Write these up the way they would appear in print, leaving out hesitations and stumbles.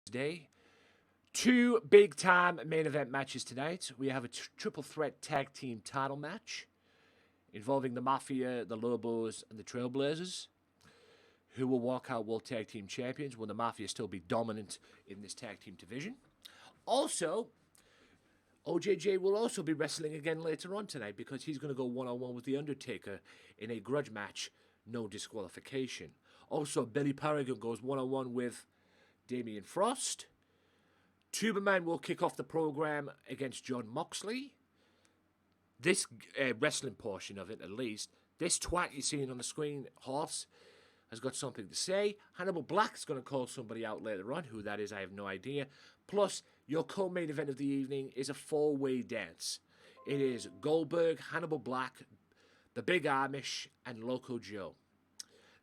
Day. Two big-time main event matches tonight. We have a triple threat tag team title match involving the Mafia, the Lobos, and the Trailblazers, who will walk out World Tag Team Champions. Will the Mafia still be dominant in this tag team division? Also, OJJ will also be wrestling again later on tonight because he's going to go one-on-one with the Undertaker in a grudge match, no disqualification. Also, Billy Paragon goes one-on-one with Damian Frost. Tuberman will kick off the program against John Moxley. This wrestling portion of it, at least, this twat you're seeing on the screen, Horse, has got something to say. Hannibal Black's going to call somebody out later on. Who that is, I have no idea. Plus, your co-main event of the evening is a four-way dance. It is Goldberg, Hannibal Black, the Big Amish, and Loco Joe.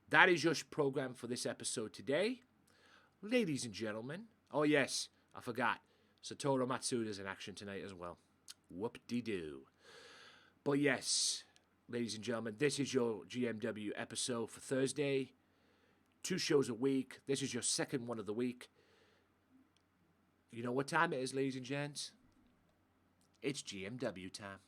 That is your program for this episode today. Ladies and gentlemen, oh yes, I forgot, Satoru Matsuda's in action tonight as well. Whoop-de-doo. But yes, ladies and gentlemen, this is your GMW episode for Thursday. 2 shows a week. This is your second one of the week. You know what time it is, ladies and gents? It's GMW time.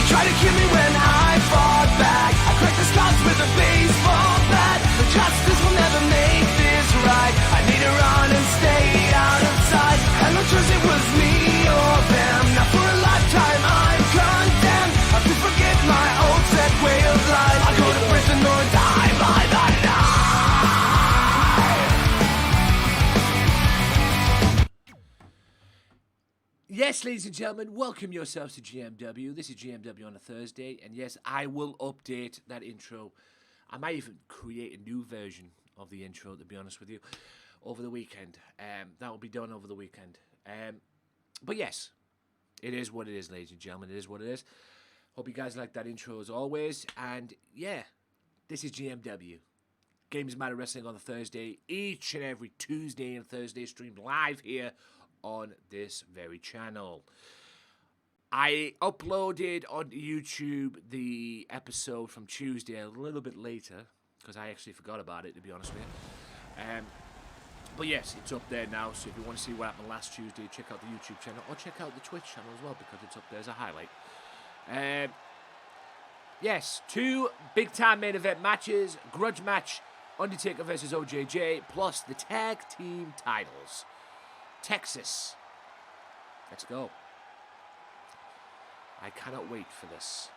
Try to kill me when I fought back. I cracked the scars with a baseball bat. But justice will never make this right. I need to run and stay out of sight. Had no choice, it was me or them. Now for a lifetime I'm condemned. I have to forget my old set way of life. I'll go to prison or die by the night. Yes, ladies and gentlemen, welcome yourselves to GMW. This is GMW on a Thursday, and yes, I will update that intro. I might even create a new version of the intro, to be honest with you, over the weekend. That will be done over the weekend. But yes, it is what it is, ladies and gentlemen. It is what it is. Hope you guys like that intro as always. And yeah, this is GMW. Gamesmatter Wrestling on the Thursday, each and every Tuesday and Thursday, streamed live here on this very channel. I uploaded on YouTube the episode from Tuesday a little bit later because I actually forgot about it, to be honest with you. But yes, it's up there now, so if you want to see what happened last Tuesday, check out the YouTube channel or check out the Twitch channel as well because it's up there as a highlight. Yes, 2 big-time main event matches, grudge match, Undertaker versus OJJ, plus the tag team titles. Texas. Let's go. I cannot wait for this.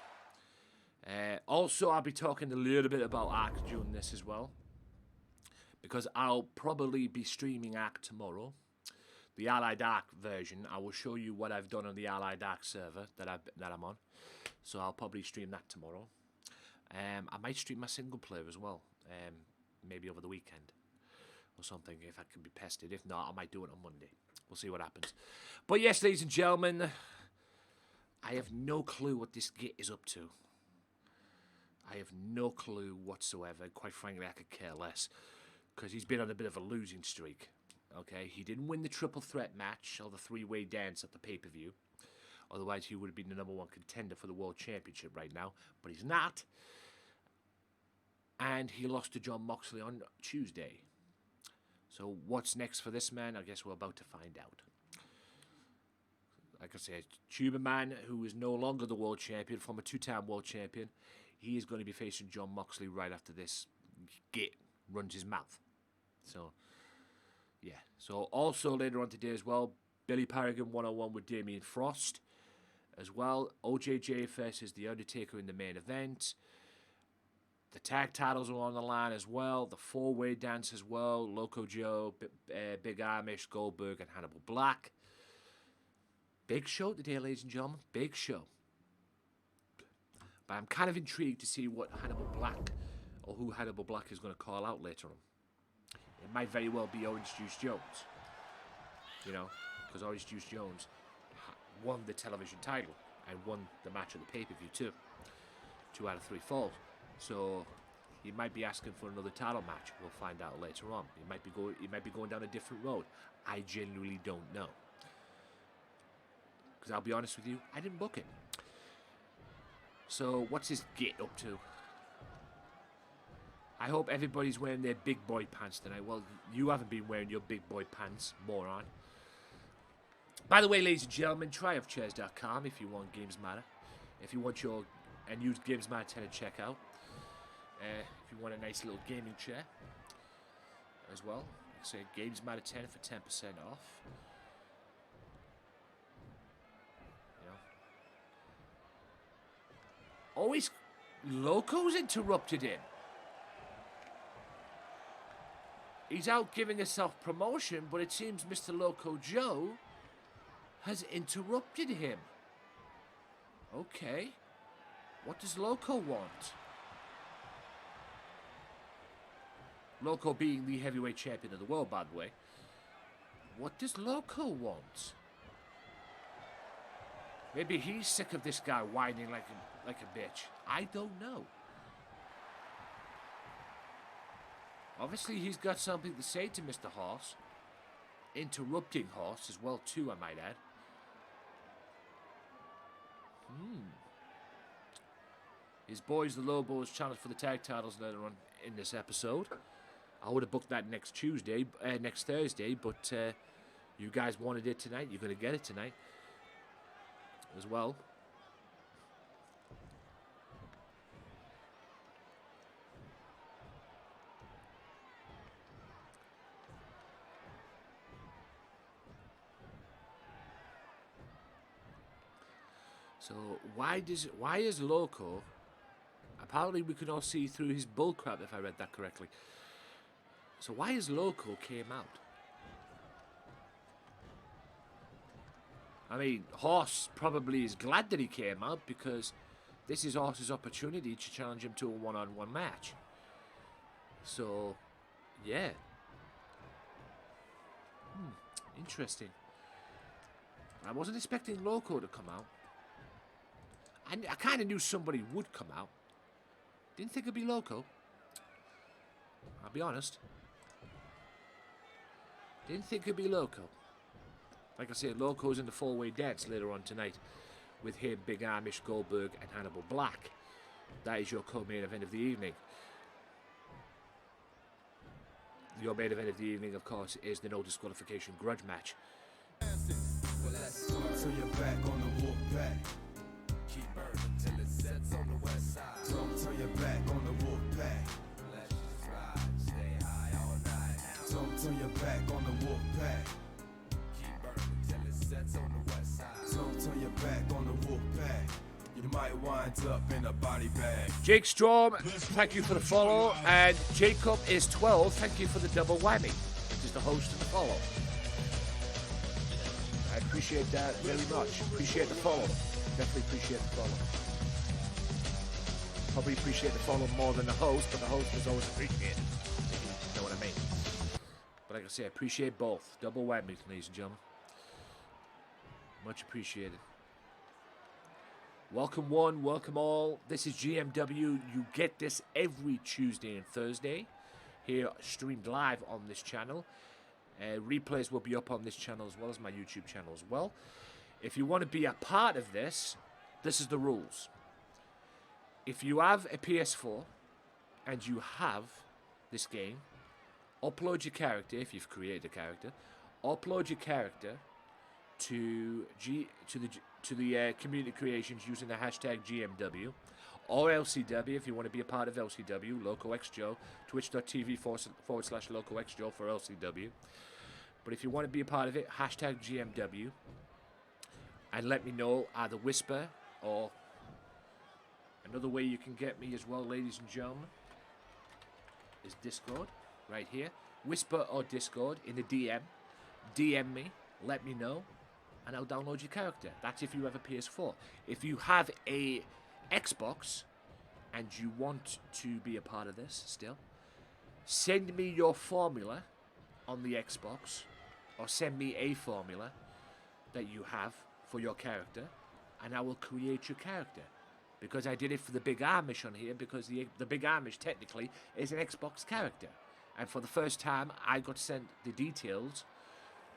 Also, I'll be talking a little bit about Arc during this as well. Because I'll probably be streaming Arc tomorrow. The Allied Arc version. I will show you what I've done on the Allied Arc server that I'm on. So I'll probably stream that tomorrow. I might stream my single player as well. Maybe over the weekend. Or something, if I can be pestered. If not, I might do it on Monday. We'll see what happens. But yes, ladies and gentlemen, I have no clue what this git is up to. I have no clue whatsoever. Quite frankly, I could care less. Because he's been on a bit of a losing streak. Okay, he didn't win the triple threat match or the 3-way dance at the pay-per-view. Otherwise, he would have been the #1 contender for the World Championship right now. But he's not. And he lost to John Moxley on Tuesday. So what's next for this man? I guess we're about to find out. Like I said, Tuberman, who is no longer the world champion, former 2-time world champion, he is going to be facing John Moxley right after this git runs his mouth. So, yeah. So also later on today as well, Billy Paragon one-on-one with Damian Frost as well. OJJ versus The Undertaker in the main event. The tag titles are on the line as well. The 4-way dance as well. Loco Joe, Big Amish, Goldberg, and Hannibal Black. Big show today, ladies and gentlemen. Big show. But I'm kind of intrigued to see what Hannibal Black, or who Hannibal Black is going to call out later on. It might very well be Orange Juice Jones. You know, because Orange Juice Jones won the television title and won the match at the pay-per-view too. 2 out of 3 falls. So he might be asking for another title match. We'll find out later on. He might be going down a different road. I genuinely don't know. Because I'll be honest with you, I didn't book it. So what's this git up to? I hope everybody's wearing their big boy pants tonight. Well, you haven't been wearing your big boy pants, moron. By the way, ladies and gentlemen, tryofchairs.com if you want Gamesmatter. If you want your and use Gamesmatter 10 at checkout. If you want a nice little gaming chair as well. Say Gamesmatter 10 for 10% off. You know. Always Loco's interrupted him. He's out giving a self-promotion, but it seems Mr. Loco Joe has interrupted him. Okay. What does Loco want? Loco being the heavyweight champion of the world, by the way. What does Loco want? Maybe he's sick of this guy whining like a bitch. I don't know. Obviously, he's got something to say to Mr. Horse. Interrupting Horse as well, too, I might add. His boys, the Lobos, challenge for the tag titles later on in this episode. I would have booked that next Thursday, but you guys wanted it tonight. You're going to get it tonight as well. So why is Loco? Apparently we can all see through his bullcrap if I read that correctly. So why is Loco came out? I mean, Horse probably is glad that he came out because this is Horse's opportunity to challenge him to a one-on-one match. So, yeah. Interesting. I wasn't expecting Loco to come out. I kind of knew somebody would come out. Didn't think it'd be Loco. I'll be honest. Didn't think it'd be Loco. Like I said, Loco's in the four-way dance later on tonight with him, Big Amish, Goldberg, and Hannibal Black. That is your co-main event of the evening. Your main event of the evening, of course, is the no disqualification grudge match. So you're back on the wolf pack. Keep burning till it sets on the west side. Don't turn your back on the wolf pack. Let's just ride, stay high all night. Don't turn your back on the wolf pack. Keep burning till it sets on the west side. Don't turn your back on the wolf pack. You might wind up in a body bag. Jake Storm, thank you for the follow. And Jacob is 12, thank you for the double whammy. Just the host of the follow. I appreciate that very much. Appreciate the follow. Definitely appreciate the follow. Probably appreciate the follow more than the host, but the host is always appreciated. You know what I mean? But like I say, I appreciate both. Double whammy, ladies and gentlemen. Much appreciated. Welcome one, welcome all. This is GMW. You get this every Tuesday and Thursday. Here, streamed live on this channel. Replays will be up on this channel as well as my YouTube channel as well. If you want to be a part of this, this is the rules. If you have a PS4 and you have this game, upload your character, if you've created a character, upload your character to the community creations using the hashtag GMW or LCW if you want to be a part of LCW, LocoXJoe, twitch.tv/LocoXJoe for LCW. But if you want to be a part of it, hashtag GMW. And let me know, either Whisper or another way you can get me as well, ladies and gentlemen, is Discord, right here. Whisper or Discord in the DM. DM me, let me know, and I'll download your character. That's if you have a PS4. If you have a Xbox and you want to be a part of this still, send me your formula on the Xbox, or send me a formula that you have for your character, and I will create your character. Because I did it for the Big Amish on here, because the Big Amish technically is an Xbox character. And for the first time, I got sent the details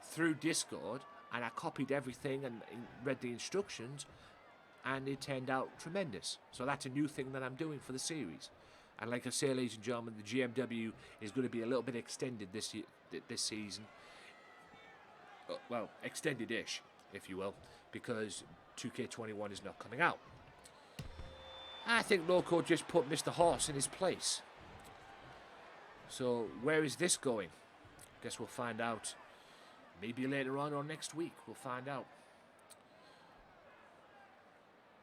through Discord and I copied everything and read the instructions, and it turned out tremendous. So that's a new thing that I'm doing for the series. And like I say, ladies and gentlemen, the GMW is going to be a little bit extended this season. Well, extended-ish, if you will, because 2K21 is not coming out. I think Loco just put Mr. Horse in his place. So where is this going? Guess we'll find out. Maybe later on or next week we'll find out.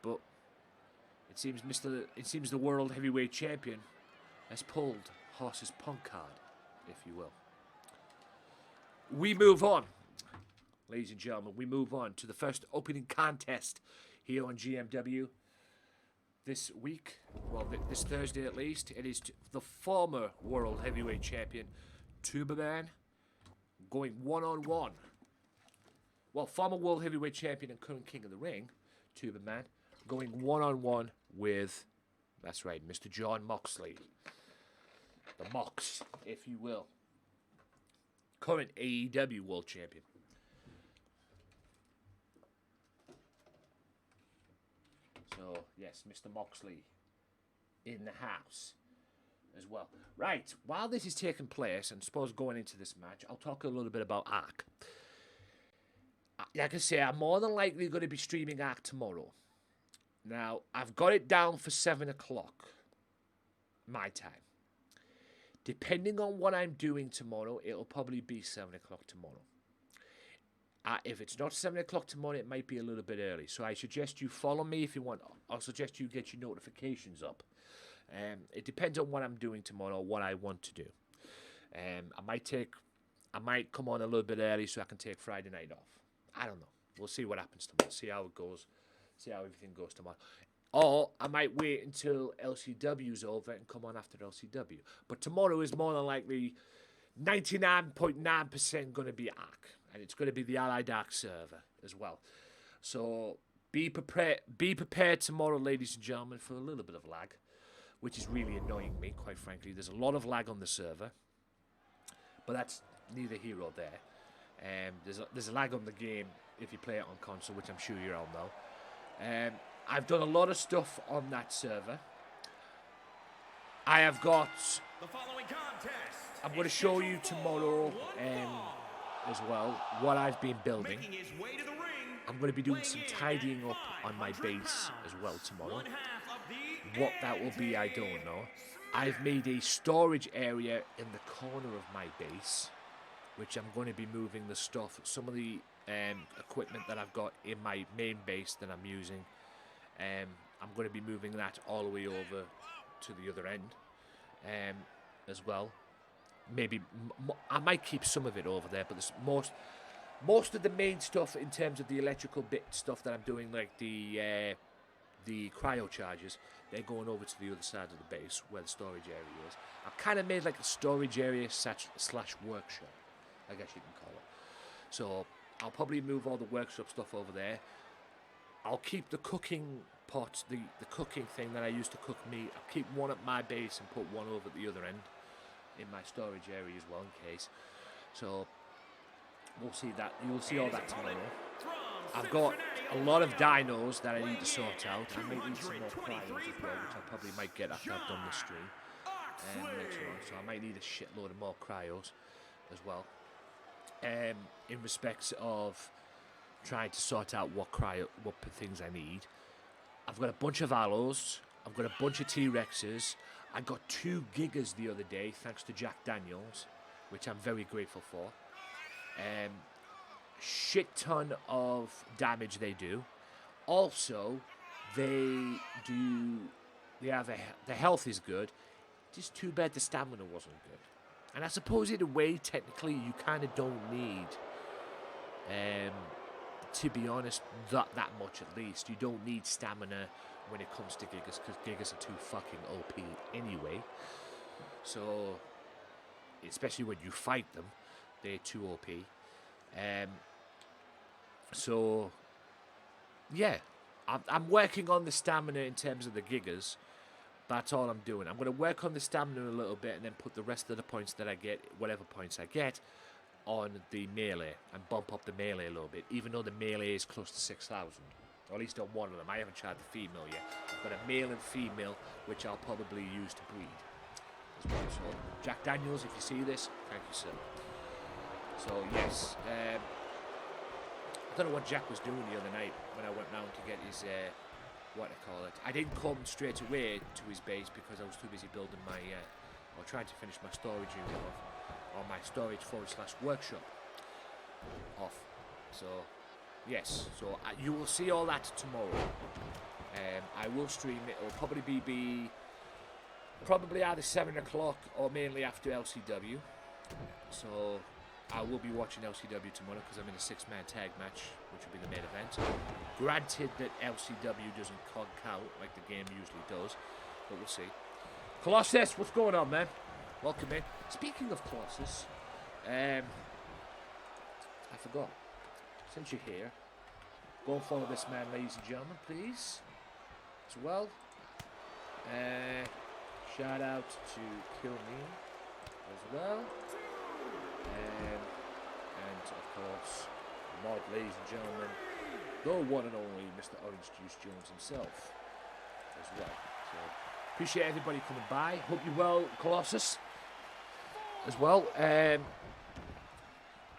But it seems the world heavyweight champion has pulled Horse's punk card, if you will. We move on, ladies and gentlemen. We move on to the first opening contest here on GMW this week. Well, this Thursday at least. It is the former world heavyweight champion, TThe, going one-on-one. Well, former world heavyweight champion and current king of the ring, TThe, going one-on-one with, that's right, Mr. John Moxley. The Mox, if you will. Current AEW world champion. So, yes, Mr. Moxley in the house as well. Right, while this is taking place, and suppose going into this match, I'll talk a little bit about Ark. Like I say, I'm more than likely going to be streaming Ark tomorrow. Now, I've got it down for 7 o'clock, my time. Depending on what I'm doing tomorrow, it'll probably be 7 o'clock tomorrow. If it's not 7 o'clock tomorrow, it might be a little bit early. So I suggest you follow me if you want. I'll suggest you get your notifications up. It depends on what I'm doing tomorrow, what I want to do. I might come on a little bit early so I can take Friday night off. I don't know. We'll see what happens tomorrow. See how it goes. See how everything goes tomorrow. Or I might wait until LCW's over and come on after LCW. But tomorrow is more than likely 99.9% going to be Ark. And it's going to be the Allied Ark server as well. So be prepared tomorrow, ladies and gentlemen, for a little bit of lag, which is really annoying me, quite frankly. There's a lot of lag on the server. But that's neither here nor there. There's a lag on the game if you play it on console, which I'm sure you all know. I've done a lot of stuff on that server. I have got... I'm going to show you tomorrow as well what I've been building. I'm going to be doing some tidying up on my base as well tomorrow. What that will be, I don't know. I've made a storage area in the corner of my base, which I'm going to be moving the stuff, some of the equipment that I've got in my main base that I'm using. I'm going to be moving that all the way over to the other end as well. Maybe I might keep some of it over there, but there's most of the main stuff in terms of the electrical bit stuff that I'm doing, like the cryo charges, they're going over to the other side of the base where the storage area is. I've kind of made like a storage area slash workshop, I guess you can call it. So I'll probably move all the workshop stuff over there. I'll keep the cooking pot, the cooking thing that I used to cook meat. I'll keep one at my base and put one over at the other end in my storage area as well, in case. So we'll see that. You'll see all that tomorrow. I've got a lot of dinos that I need to sort out. I might need some more cryos as well, which I probably might get after I've done the stream later on. So I might need a shitload of more cryos as well. In respects of trying to sort out what things I need. I've got a bunch of aloes. I've got a bunch of T-Rexes. I got 2 Gigas the other day, thanks to Jack Daniels, which I'm very grateful for. Shit ton of damage they do. Also, the health is good. Just too bad the stamina wasn't good. And I suppose in a way, technically, you kind of don't need, to be honest, that much at least. You don't need stamina when it comes to Gigas, because Gigas are too fucking OP anyway. So, especially when you fight them, they're too OP. So, yeah, I'm working on the stamina in terms of the Gigas. That's all I'm doing. I'm going to work on the stamina a little bit and then put the rest of the points that I get, whatever points I get, on the melee and bump up the melee a little bit, even though the melee is close to 6,000. Or at least on one of them. I haven't tried the female yet. I've got a male and female, which I'll probably use to breed as well. So, Jack Daniels, if you see this, thank you, sir. So, yes. I don't know what Jack was doing the other night when I went round to get his, I didn't come straight away to his base because I was too busy building my, or trying to finish my storage unit off, or my storage/workshop off. So, yes, so you will see all that tomorrow. I will stream it. It'll probably be probably either 7 o'clock or mainly after LCW. So I will be watching LCW tomorrow because I'm in a 6-man tag match, which will be the main event. Granted that LCW doesn't count like the game usually does, but we'll see. Colossus, what's going on, man? Welcome in. Speaking of Colossus, I forgot. Since you're here, go and follow this man, ladies and gentlemen, please. As well. Shout out to Kill Me as well. And of course, mod, ladies and gentlemen, the one and only Mr. Orange Juice Jones himself as well. So appreciate everybody coming by. Hope you're well, Colossus, as well.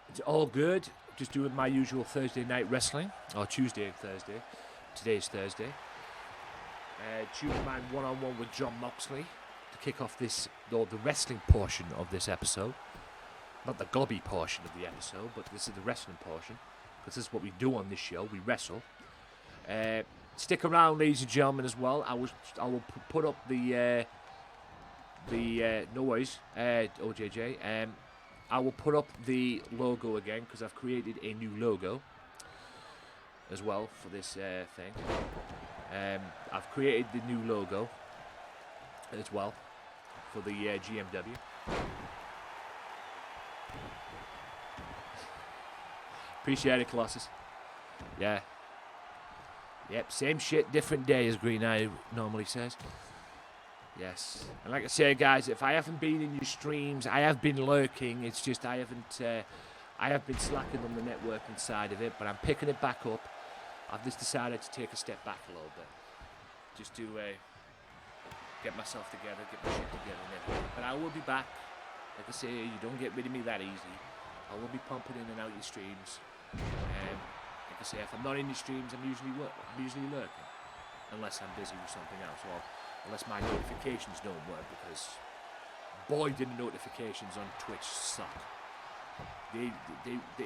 It's all good. Just doing my usual Thursday night wrestling, or Tuesday and Thursday. Today's Thursday. Tube Man one-on-one with John Moxley to kick off this, the wrestling portion of this episode. Not the gobby portion of the episode, but this is the wrestling portion, because this is what we do on this show. We wrestle. Stick around, ladies and gentlemen, as well. I will put up the no worries, OJJ. I will put up the logo again because I've created a new logo as well for this thing. I've created the new logo as well for the GMW. Appreciate it, Colossus. Yeah. Yep, same shit, different day, as Green Eye normally says. Yes. And like I say, guys, if I haven't been in your streams, I have been lurking. It's just I have been slacking on the networking side of it, but I'm picking it back up. I've just decided to take a step back a little bit. Just to get myself together, get my shit together and everything. But I will be back. Like I say, you don't get rid of me that easy. I will be pumping in and out your streams. Like I say, if I'm not in your streams, I'm usually lurking. Unless I'm busy with something else, or unless my notifications don't work, because boy, did the notifications on Twitch suck. They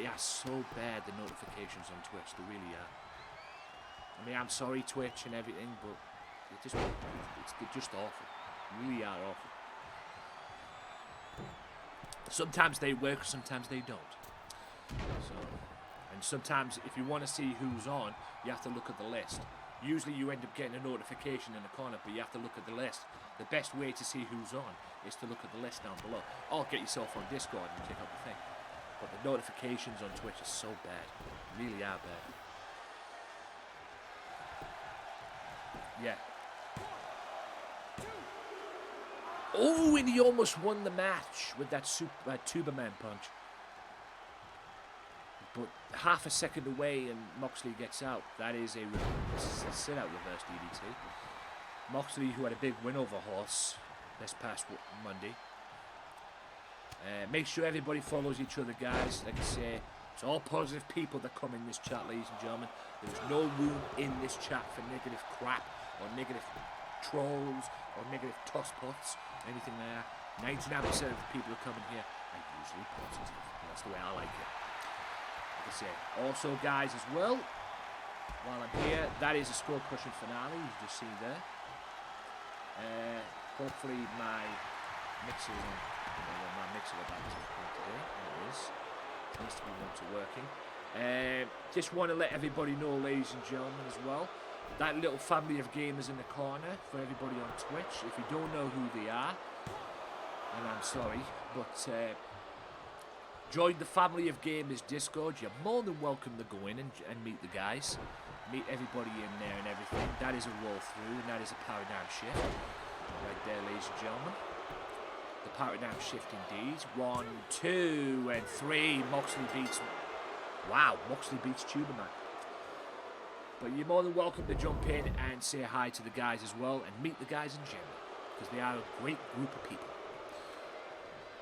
are so bad, the notifications on Twitch, they really are. I mean, I'm sorry, Twitch and everything, but they're just awful. They really are awful. Sometimes they work, sometimes they don't. So, and sometimes if you want to see who's on, you have to look at the list. Usually you end up getting a notification in the corner, but you have to look at the list. The best way to see who's on is to look at the list down below. Or get yourself on Discord and check out the thing. But the notifications on Twitch are so bad. Really are bad. Yeah. Oh, and he almost won the match with that Tuberman punch. But half a second away and Moxley gets out. That is a sit-out reverse DDT. Moxley, who had a big win over Horse this past Monday. Make sure everybody follows each other, guys. Like I say, it's all positive people that come in this chat, ladies and gentlemen. There's no room in this chat for negative crap or negative trolls or negative toss-puts, anything there. 99% of the people who come in here are usually positive. That's the way I like it. Like I say, also, guys, as well, while I'm here, that is a skull-crushing finale you just see there. Hopefully my mixer is on. My mixer about to come today. There it is. Needs to be working. Just want to let everybody know, ladies and gentlemen, as well, that little family of gamers in the corner for everybody on Twitch. If you don't know who they are, and I'm sorry, but join the family of gamers Discord. You're more than welcome to go in and meet the guys. Meet everybody in there and everything. That is a roll through, and that is a paradigm shift. Right there, ladies and gentlemen. the paradigm shift indeed. 1, 2, and 3. Moxley beats... Wow, Moxley beats Tuberman. But you're more than welcome to jump in and say hi to the guys as well, and meet the guys in general, because they are a great group of people.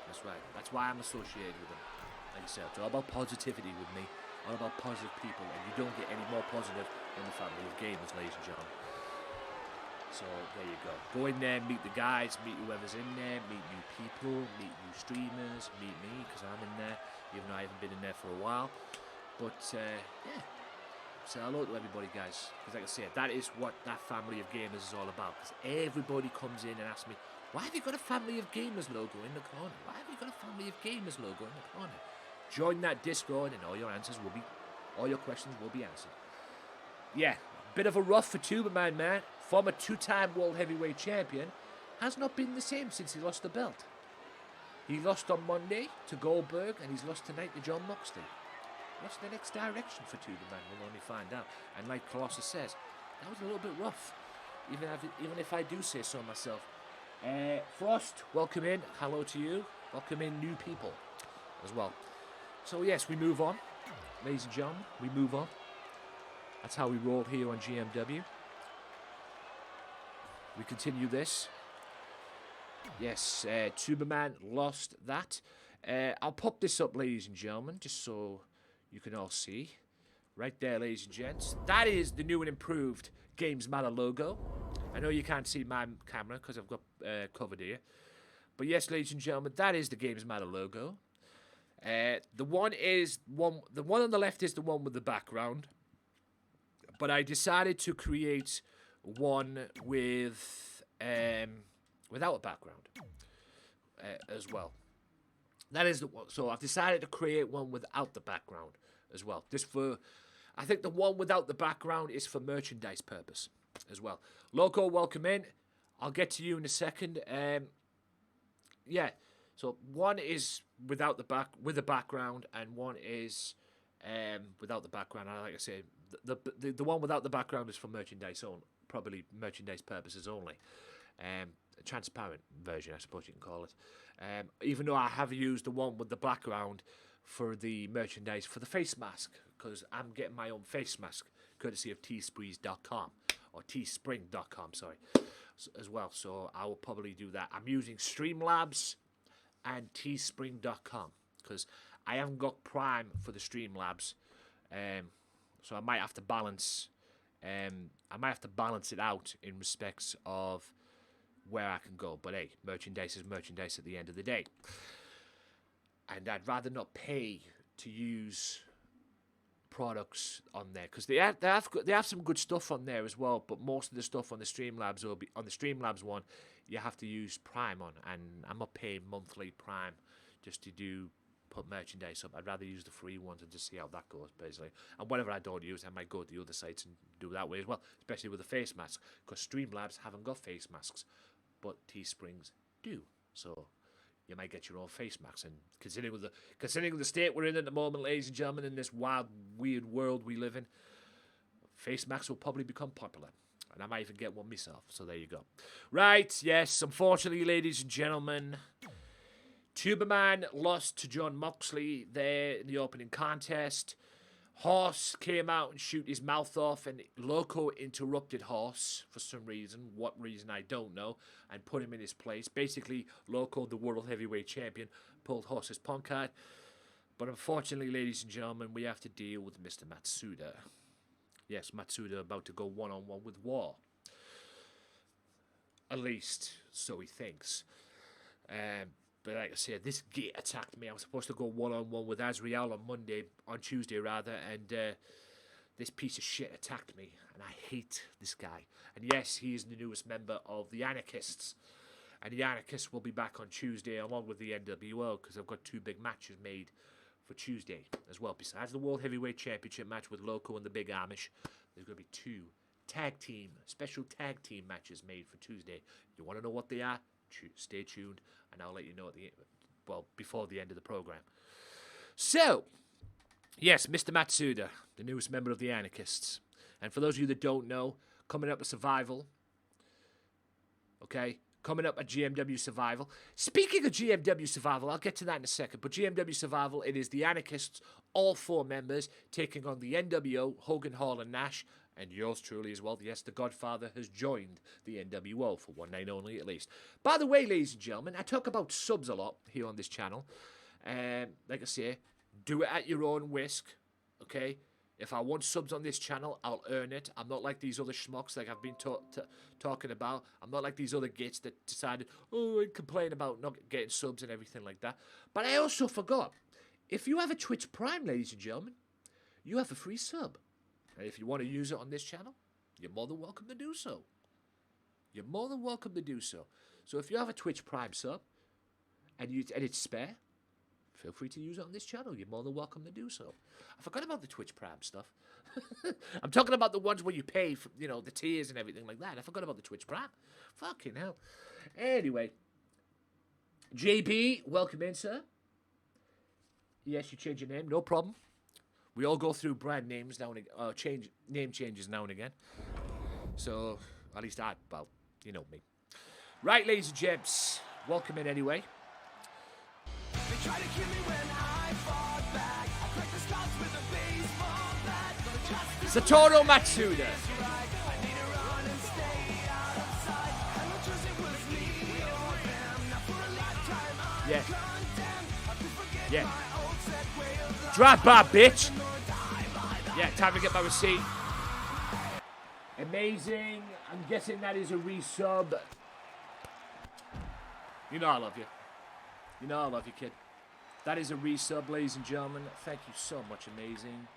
That's right. That's why I'm associated with them. Like I said, it's all about positivity with me, all about positive people, and you don't get any more positive than the family of gamers, ladies and gentlemen. So there you go. Go in there, meet the guys, meet whoever's in there, meet new people, meet new streamers, meet me, because I'm in there, even though I haven't been in there for a while. But yeah. Say hello to everybody, guys, because like I said, that is what that family of gamers is all about, because everybody comes in and asks me, why have you got a family of gamers logo in the corner? Why have you got a family of gamers logo in the corner? Join that Discord and all your questions will be answered. Yeah, bit of a rough for Tuberman, man. Former 2-time World Heavyweight Champion has not been the same since he lost the belt. He lost on Monday to Goldberg, and he's lost tonight to John Moxley. What's the next direction for Tuberman? We'll only find out. And like Colossus says, that was a little bit rough. Even if I do say so myself. Frost, welcome in. Hello to you. Welcome in new people as well. So yes, we move on. Ladies and gentlemen, we move on. That's how we roll here on GMW. We continue this. Yes, Tuberman lost that. I'll pop this up, ladies and gentlemen, just so you can all see. Right there, ladies and gents. That is the new and improved Gamesmatter logo. I know you can't see my camera because I've got covered here. But yes, ladies and gentlemen, that is the Gamesmatter logo. The one on the left is the one with the background. But I decided to create one with without a background as well. That is the one. So I've decided to create one without the background as well. I think the one without the background is for merchandise purpose as well. Loco, welcome in. I'll get to you in a second. Yeah. So one is with the background, and one is without the background. And like I say, the one without the background is for merchandise only, probably merchandise purposes only. A transparent version, I suppose you can call it. Even though I have used the one with the background for the merchandise for the face mask, because I'm getting my own face mask courtesy of teespree.com or teespring.com, sorry, as well. So I will probably do that. I'm using Streamlabs and teespring.com because I haven't got Prime for the Streamlabs, so I might have to balance. I might have to balance it out in respects of where I can go. But hey, merchandise is merchandise at the end of the day. And I'd rather not pay to use products on there, because they have some good stuff on there as well. But most of the stuff on the Streamlabs will be on the Streamlabs one. You have to use Prime on, and I'm not paying monthly Prime just to put merchandise up. I'd rather use the free ones and just see how that goes, basically. And whatever I don't use, I might go to the other sites and do it that way as well, especially with the face mask, because Streamlabs haven't got face masks, but Teesprings do. So you might get your own face masks. And considering the state we're in at the moment, ladies and gentlemen, in this wild, weird world we live in, face masks will probably become popular. And I might even get one myself. So there you go. Right, yes, unfortunately, ladies and gentlemen, Tuberman lost to John Moxley there in the opening contest. Horse came out and shoot his mouth off, and Loco interrupted Horse for some reason. What reason, I don't know, and put him in his place. Basically, Loco, the World Heavyweight Champion, pulled Horse's punk card. But unfortunately, ladies and gentlemen, we have to deal with Mr. Matsuda. Yes, Matsuda about to go one-on-one with War. At least, so he thinks. But like I said, this gate attacked me. I was supposed to go one-on-one with Azrael on Tuesday, and this piece of shit attacked me, and I hate this guy. And yes, he is the newest member of the Anarchists, and the Anarchists will be back on Tuesday along with the NWO, because I've got 2 big matches made for Tuesday as well. Besides the World Heavyweight Championship match with Loco and the Big Amish, there's going to be 2 special tag team matches made for Tuesday. You want to know what they are? Stay tuned, and I'll let you know before the end of the program. So, yes, Mr. Matsuda, the newest member of the Anarchists. And for those of you that don't know, coming up with Survival, okay, coming up at GMW Survival. Speaking of GMW Survival, I'll get to that in a second, but GMW Survival, it is the Anarchists, all 4 members, taking on the NWO, Hogan, Hall, and Nash, and yours truly as well. Yes, the Godfather has joined the NWO for one night only, at least. By the way, ladies and gentlemen, I talk about subs a lot here on this channel. Like I say, do it at your own risk, okay? If I want subs on this channel, I'll earn it. I'm not like these other schmucks like I've been talking about. I'm not like these other gits that decided, oh, I complain about not getting subs and everything like that. But I also forgot, if you have a Twitch Prime, ladies and gentlemen, you have a free sub. And if you want to use it on this channel, you're more than welcome to do so. You're more than welcome to do so. So if you have a Twitch Prime sub and it's spare, feel free to use it on this channel. You're more than welcome to do so. I forgot about the Twitch Prime stuff. I'm talking about the ones where you pay for, you know, the tiers and everything like that. I forgot about the Twitch Prime. Fucking hell. Anyway. JB, welcome in, sir. Yes, you change your name. No problem. We all go through brand names now and again. Name changes now and again. So, at least well, you know me. Right, ladies and gents. Welcome in anyway. They try to kill me when I fought back. I cracked the skulls with a baseball bat. But just Satoru Matsuda. right. I need to run and stay out of sight. I don't trust it was me or them. Not for a lifetime I'm Yeah. condemned. I could forget Yeah. my old set way of life. Drive by, bitch. Yeah, time to get my receipt. Amazing. I'm guessing that is a resub. You know I love you. You know I love you, kid. That is a resub, ladies and gentlemen. Thank you so much, amazing.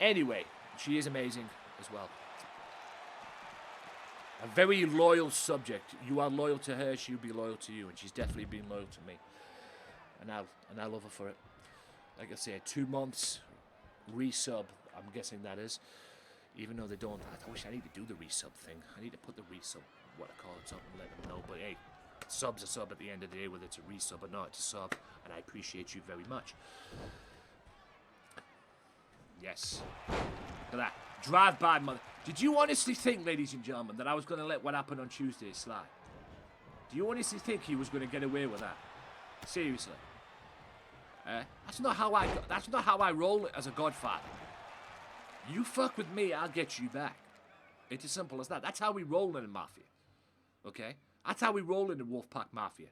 Anyway, she is amazing as well. A very loyal subject. You are loyal to her, she'll be loyal to you, and she's definitely been loyal to me. And I love her for it. Like I said, 2 months resub, I'm guessing that is. Even though they don't, I wish I need to do the resub thing. I need to put the resub, what I call it, up and let them know. But hey, sub's a sub at the end of the day, whether it's a resub or not, it's a sub, and I appreciate you very much. Yes. Look at that. Drive-by mother. Did you honestly think, ladies and gentlemen, that I was going to let what happened on Tuesday slide? Do you honestly think he was going to get away with that? Seriously. That's not how I roll as a godfather. You fuck with me, I'll get you back. It's as simple as that. That's how we roll in the Mafia. Okay? That's how we roll in the Wolfpack Mafia.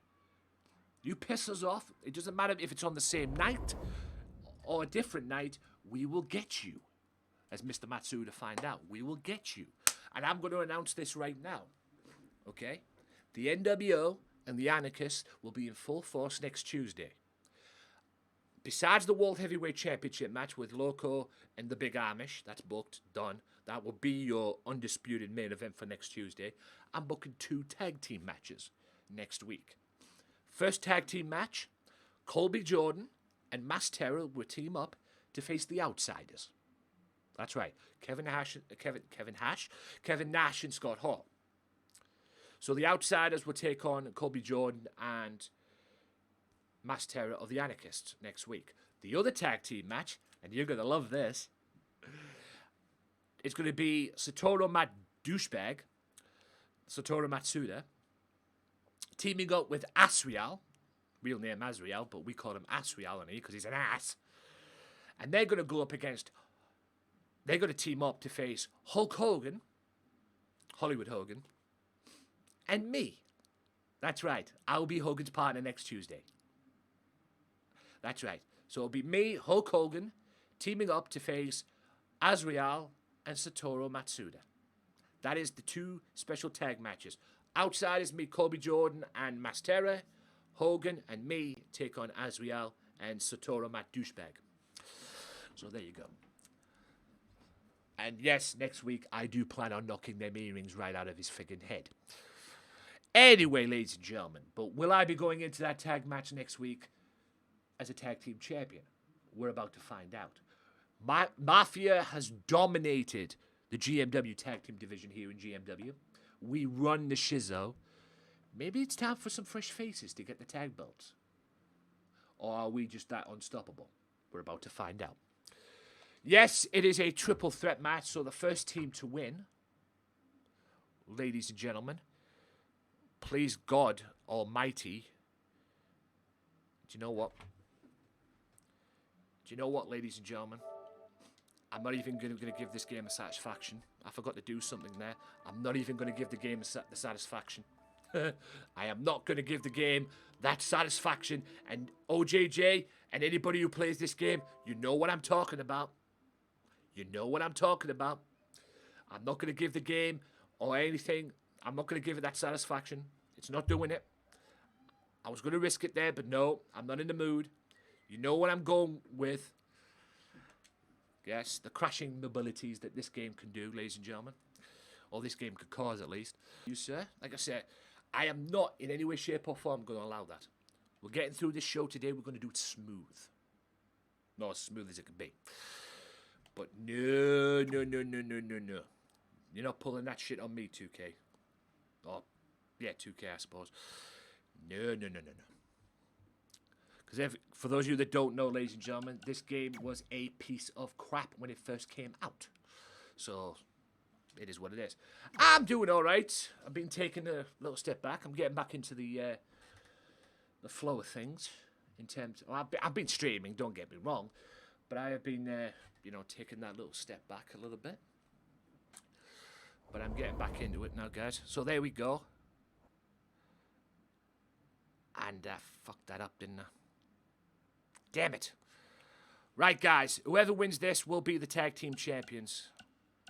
You piss us off, it doesn't matter if it's on the same night or a different night, we will get you. As Mr. Matsuda find out, we will get you. And I'm going to announce this right now. Okay? The NWO and the Anarchists will be in full force next Tuesday. Besides the World Heavyweight Championship match with Loco and the Big Amish, that's booked, done. That will be your undisputed main event for next Tuesday. I'm booking 2 tag team matches next week. First tag team match, Colby Jordan and Mass Terror will team up to face the Outsiders. That's right, Kevin Nash and Scott Hall. So the Outsiders will take on Colby Jordan and Mass Terror of the Anarchists next week. The other tag team match, and you're going to love this, it's going to be Satoru Matsuda, teaming up with Asriel, real name Asriel, but we call him Asriel because he's an ass. And they're going to go up against, they're going to team up to face Hulk Hogan, Hollywood Hogan, and me. That's right, I'll be Hogan's partner next Tuesday. That's right. So it'll be me, Hulk Hogan, teaming up to face Asriel and Satoru Matsuda. That is the 2 special tag matches. Outside is me, Colby Jordan and Mass Terror. Hogan and me take on Asriel and Satoru Matsuda. So there you go. And yes, next week I do plan on knocking them earrings right out of his friggin' head. Anyway, ladies and gentlemen, but will I be going into that tag match next week as a tag team champion? We're about to find out. Mafia has dominated the GMW tag team division here in GMW. We run the shizzo. Maybe it's time for some fresh faces to get the tag belts. Or are we just that unstoppable? We're about to find out. Yes, it is a triple threat match, so the first team to win, ladies and gentlemen, please God Almighty. Do you know what? Do you know what, ladies and gentlemen? I'm not even going to give this game a satisfaction. I forgot to do something there. I'm not even going to give the game the satisfaction. I am not going to give the game that satisfaction. And OJJ and anybody who plays this game, you know what I'm talking about. You know what I'm talking about. I'm not going to give the game or anything. I'm not going to give it that satisfaction. It's not doing it. I was going to risk it there, but no, I'm not in the mood. You know what I'm going with. Yes, the crashing mobilities that this game can do, ladies and gentlemen. Or this game could cause, at least. You, sir, like I said, I am not in any way, shape, or form going to allow that. We're getting through this show today. We're going to do it smooth. Not as smooth as it can be. But no. You're not pulling that shit on me, 2K. Oh, yeah, 2K, I suppose. No. Because for those of you that don't know, ladies and gentlemen, this game was a piece of crap when it first came out. So, it is what it is. I'm doing all right. I've been taking a little step back. I'm getting back into the flow of things. In terms, I've been streaming. Don't get me wrong, but I have been, taking that little step back a little bit. But I'm getting back into it now, guys. So there we go. And I fucked that up, didn't I? Damn it. Right, guys. Whoever wins this will be the tag team champions.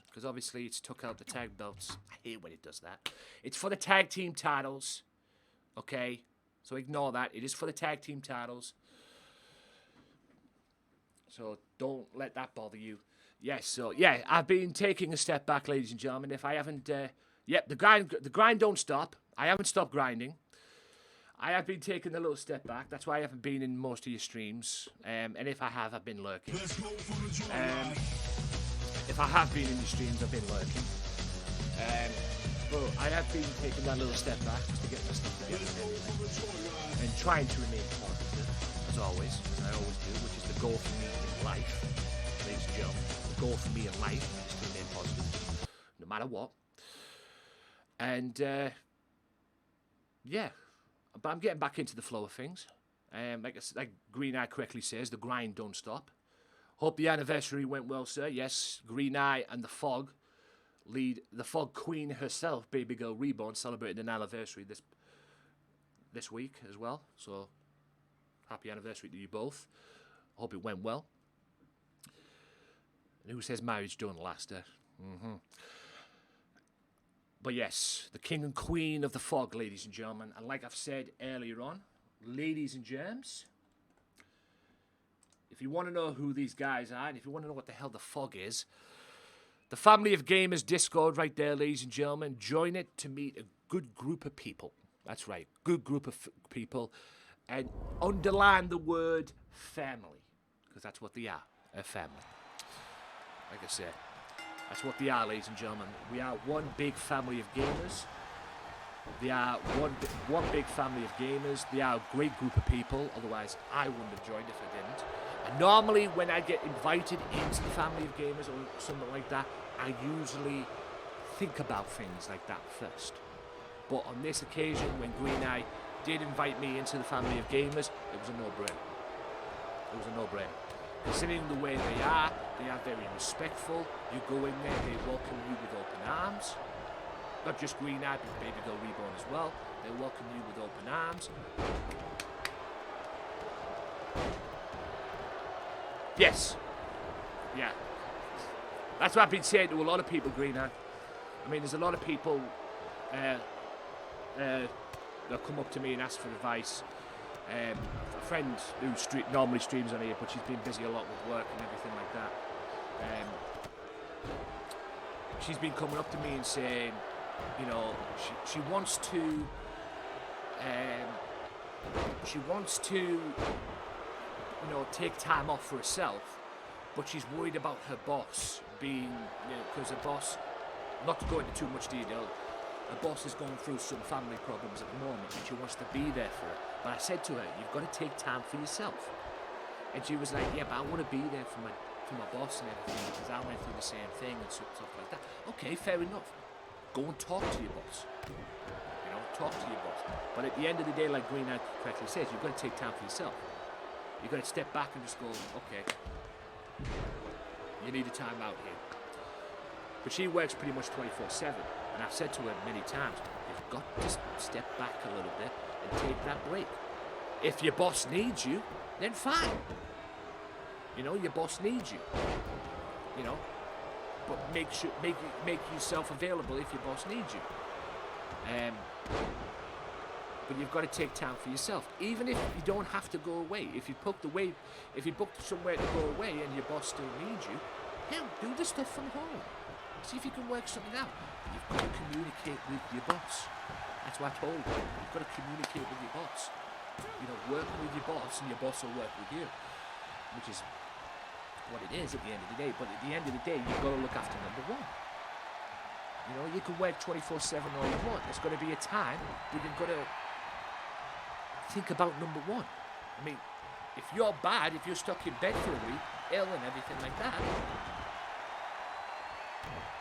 Because obviously it's took out the tag belts. I hate when it does that. It's for the tag team titles. Okay? So ignore that. It is for the tag team titles. So don't let that bother you. Yes, so yeah, I've been taking a step back, ladies and gentlemen. If I haven't... the grind don't stop. I haven't stopped grinding. I have been taking a little step back. That's why I haven't been in most of your streams. And if I have, I've been lurking. If I have been in your streams, I've been lurking. But I have been taking that little step back just to get my stuff together and trying to remain positive, as always, as I always do, which is the goal for me in life, ladies and gentlemen. The goal for me in life is to remain positive, no matter what. And, yeah. But I'm getting back into the flow of things. Like Green Eye correctly says, the grind don't stop. Hope the anniversary went well, sir. Yes, Green Eye and the Fog lead the Fog Queen herself, Baby Girl Reborn, celebrated an anniversary this week as well. So, happy anniversary to you both. Hope it went well. And who says marriage don't last? But yes, the king and queen of the Fog, ladies and gentlemen. And like I've said earlier on, ladies and germs, if you want to know who these guys are, and if you want to know what the hell the Fog is, the Family of Gamers Discord right there, ladies and gentlemen. Join it to meet a good group of people. That's right, good group of people. And underline the word family, because that's what they are, a family. Like I said. That's what they are, ladies and gentlemen. We are one big family of gamers. They are one big family of gamers. They are a great group of people. Otherwise, I wouldn't have joined if I didn't. And normally, when I get invited into the family of gamers or something like that, I usually think about things like that first. But on this occasion, when Green Eye did invite me into the family of gamers, it was a no-brainer. It was a no-brainer. Considering the way they are very respectful. You go in there, they welcome you with open arms. Not just Green Eye, but Baby Girl Reborn as well. They welcome you with open arms. Yes. Yeah. That's what I've been saying to a lot of people, Green Eye. I mean, there's a lot of people that come up to me and ask for advice. A friend who normally streams on here, but she's been busy a lot with work and everything like that. She's been coming up to me and saying, she wants to, take time off for herself, but she's worried about her boss being, because her boss, not to go into too much detail, her boss is going through some family problems at the moment and she wants to be there for it. But I said to her, you've got to take time for yourself. And she was like, yeah, but I want to be there for my boss and everything because I went through the same thing and stuff like that. Okay, fair enough. Go and talk to your boss. Talk to your boss. But at the end of the day, like Green Knight correctly says, you've got to take time for yourself. You've got to step back and just go, okay, you need a time out here. But she works pretty much 24/7. And I've said to her many times, you've got to step back a little bit and take that break. If your boss needs you, then fine. Your boss needs you. But make yourself available if your boss needs you. But you've got to take time for yourself, even if you don't have to go away. If you booked somewhere to go away and your boss still needs you, hell, do the stuff from home. See if you can work something out. You've got to communicate with your boss. That's what I told you. You've got to communicate with your boss. Work with your boss, and your boss will work with you, which is what it is at the end of the day. But at the end of the day, you've got to look after number one. You can work 24/7 all you want. There's got to be a time where you've got to think about number one. I mean, if you're bad, if you're stuck in bed for a week, ill and everything like that,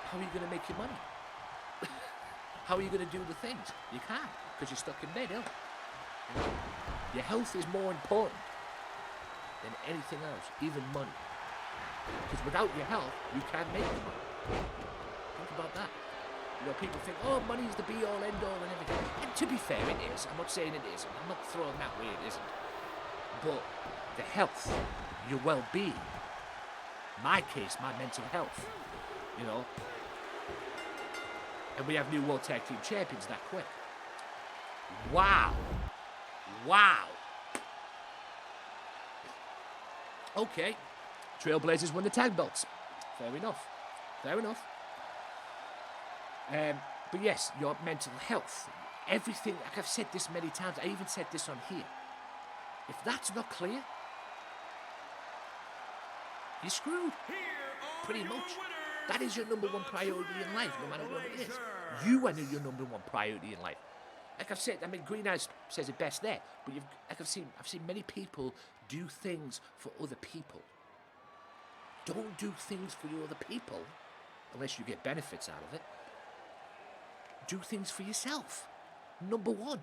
how are you going to make your money? How are you going to do the things? You can't, because you're stuck in bed ill. Your health is more important than anything else, even money. Because without your health, you can't make the money. Think about that. People think, oh, money's the be-all, end-all and everything. And to be fair, it is. I'm not saying it isn't. I'm not throwing that way it isn't. But the health, your well-being, my case, my mental health, and we have new World Tag Team Champions that quick. Wow. Okay. Trailblazers won the tag belts. Fair enough. But yes, your mental health, everything, like I've said this many times, I even said this on here. If that's not clear, you're screwed. Pretty much. That is your number one priority in life, no matter what it is. You are your number one priority in life. Like I've said, Green Eyes says it best there, but I've seen many people do things for other people. Don't do things for your other people, unless you get benefits out of it. Do things for yourself. Number one.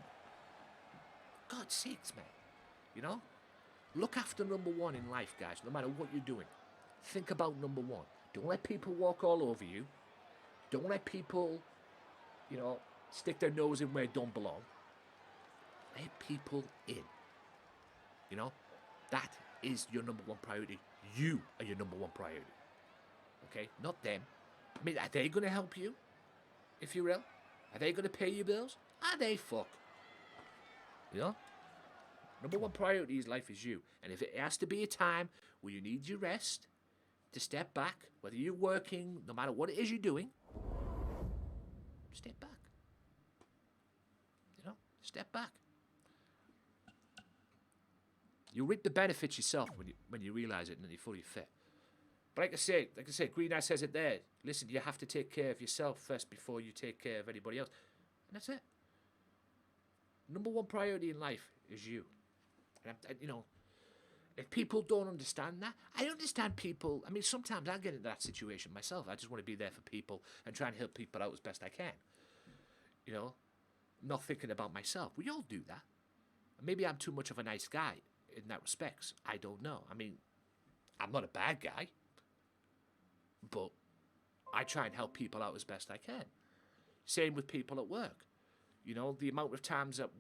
God's sakes, man. Look after number one in life, guys, no matter what you're doing. Think about number one. Don't let people walk all over you. Don't let people, stick their nose in where it don't belong. Let people in. That is your number one priority. You are your number one priority. Okay? Not them. I mean, are they going to help you? If you're ill? Are they going to pay your bills? Are they fuck? Number one priority in life is you. And if it has to be a time where you need your rest, to step back, whether you're working, no matter what it is you're doing, step back. Step back. You'll reap the benefits yourself when you realize it and you're fully fit. But like I said, Green Eye says it there. Listen, you have to take care of yourself first before you take care of anybody else. And that's it. Number one priority in life is you. And if people don't understand that, I understand people. I mean, sometimes I get into that situation myself. I just want to be there for people and try and help people out as best I can. Not thinking about myself. We all do that. Maybe I'm too much of a nice guy in that respect. I don't know. I mean, I'm not a bad guy. But I try and help people out as best I can. Same with people at work. The amount of times at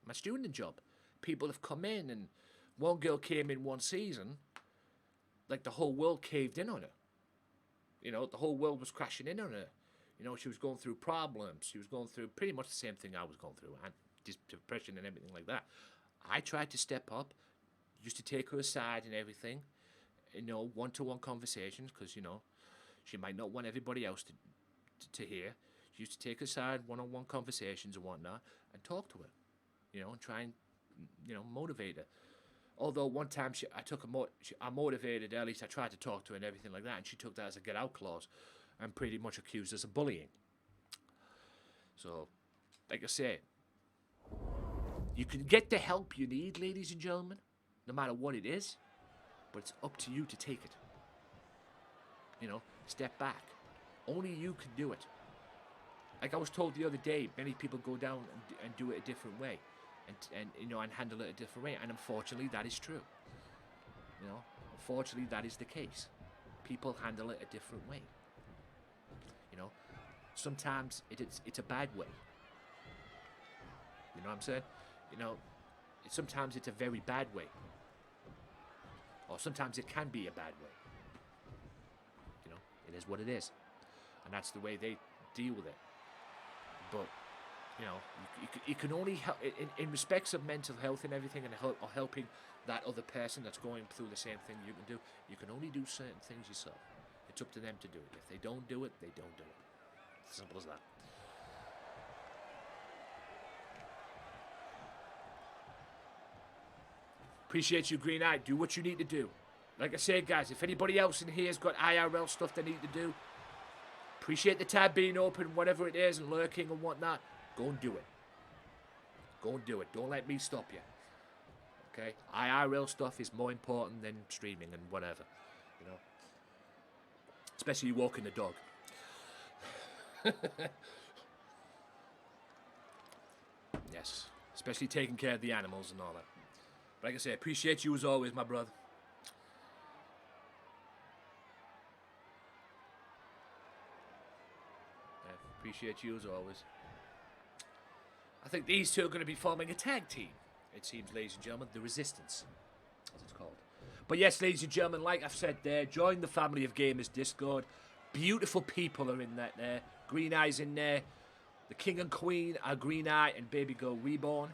my student job, people have come in, and one girl came in one season, like the whole world caved in on her. The whole world was crashing in on her. She was going through problems. She was going through pretty much the same thing I was going through, and just depression and everything like that. I tried to step up, used to take her aside and everything, one-to-one conversations, because, she might not want everybody else to hear. She used to take her aside, one-on-one conversations and whatnot, and talk to her, and try and, motivate her. Although one time I motivated her, at least I tried to talk to her and everything like that, and she took that as a get out clause and pretty much accused us of bullying. So, like I say, you can get the help you need, ladies and gentlemen, no matter what it is, but it's up to you to take it. You know, step back. Only you can do it. Like I was told the other day, many people go down and do it a different way, and you know, and handle it a different way. And unfortunately, that is true. You know, unfortunately, that is the case. People handle it a different way. You know, sometimes it's a bad way. You know what I'm saying? You know, sometimes it's a very bad way, or sometimes it can be a bad way. You know, it is what it is, and that's the way they deal with it. But you know, you can only help in respects of mental health and everything, and or helping that other person that's going through the same thing you can do. You can only do certain things yourself. It's up to them to do it. If they don't do it, they don't do it. Simple as that. Appreciate you, Green Eye. Do what you need to do. Like I said, guys, if anybody else in here has got IRL stuff they need to do, appreciate the tab being open, whatever it is, and lurking and whatnot. Go and do it. Go and do it. Don't let me stop you. Okay? IRL stuff is more important than streaming and whatever. You know? Especially walking the dog. Yes. Especially taking care of the animals and all that. But like I say, appreciate you as always, my brother. Appreciate you as always. I think these two are going to be forming a tag team. It seems, ladies and gentlemen, the Resistance, as it's called. But yes, ladies and gentlemen, like I've said there, join the Family of Gamers Discord. Beautiful people are in that there. Green Eye's in there. The King and Queen are Green Eye and Baby Girl Reborn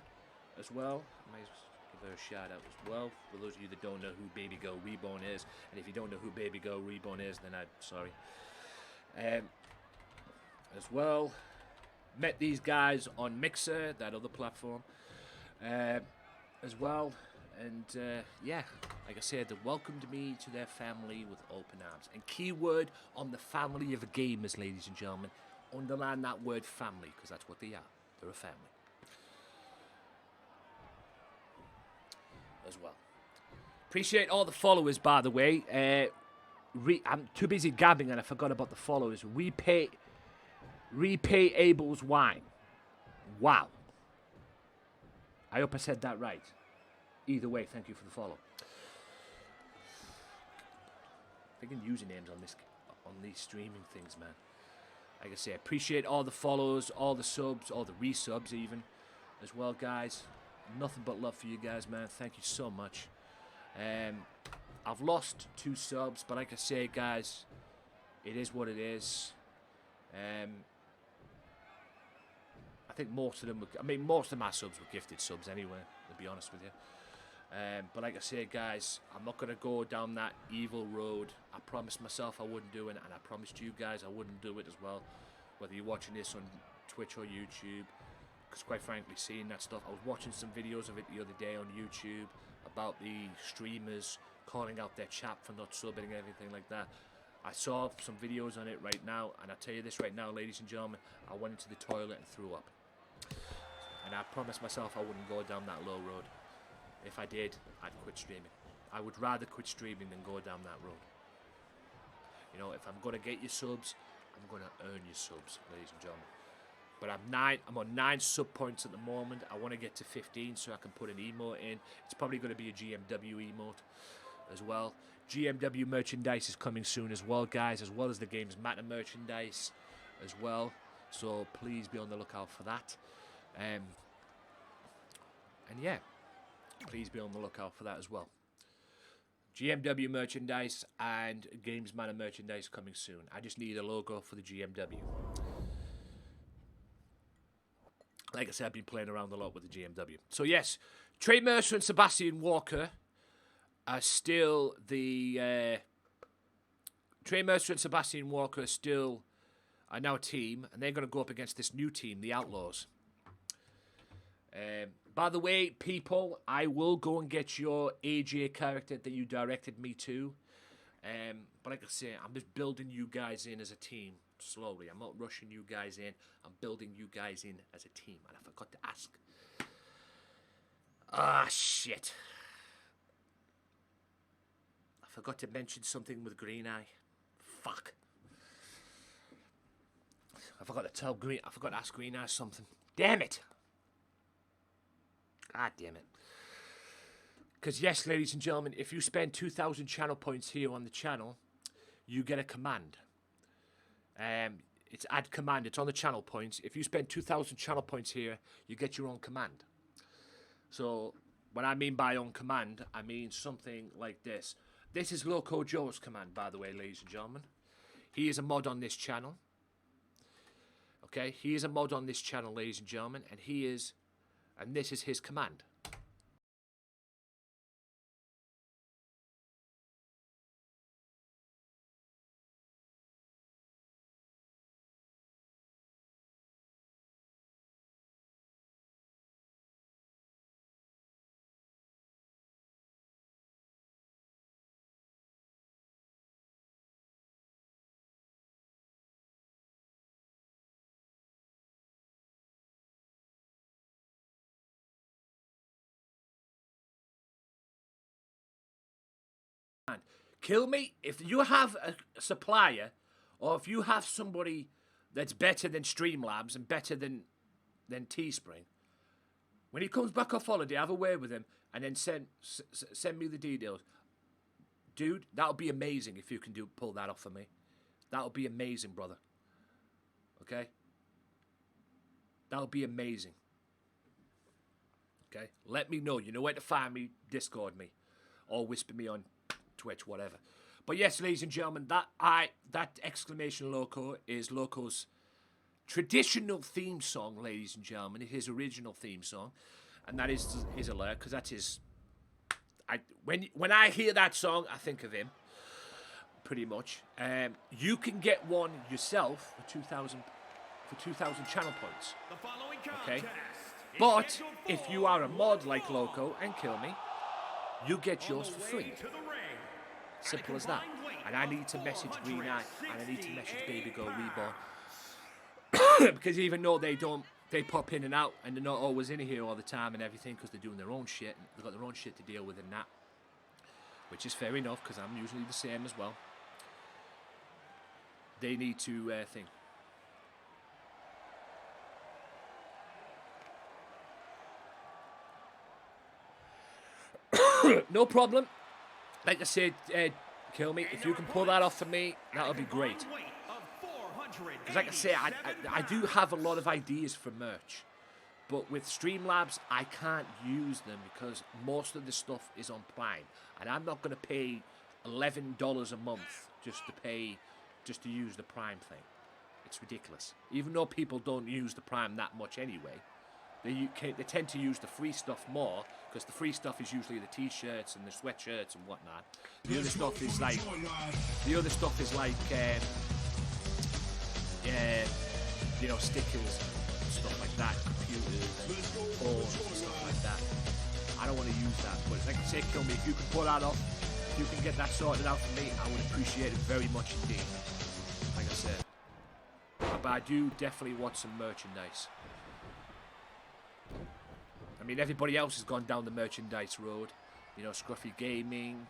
as well. I might give her a shout out as well. For those of you that don't know who Baby Girl Reborn is, and if you don't know who Baby Girl Reborn is, then I'm sorry. As well, met these guys on Mixer, that other platform, as well, and yeah, like I said, they welcomed me to their family with open arms. And keyword on the Family of Gamers, ladies and gentlemen, underline that word family, because that's what they are. They're a family. As well. Appreciate all the followers, by the way. I'm too busy gabbing and I forgot about the followers. Repay Abel's wine. Wow. I hope I said that right. Either way, thank you for the follow. Thinking usernames on these streaming things, man. Like I say, appreciate all the follows, all the subs, all the resubs even, as well, guys. Nothing but love for you guys, man. Thank you so much. I've lost 2 subs, but like I say, guys, it is what it is. I think most of them most of my subs were gifted subs anyway, to be honest with you. But like I say, guys, I'm not going to go down that evil road. I promised myself I wouldn't do it, and I promised you guys I wouldn't do it as well. Whether you're watching this on Twitch or YouTube, because quite frankly, seeing that stuff, I was watching some videos of it the other day on YouTube about the streamers calling out their chat for not subbing and everything like that. I saw some videos on it right now, and I tell you this right now, ladies and gentlemen, I went into the toilet and threw up. And I promised myself I wouldn't go down that low road. If I did, I'd quit streaming. I would rather quit streaming than go down that road. You know, if I'm going to get your subs, I'm going to earn your subs, ladies and gentlemen. But I'm on 9 sub points at the moment. I want to get to 15 so I can put an emote in. It's probably going to be a GMW emote as well. GMW merchandise is coming soon as well, guys, as well as the Gamesmatter merchandise as well. So please be on the lookout for that. And yeah, please be on the lookout for that as well. GMW merchandise and Gamesmatter merchandise coming soon. I just need a logo for the GMW. Like I said, I've been playing around a lot with the GMW. So yes, Trey Mercer and Sebastian Walker are still the... Trey Mercer and Sebastian Walker are now a team, and they're going to go up against this new team, the Outlaws. By the way, people, I will go and get your AJ character that you directed me to. But like I say, I'm just building you guys in as a team slowly. I'm not rushing you guys in. I'm building you guys in as a team. And I forgot to ask. Ah, shit. I forgot to mention something with Green Eye. Fuck. I forgot to ask Green Eye something. Damn it. God damn it. Because yes, ladies and gentlemen, if you spend 2,000 channel points here on the channel, you get a command. It's add command. It's on the channel points. If you spend 2,000 channel points here, you get your own command. So what I mean by own command, I mean something like this. This is Loco Joe's command, by the way, ladies and gentlemen. He is a mod on this channel. Okay, he is a mod on this channel, ladies and gentlemen, and this is his command. Kill me if you have a supplier, or if you have somebody that's better than Streamlabs and better than Teespring. When he comes back off holiday, have a word with him and then send me the details. Dude, that would be amazing if you can pull that off for me. That would be amazing, brother. Okay? That would be amazing. Okay? Let me know. You know where to find me. Discord me. Or whisper me on Twitch, whatever. But yes, ladies and gentlemen, that exclamation Loco is Loco's traditional theme song, ladies and gentlemen. His original theme song. And that is his alert, because that's his... When I hear that song, I think of him. Pretty much. You can get one yourself for 2,000 channel points. Okay? But if you are a mod like Loco and Kill Me, you get yours for free. Simple as that. And I need to message Green Eye and I need to message Baby Girl Reborn. Because even though they pop in and out and they're not always in here all the time and everything because they're doing their own shit. And they've got their own shit to deal with and that. Which is fair enough because I'm usually the same as well. They need to think. No problem. Like I said, Kill Me. If you can pull that off for me, that'll be great. Because like I say, I do have a lot of ideas for merch. But with Streamlabs, I can't use them because most of the stuff is on Prime. And I'm not going to pay $11 a month just to use the Prime thing. It's ridiculous. Even though people don't use the Prime that much anyway, they tend to use the free stuff more because the free stuff is usually the t-shirts and the sweatshirts and whatnot. The other stuff is like, you know, stickers and stuff like that, computers and phones and stuff like that. I don't want to use that, but like I say, Kill Me, if you can pull that off, if you can get that sorted out for me, I would appreciate it very much indeed. Like I said. But I do definitely want some merchandise. I mean, everybody else has gone down the merchandise road. You know, Scruffy Gaming,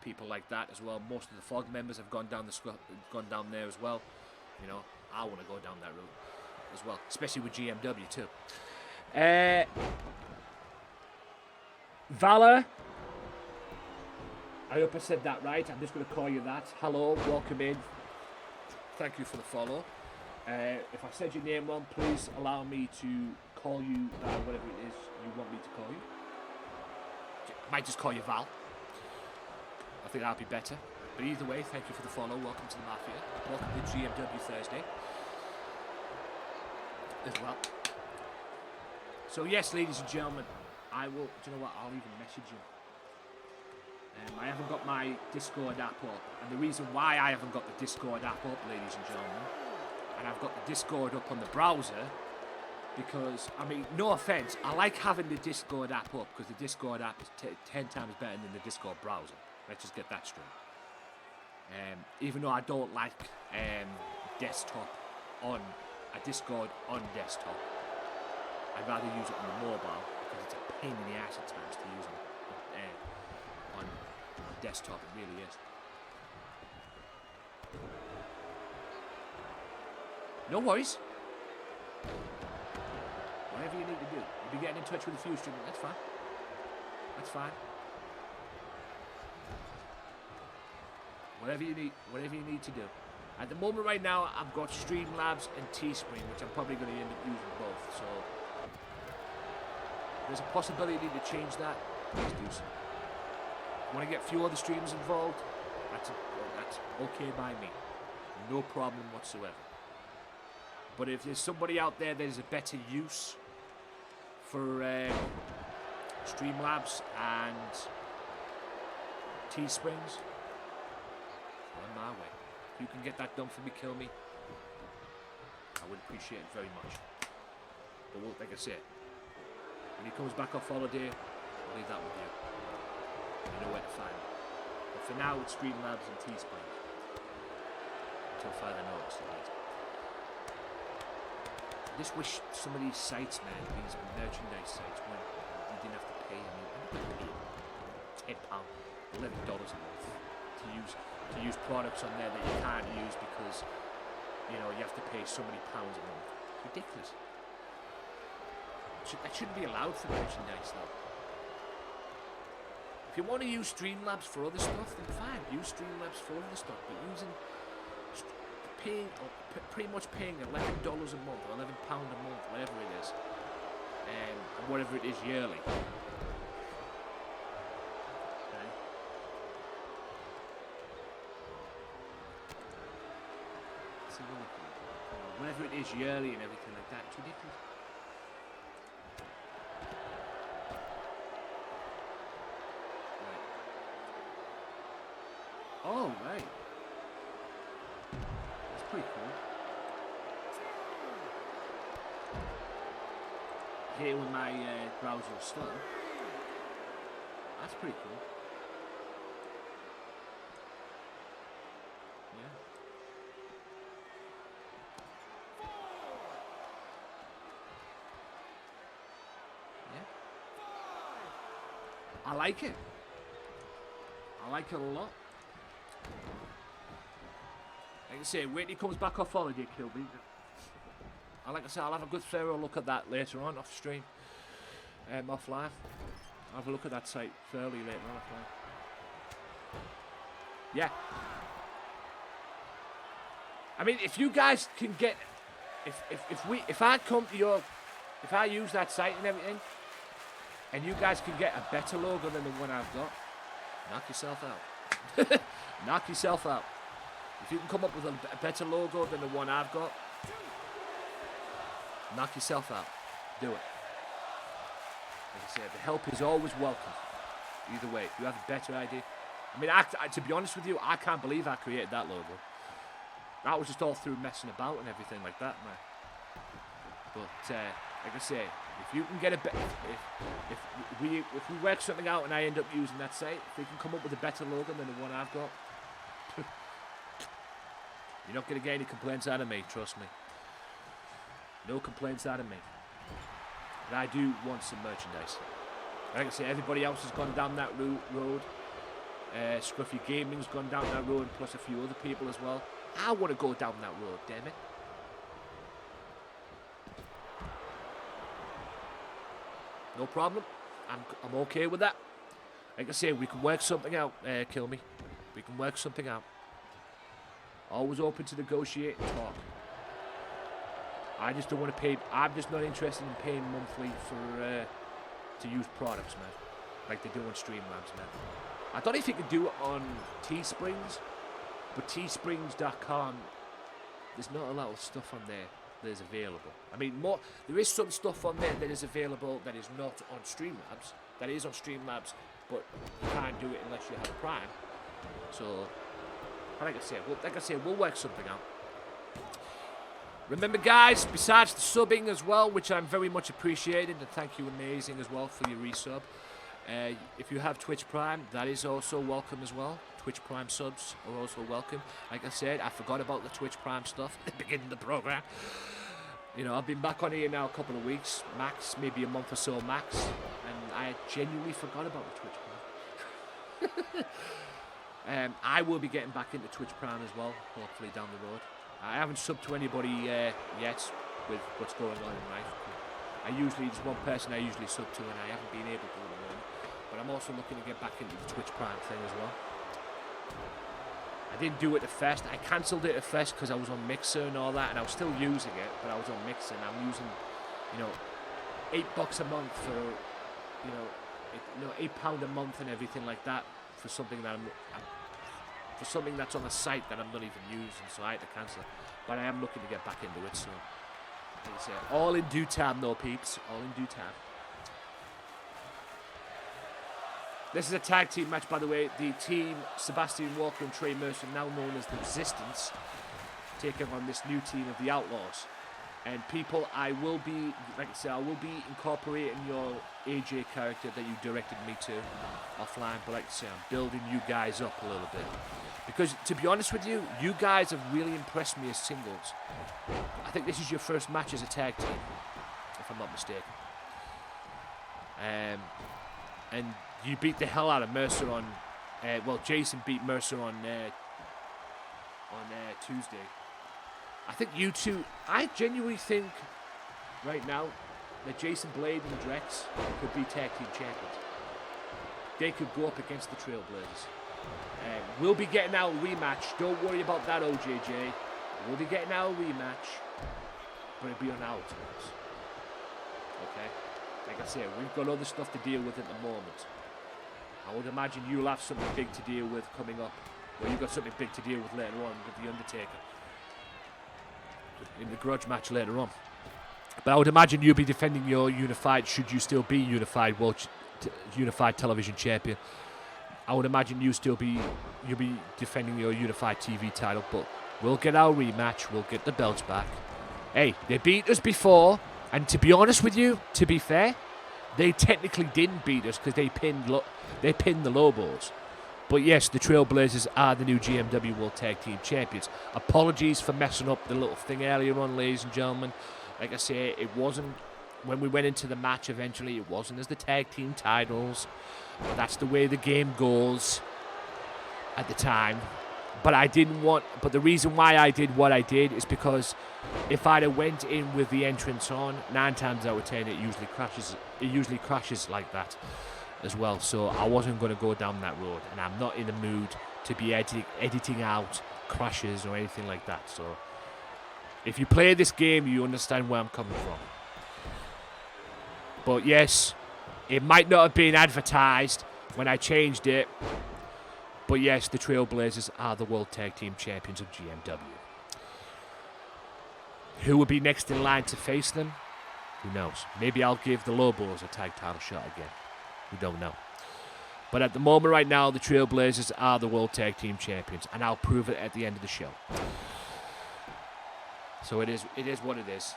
people like that as well. Most of the FOG members have gone down there as well. You know, I want to go down that road as well, especially with GMW too. Valor, I hope I said that right. I'm just going to call you that. Hello, welcome in. Thank you for the follow. If I said your name wrong, please allow me to call you whatever it is you want me to call you. Might just call you Val. I think that'll be better. But either way, thank you for the follow. Welcome to the Mafia. Welcome to GMW Thursday as well. So yes, ladies and gentlemen, I will. Do you know what? I'll even message you. I haven't got my Discord app up, and the reason why I haven't got the Discord app up, ladies and gentlemen, and I've got the Discord up on the browser, Because, I mean, no offense, I like having the Discord app up because the Discord app is 10 times better than the Discord browser. Let's just get that straight. Even though I don't like desktop on a Discord on desktop, I'd rather use it on the mobile because it's a pain in the ass at times to use it on desktop. It really is. No worries. Whatever you need to do. You'll be getting in touch with a few streamers. That's fine. That's fine. Whatever you need to do. At the moment right now, I've got Streamlabs and Teespring, which I'm probably going to end up using both. So there's a possibility to change that. Please do so. Want to get a few other streamers involved? That's okay by me. No problem whatsoever. But if there's somebody out there that is a better use for Streamlabs and Teesprings, on my way. If you can get that done for me, kill me, I would appreciate it very much. But like I said, when he comes back off holiday, I'll leave that with you. You know where to find me. But for now, it's Streamlabs and Teesprings. Until further notice, at least. I just wish some of these sites, man, these merchandise sites, when you didn't have to pay. I mean, I'm not paying £10, $11 a month to use products on there that you can't use because, you know, you have to pay so many pounds a month. It's ridiculous. That shouldn't be allowed for merchandise, though. If you want to use Streamlabs for other stuff, then fine, use Streamlabs for other stuff. But pretty much paying $11 a month, or £11 a month, whatever it is, and whatever it is yearly. Okay. So whatever it is yearly and everything like that, it's ridiculous. Right. Oh, right. Pretty cool. Here with my browser slow. That's pretty cool. Yeah. Yeah. I like it. I like it a lot. Like I say, wait till he comes back off holiday, Kilby. Like I say, I'll have a good thorough look at that later on, off stream, off live. I'll have a look at that site thoroughly later on, off live. Yeah. I mean, if you guys can get, if I come to your, if I use that site and everything, and you guys can get a better logo than the one I've got, knock yourself out. Knock yourself out. If you can come up with a better logo than the one I've got, knock yourself out. Do it. Like I said, the help is always welcome. Either way, if you have a better idea. I mean, to be honest with you, I can't believe I created that logo. That was just all through messing about and everything like that, man. But like I say, if you can get a better, if we work something out and I end up using that site, if we can come up with a better logo than the one I've got, you're not going to get any complaints out of me, trust me. No complaints out of me. But I do want some merchandise. Like I say, everybody else has gone down that road. Scruffy Gaming's gone down that road, plus a few other people as well. I want to go down that road, damn it. No problem. I'm okay with that. Like I say, we can work something out, Kill Me. We can work something out. Always open to negotiate and talk. I just don't want to pay. I'm just not interested in paying monthly for to use products, man. Like they do on Streamlabs, man. I don't know if you could do it on Teesprings, but teesprings.com, there's not a lot of stuff on there that is available. I mean, there is some stuff on there that is available that is not on Streamlabs. That is on Streamlabs, but you can't do it unless you have a Prime. So, like I said, we'll work something out. Remember, guys, besides the subbing as well, which I'm very much appreciated, and thank you, Amazing, as well, for your resub. If you have Twitch Prime, that is also welcome as well. Twitch Prime subs are also welcome. Like I said, I forgot about the Twitch Prime stuff at the beginning of the program. You know, I've been back on here now a couple of weeks, max, maybe a month or so max, and I genuinely forgot about the Twitch Prime. I will be getting back into Twitch Prime as well, hopefully down the road. I haven't subbed to anybody yet with what's going on in life. There's one person I usually sub to, and I haven't been able to at the moment. But I'm also looking to get back into the Twitch Prime thing as well. I didn't do it at first. I cancelled it at first because I was on Mixer and all that, and I was still using it, but I was on Mixer, and I'm using, you know, $8 a month for, £8 a month and everything like that for something that for something that's on a site that I'm not even using, so I had to cancel it. But I am looking to get back into it, so like I say, all in due time, though, peeps. All in due time. This is a tag team match, by the way. The team, Sebastian Walker and Trey Mercer, now known as the Resistance, taking on this new team of the Outlaws. And people, I will be incorporating your AJ character that you directed me to offline. But like I say, I'm building you guys up a little bit. Because, to be honest with you, you guys have really impressed me as singles. I think this is your first match as a tag team, if I'm not mistaken. And you beat the hell out of Mercer on... Jason beat Mercer on Tuesday. I think you two... I genuinely think, right now, that Jason Blade and Drex could be tag team champions. They could go up against the Trailblazers. We'll be getting our rematch. Don't worry about that, OJJ. We'll be getting our rematch, but it'll be on our terms. Okay? Like I said, we've got other stuff to deal with at the moment. I would imagine you'll have something big to deal with coming up. Well, you've got something big to deal with later on with the Undertaker. In the Grudge match later on. But I would imagine you'll be defending your unified, should you still be unified television champion. I would imagine you'll be defending your unified TV title, but we'll get our rematch, we'll get the belts back. Hey, they beat us before, and to be honest with you, to be fair, they technically didn't beat us because they pinned the Lobos. But yes, the Trailblazers are the new GMW World Tag Team Champions. Apologies for messing up the little thing earlier on, ladies and gentlemen. Like I say, it wasn't, when we went into the match eventually, it wasn't as the tag team titles. But that's the way the game goes at the time. But the reason why I did what I did is because if I'd have went in with the entrance on, 9 times out of 10 it usually crashes like that as well. So I wasn't going to go down that road, and I'm not in the mood to be editing out crashes or anything like that. So if you play this game, you understand where I'm coming from. But yes, it might not have been advertised when I changed it, but yes, the Trailblazers are the World Tag Team Champions of GMW. Who will be next in line to face them? Who knows? Maybe I'll give the Lobos a tag title shot again. We don't know. But at the moment right now, the Trailblazers are the World Tag Team Champions, and I'll prove it at the end of the show. So it is what it is.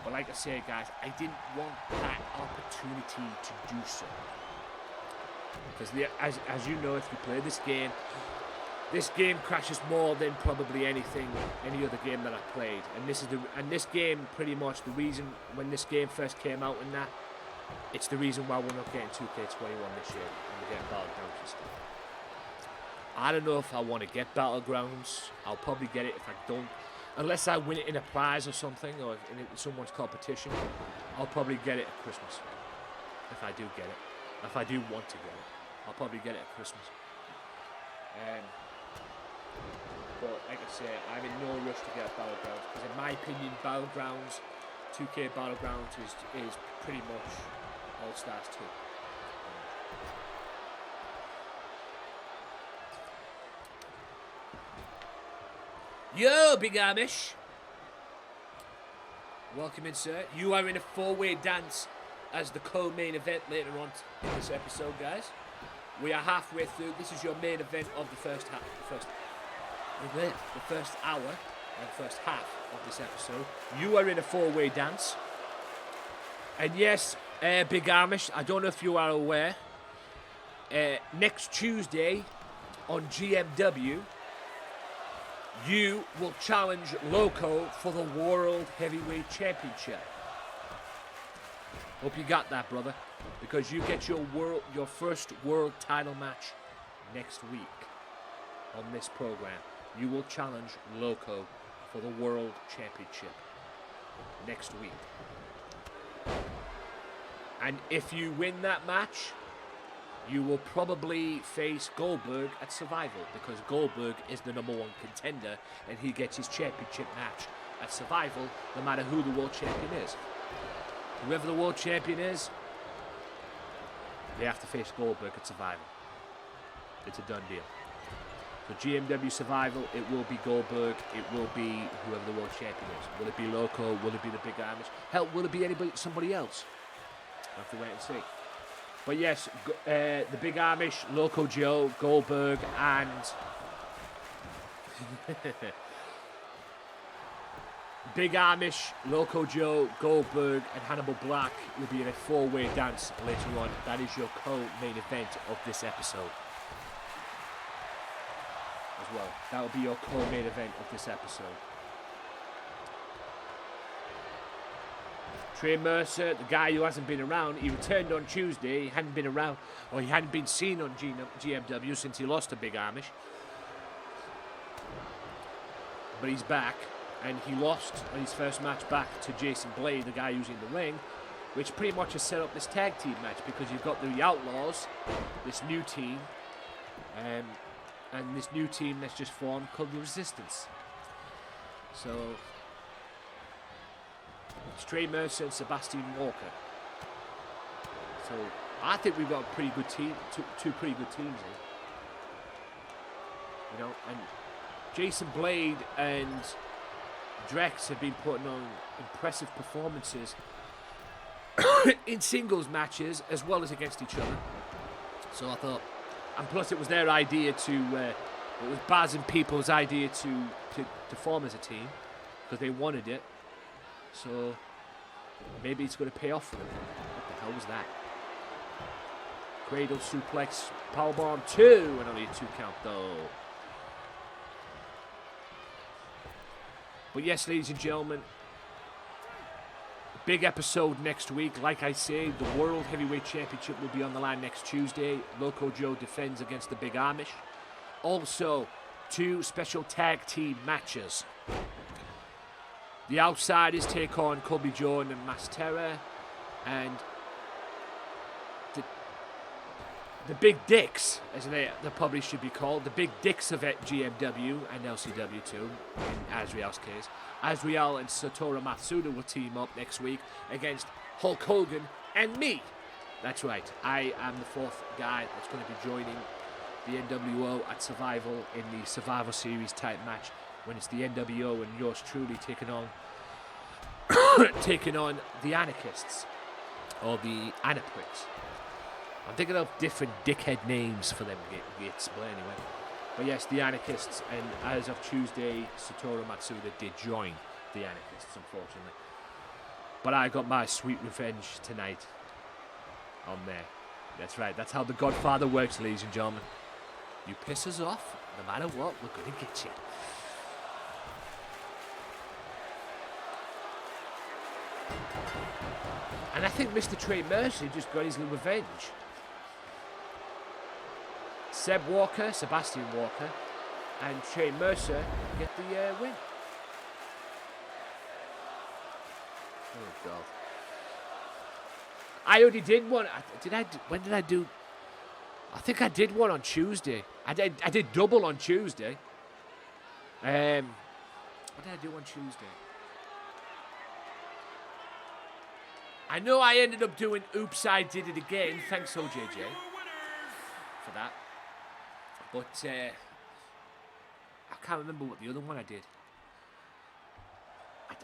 But like I say, guys, I didn't want that opportunity to do so. Because as you know, if you play this game crashes more than probably any other game that I've played. And this game, pretty much the reason when this game first came out and that, it's the reason why we're not getting 2K21 this year and we're getting Battlegrounds and stuff. I don't know if I want to get Battlegrounds. I'll probably get it if I don't. Unless I win it in a prize or something, or in someone's competition, I'll probably get it at Christmas. If I do get it. If I do want to get it, I'll probably get it at Christmas. But like I say, I'm in no rush to get Battlegrounds, because in my opinion, Battlegrounds, 2K Battlegrounds is pretty much All-Stars 2. Yo, Big Amish! Welcome in, sir. You are in a 4-way dance as the co-main event later on in this episode, guys. We are halfway through. This is your main event of the first hour. and first half of this episode. You are in a four-way dance. And yes, Big Amish, I don't know if you are aware, next Tuesday on GMW, you will challenge Loco for the World Heavyweight Championship. Hope you got that, brother, because you get your first world title match next week on this program. You will challenge Loco for the World Championship next week. And if you win that match, you will probably face Goldberg at Survival, because Goldberg is the #1 contender and he gets his championship match at Survival no matter who the world champion is. Whoever the world champion is, they have to face Goldberg at Survival. It's a done deal. So GMW Survival, it will be Goldberg, it will be whoever the world champion is. Will it be Loco? Will it be the Big Amish? Hell, will it be somebody else? We'll have to wait and see. But yes, the Big Amish, Loco Joe, Goldberg, and Big Amish, Loco Joe, Goldberg, and Hannibal Black will be in a four-way dance later on. That is your co-main event of this episode. As well. That will be your co-main event of this episode. Trey Mercer, the guy who hasn't been around, he returned on Tuesday. He hadn't been around, or he hadn't been seen on GMW since he lost to Big Amish. But he's back, and he lost on his first match back to Jason Blade, the guy who's in the ring, which pretty much has set up this tag team match, because you've got the Outlaws, this new team, and this new team that's just formed called the Resistance. So it's Trey Mercer and Sebastian Walker. So I think we've got a pretty good team, two pretty good teams here. You know, and Jason Blade and Drex have been putting on impressive performances in singles matches as well as against each other. So I thought, and plus it was their idea to, it was Baz and People's idea to form as a team, because they wanted it. So maybe it's going to pay off for them. What the hell was that? Cradle suplex, powerbomb 2, and only a 2 count though. But yes, ladies and gentlemen, big episode next week. Like I say, the World Heavyweight Championship will be on the line next Tuesday. Loco Joe defends against the Big Amish. Also, 2 special tag team matches. The Outsiders take on Colby Jordan and Mass Terror, and the Big Dicks, as they probably should be called, the Big Dicks of GMW and LCW too, in Azriel's case. Azriel and Satoru Matsuda will team up next week against Hulk Hogan and me. That's right, I am the 4th guy that's going to be joining the NWO at Survival in the Survival Series type match, when it's the NWO and yours truly taking on the Anarchists, or the Anapricks. I'm thinking of different dickhead names for them gits, but anyway. But yes, the Anarchists, and as of Tuesday, Satoru Matsuda did join the Anarchists, unfortunately. But I got my sweet revenge tonight on there. That's right, that's how the Godfather works, ladies and gentlemen. You piss us off, no matter what, we're going to get you. And I think Mr. Trey Mercer just got his little revenge. Sebastian Walker, and Trey Mercer get the win. Oh God! I already did one. When did I do? I think I did one on Tuesday. I did double on Tuesday. What did I do on Tuesday? I know I ended up doing Oops, I Did It Again. Thanks, OJJ, for that. But I can't remember what the other one I did.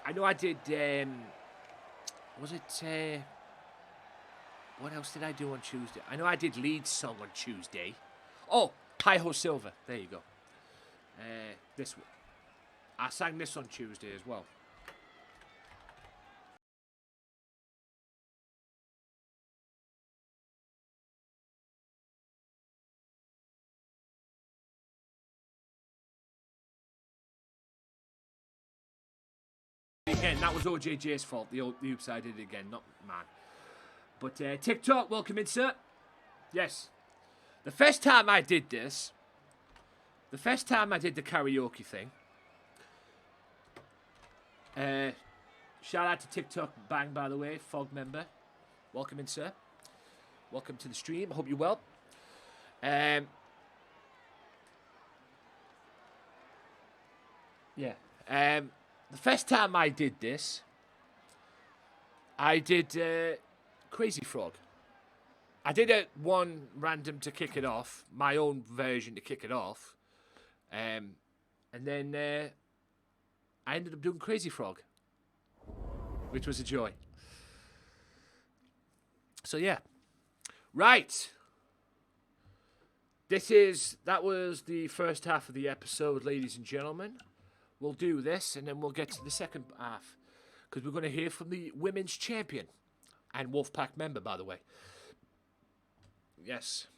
I know I did, was it, what else did I do on Tuesday? I know I did lead song on Tuesday. Oh, Hi Ho Silver. There you go. This one. I sang this on Tuesday as well. Again, that was OJJ's fault. The oops, I did it again, not mine. But TikTok, welcome in, sir. Yes. The first time I did this, the karaoke thing, shout out to TikTok Bang, by the way, Fog member. Welcome in, sir. Welcome to the stream. Hope you're well. Yeah. The first time I did this, I did Crazy Frog. I did one random to kick it off, my own version to kick it off, and then I ended up doing Crazy Frog, which was a joy. So yeah, right. That was the first half of the episode, ladies and gentlemen. We'll do this, and then we'll get to the second half, because we're going to hear from the women's champion and Wolfpack member, by the way. Yes.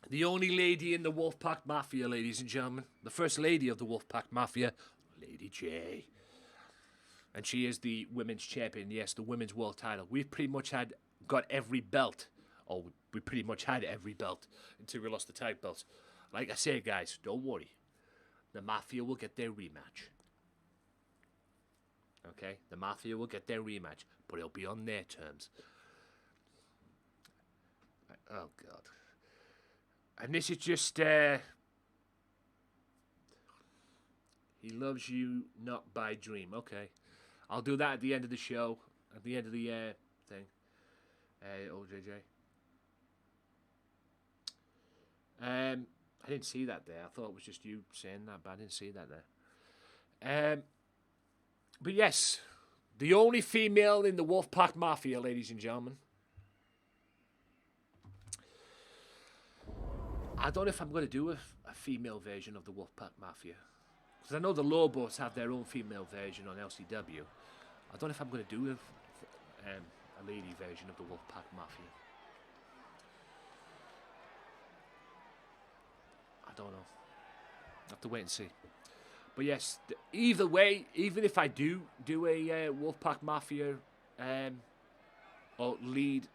The only lady in the Wolfpack Mafia, ladies and gentlemen. The first lady of the Wolfpack Mafia, Lady J. And she is the women's champion. Yes, the women's world title. We've pretty much got every belt. Or we pretty much had every belt until we lost the tag belts. Like I say, guys, don't worry. The Mafia will get their rematch. Okay? The Mafia will get their rematch. But it'll be on their terms. Oh, God. And this is just, he loves you not by dream. Okay. I'll do that at the end of the show. At the end of the thing. OJJ. I didn't see that there. I thought it was just you saying that, but I didn't see that there. But yes, the only female in the Wolfpack Mafia, ladies and gentlemen. I don't know if I'm going to do a female version of the Wolfpack Mafia. Because I know the Lobos have their own female version on LCW. I don't know if I'm going to do a lady version of the Wolfpack Mafia. I don't know. I have to wait and see. But yes, either way, even if I do a Wolfpack Mafia or lead,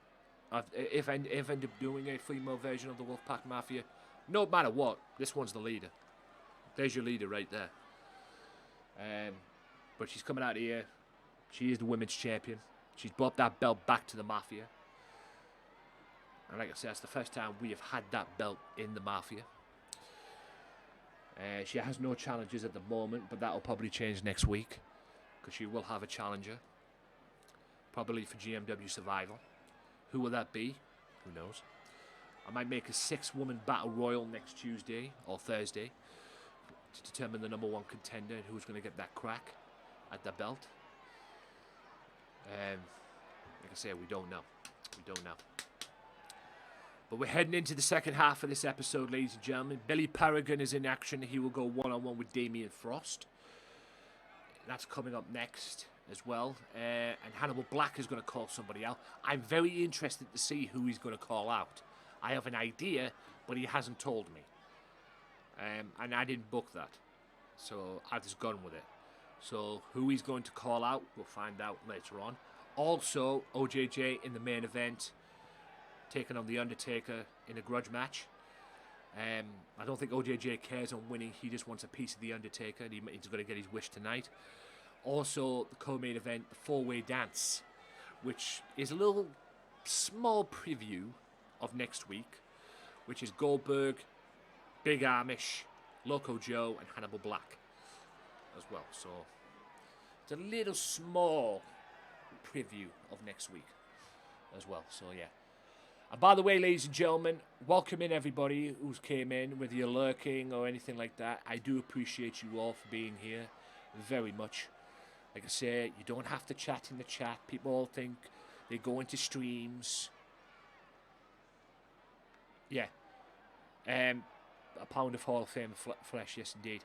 if I end up doing a female version of the Wolfpack Mafia, no matter what, this one's the leader. There's your leader right there. But she's coming out here. She is the women's champion. She's brought that belt back to the Mafia. And like I said, that's the first time we have had that belt in the Mafia. She has no challengers at the moment, but that will probably change next week. Because she will have a challenger. Probably for GMW Survival. Who will that be? Who knows? I might make a 6-woman battle royal next Tuesday or Thursday to determine the #1 contender and who's going to get that crack at the belt. Like I say, we don't know. We don't know. But we're heading into the second half of this episode, ladies and gentlemen. Billy Paragon is in action. He will go one-on-one with Damian Frost. That's coming up next as well. And Hannibal Black is going to call somebody out. I'm very interested to see who he's going to call out. I have an idea, but he hasn't told me. And I didn't book that. So I've just gone with it. So who he's going to call out, we'll find out later on. Also, OJJ in the main event, taking on the Undertaker in a grudge match. I don't think OJJ cares on winning. He just wants a piece of the Undertaker, and he's going to get his wish tonight. Also, the co-main event, the four-way dance, which is a little small preview of next week, which is Goldberg, Big Amish, Loco Joe, and Hannibal Black as well. So it's a little small preview of next week as well. So yeah. And by the way, ladies and gentlemen, welcome in everybody who's came in, whether you're lurking or anything like that. I do appreciate you all for being here very much. Like I say, you don't have to chat in the chat. People all think they go into streams. Yeah. A pound of Hall of Fame flesh, yes indeed.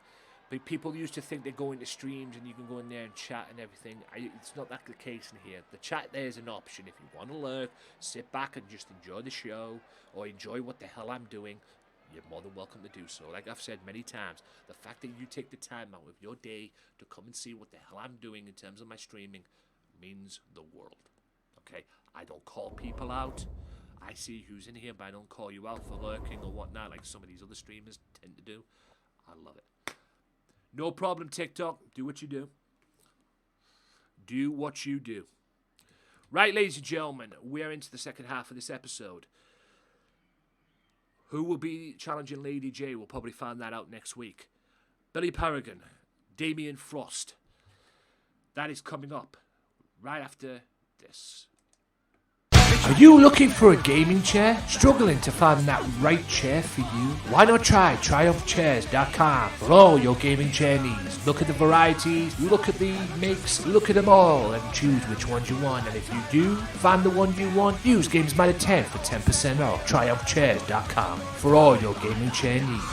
But people used to think they go into streams and you can go in there and chat and everything. It's not that the case in here. The chat there is an option. If you want to lurk, sit back and just enjoy the show or enjoy what the hell I'm doing, you're more than welcome to do so. Like I've said many times, the fact that you take the time out of your day to come and see what the hell I'm doing in terms of my streaming means the world. Okay? I don't call people out. I see who's in here, but I don't call you out for lurking or whatnot like some of these other streamers tend to do. I love it. No problem, TikTok. Do what you do. Do what you do. Right, ladies and gentlemen, we're into the second half of this episode. Who will be challenging Lady J? We'll probably find that out next week. Billy Paragon, Damien Frost. That is coming up right after this. Are you looking for a gaming chair? Struggling to find that right chair for you? Why not try TriumphChairs.com for all your gaming chair needs. Look at the varieties, look at the makes, look at them all and choose which ones you want. And if you do find the one you want, use Gamesmatter 10 for 10% off. TriumphChairs.com for all your gaming chair needs.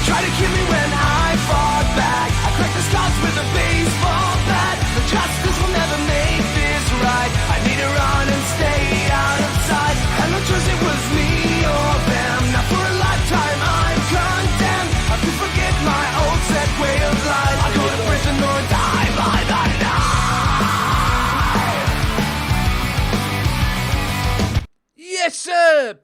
Try to kill me when I fought back. I cracked the skulls with a baseball bat. But justice will never make this right. I need to run and stay out of sight. And no choice, it was me or them. Now for a lifetime I'm condemned. I could forget my old set way of life. I'll go to prison or die by the night. Yes, sir!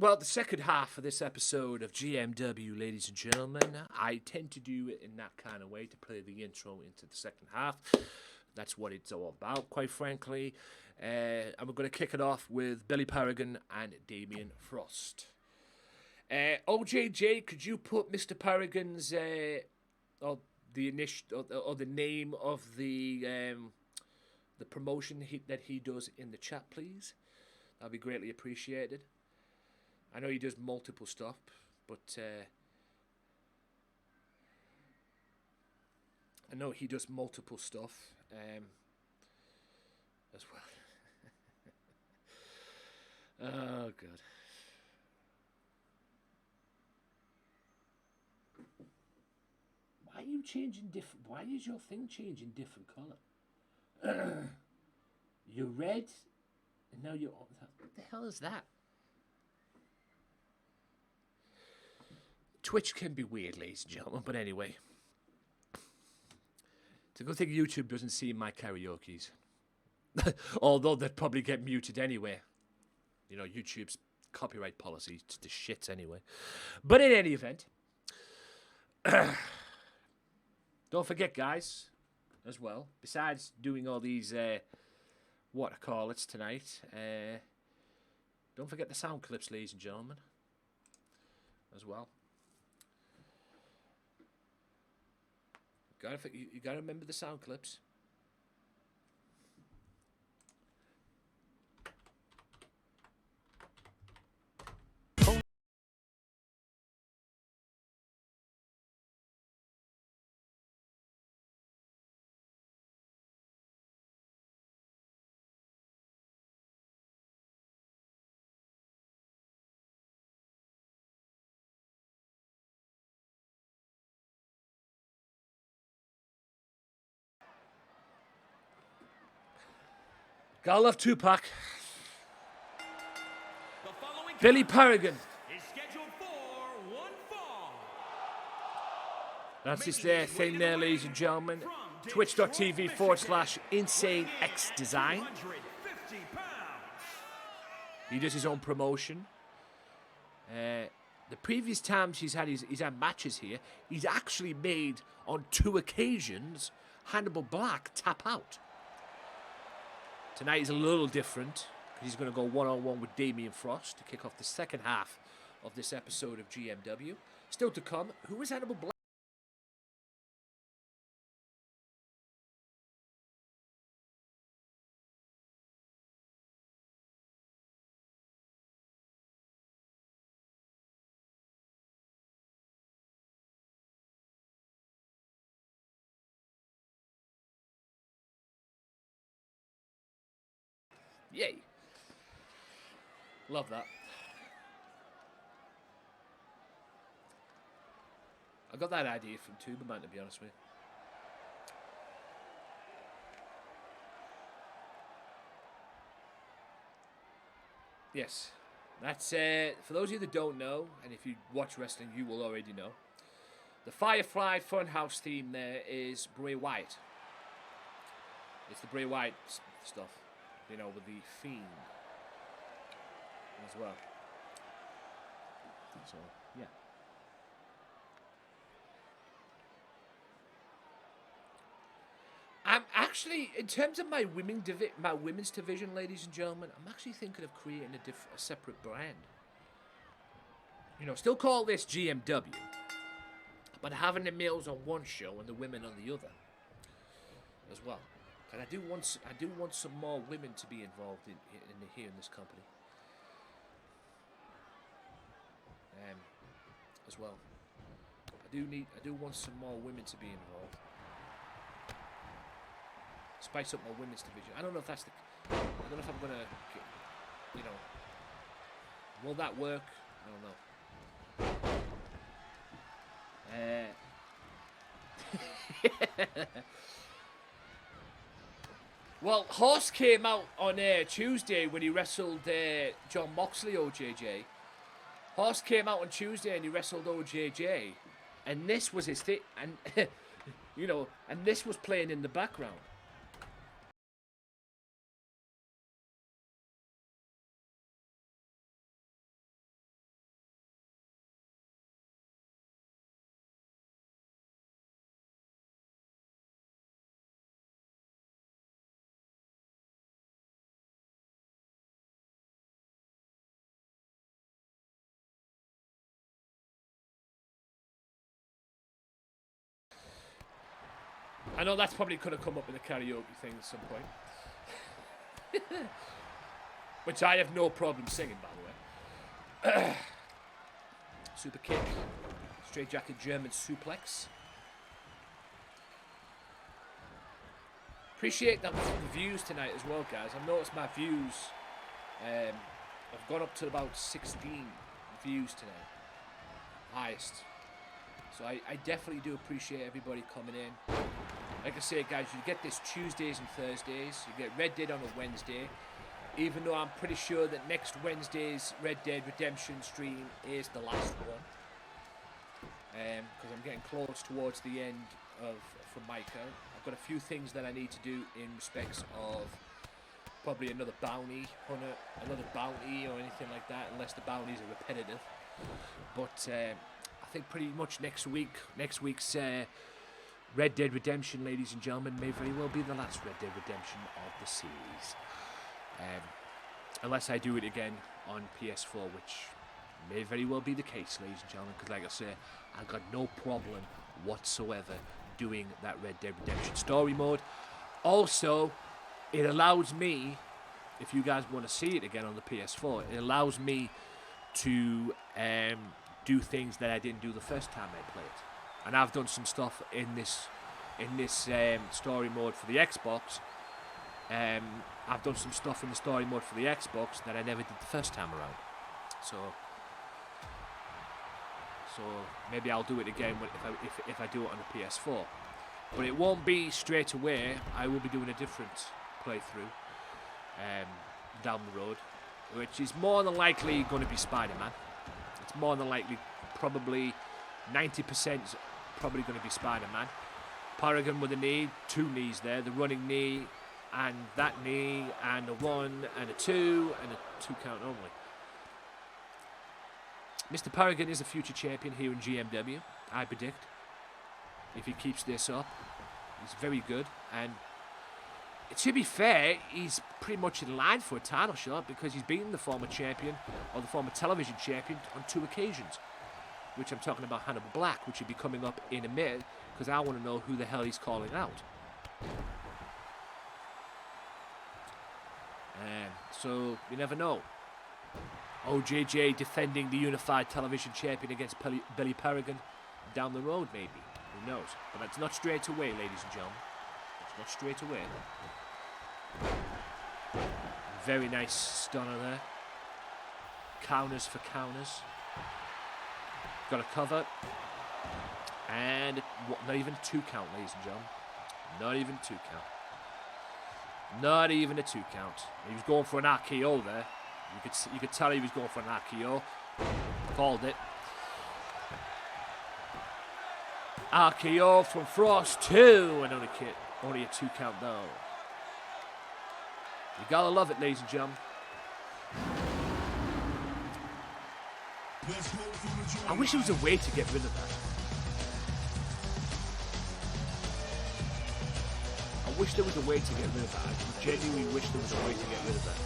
The second half of this episode of GMW, ladies and gentlemen. I tend to do it in that kind of way, to play the intro into the second half. That's what it's all about, quite frankly. And we're going to kick it off with Billy Paragon and Damien Frost. OJJ, could you put Mr. Paragon's, or the name of the promotion that he does in the chat, please? That'd be greatly appreciated. I know he does multiple stuff, but as well. Oh, God. Why are you changing different? Why is your thing changing different colour? You're red, and now you're. What the hell is that? Twitch can be weird, ladies and gentlemen, but anyway. It's a good thing YouTube doesn't see my karaokes. Although they'd probably get muted anyway. You know, YouTube's copyright policy to the shits anyway. But in any event, don't forget, guys, as well, besides doing all these, tonight, don't forget the sound clips, ladies and gentlemen, as well. You gotta remember the sound clips. Gotta love Tupac. Billy Paragon. That's his thing there, ladies and gentlemen. Twitch.tv/InsaneXDesign. He does his own promotion. The previous times he's had matches here, he's actually made, on 2 occasions, Hannibal Black tap out. Tonight is a little different, because he's going to go one-on-one with Damien Frost to kick off the second half of this episode of GMW. Still to come, who is Hannibal Black? Yay. Love that. I got that idea from TThe, man, to be honest with you. Yes, that's for those of you that don't know, and if you watch wrestling, you will already know. The Firefly Funhouse theme there is Bray Wyatt. It's the Bray Wyatt stuff, you know, with the Fiend as well. So yeah. I'm actually, in terms of my women's division, ladies and gentlemen, I'm actually thinking of creating a separate brand. You know, still call this GMW, but having the males on one show and the women on the other, as well. And I do want some more women to be involved here in this company, as well. I do want some more women to be involved. Spice up my women's division. I don't know if that's I don't know if I'm gonna, you know, will that work? I don't know. Well, Horse came out on Tuesday when he wrestled John Moxley, OJJ. Horse came out on Tuesday and he wrestled OJJ, and this was his thing, and you know, and this was playing in the background. I know that's probably could have come up in the karaoke thing at some point. Which I have no problem singing, by the way. Super kick. Straight jacket German suplex. Appreciate that the views tonight as well, guys. I've noticed my views have gone up to about 16 views tonight. Highest. So I definitely do appreciate everybody coming in. Like I say, guys, you get this Tuesdays and Thursdays. You get Red Dead on a Wednesday. Even though I'm pretty sure that next Wednesday's Red Dead Redemption stream is the last one. Because I'm getting close towards the end from Micah. I've got a few things that I need to do in respects of probably another bounty hunter, another bounty or anything like that, unless the bounties are repetitive. But I think pretty much next week's Red Dead Redemption, ladies and gentlemen, may very well be the last Red Dead Redemption of the series. Unless I do it again on PS4, which may very well be the case, ladies and gentlemen, because like I say, I've got no problem whatsoever doing that Red Dead Redemption story mode. Also, it allows me, if you guys want to see it again on the PS4, it allows me to do things that I didn't do the first time I played. And I've done some stuff in this story mode for the Xbox. I've done some stuff in the story mode for the Xbox that I never did the first time around. So maybe I'll do it again if I do it on the PS4. But it won't be straight away. I will be doing a different playthrough down the road, which is more than likely going to be Spider-Man. It's more than likely, probably 90% probably going to be Spider-Man. Paragon with a knee, 2 knees there, the running knee, and that knee, and a 1, and a 2, and a 2 count only. Mr. Paragon is a future champion here in GMW, I predict. If he keeps this up, he's very good. And to be fair, he's pretty much in line for a title shot because he's beaten the former champion, or the former television champion, on 2 occasions. Which I'm talking about Hannibal Black, which will be coming up in a minute, because I want to know who the hell he's calling out. So, you never know. OJJ defending the unified television champion against Billy Paragon down the road, maybe. Who knows? But it's not straight away, ladies and gentlemen. It's not straight away. Very nice stunner there. Counters for counters. Got a cover. And not even a 2 count, ladies and gentlemen. Not even a 2 count. Not even a 2 count. He was going for an RKO there. You could tell he was going for an RKO. Called it. RKO from Frost 2. And only a 2 count though. You gotta love it, ladies and gentlemen. I wish there was a way to get rid of that. I wish there was a way to get rid of that. I genuinely wish there was a way to get rid of that.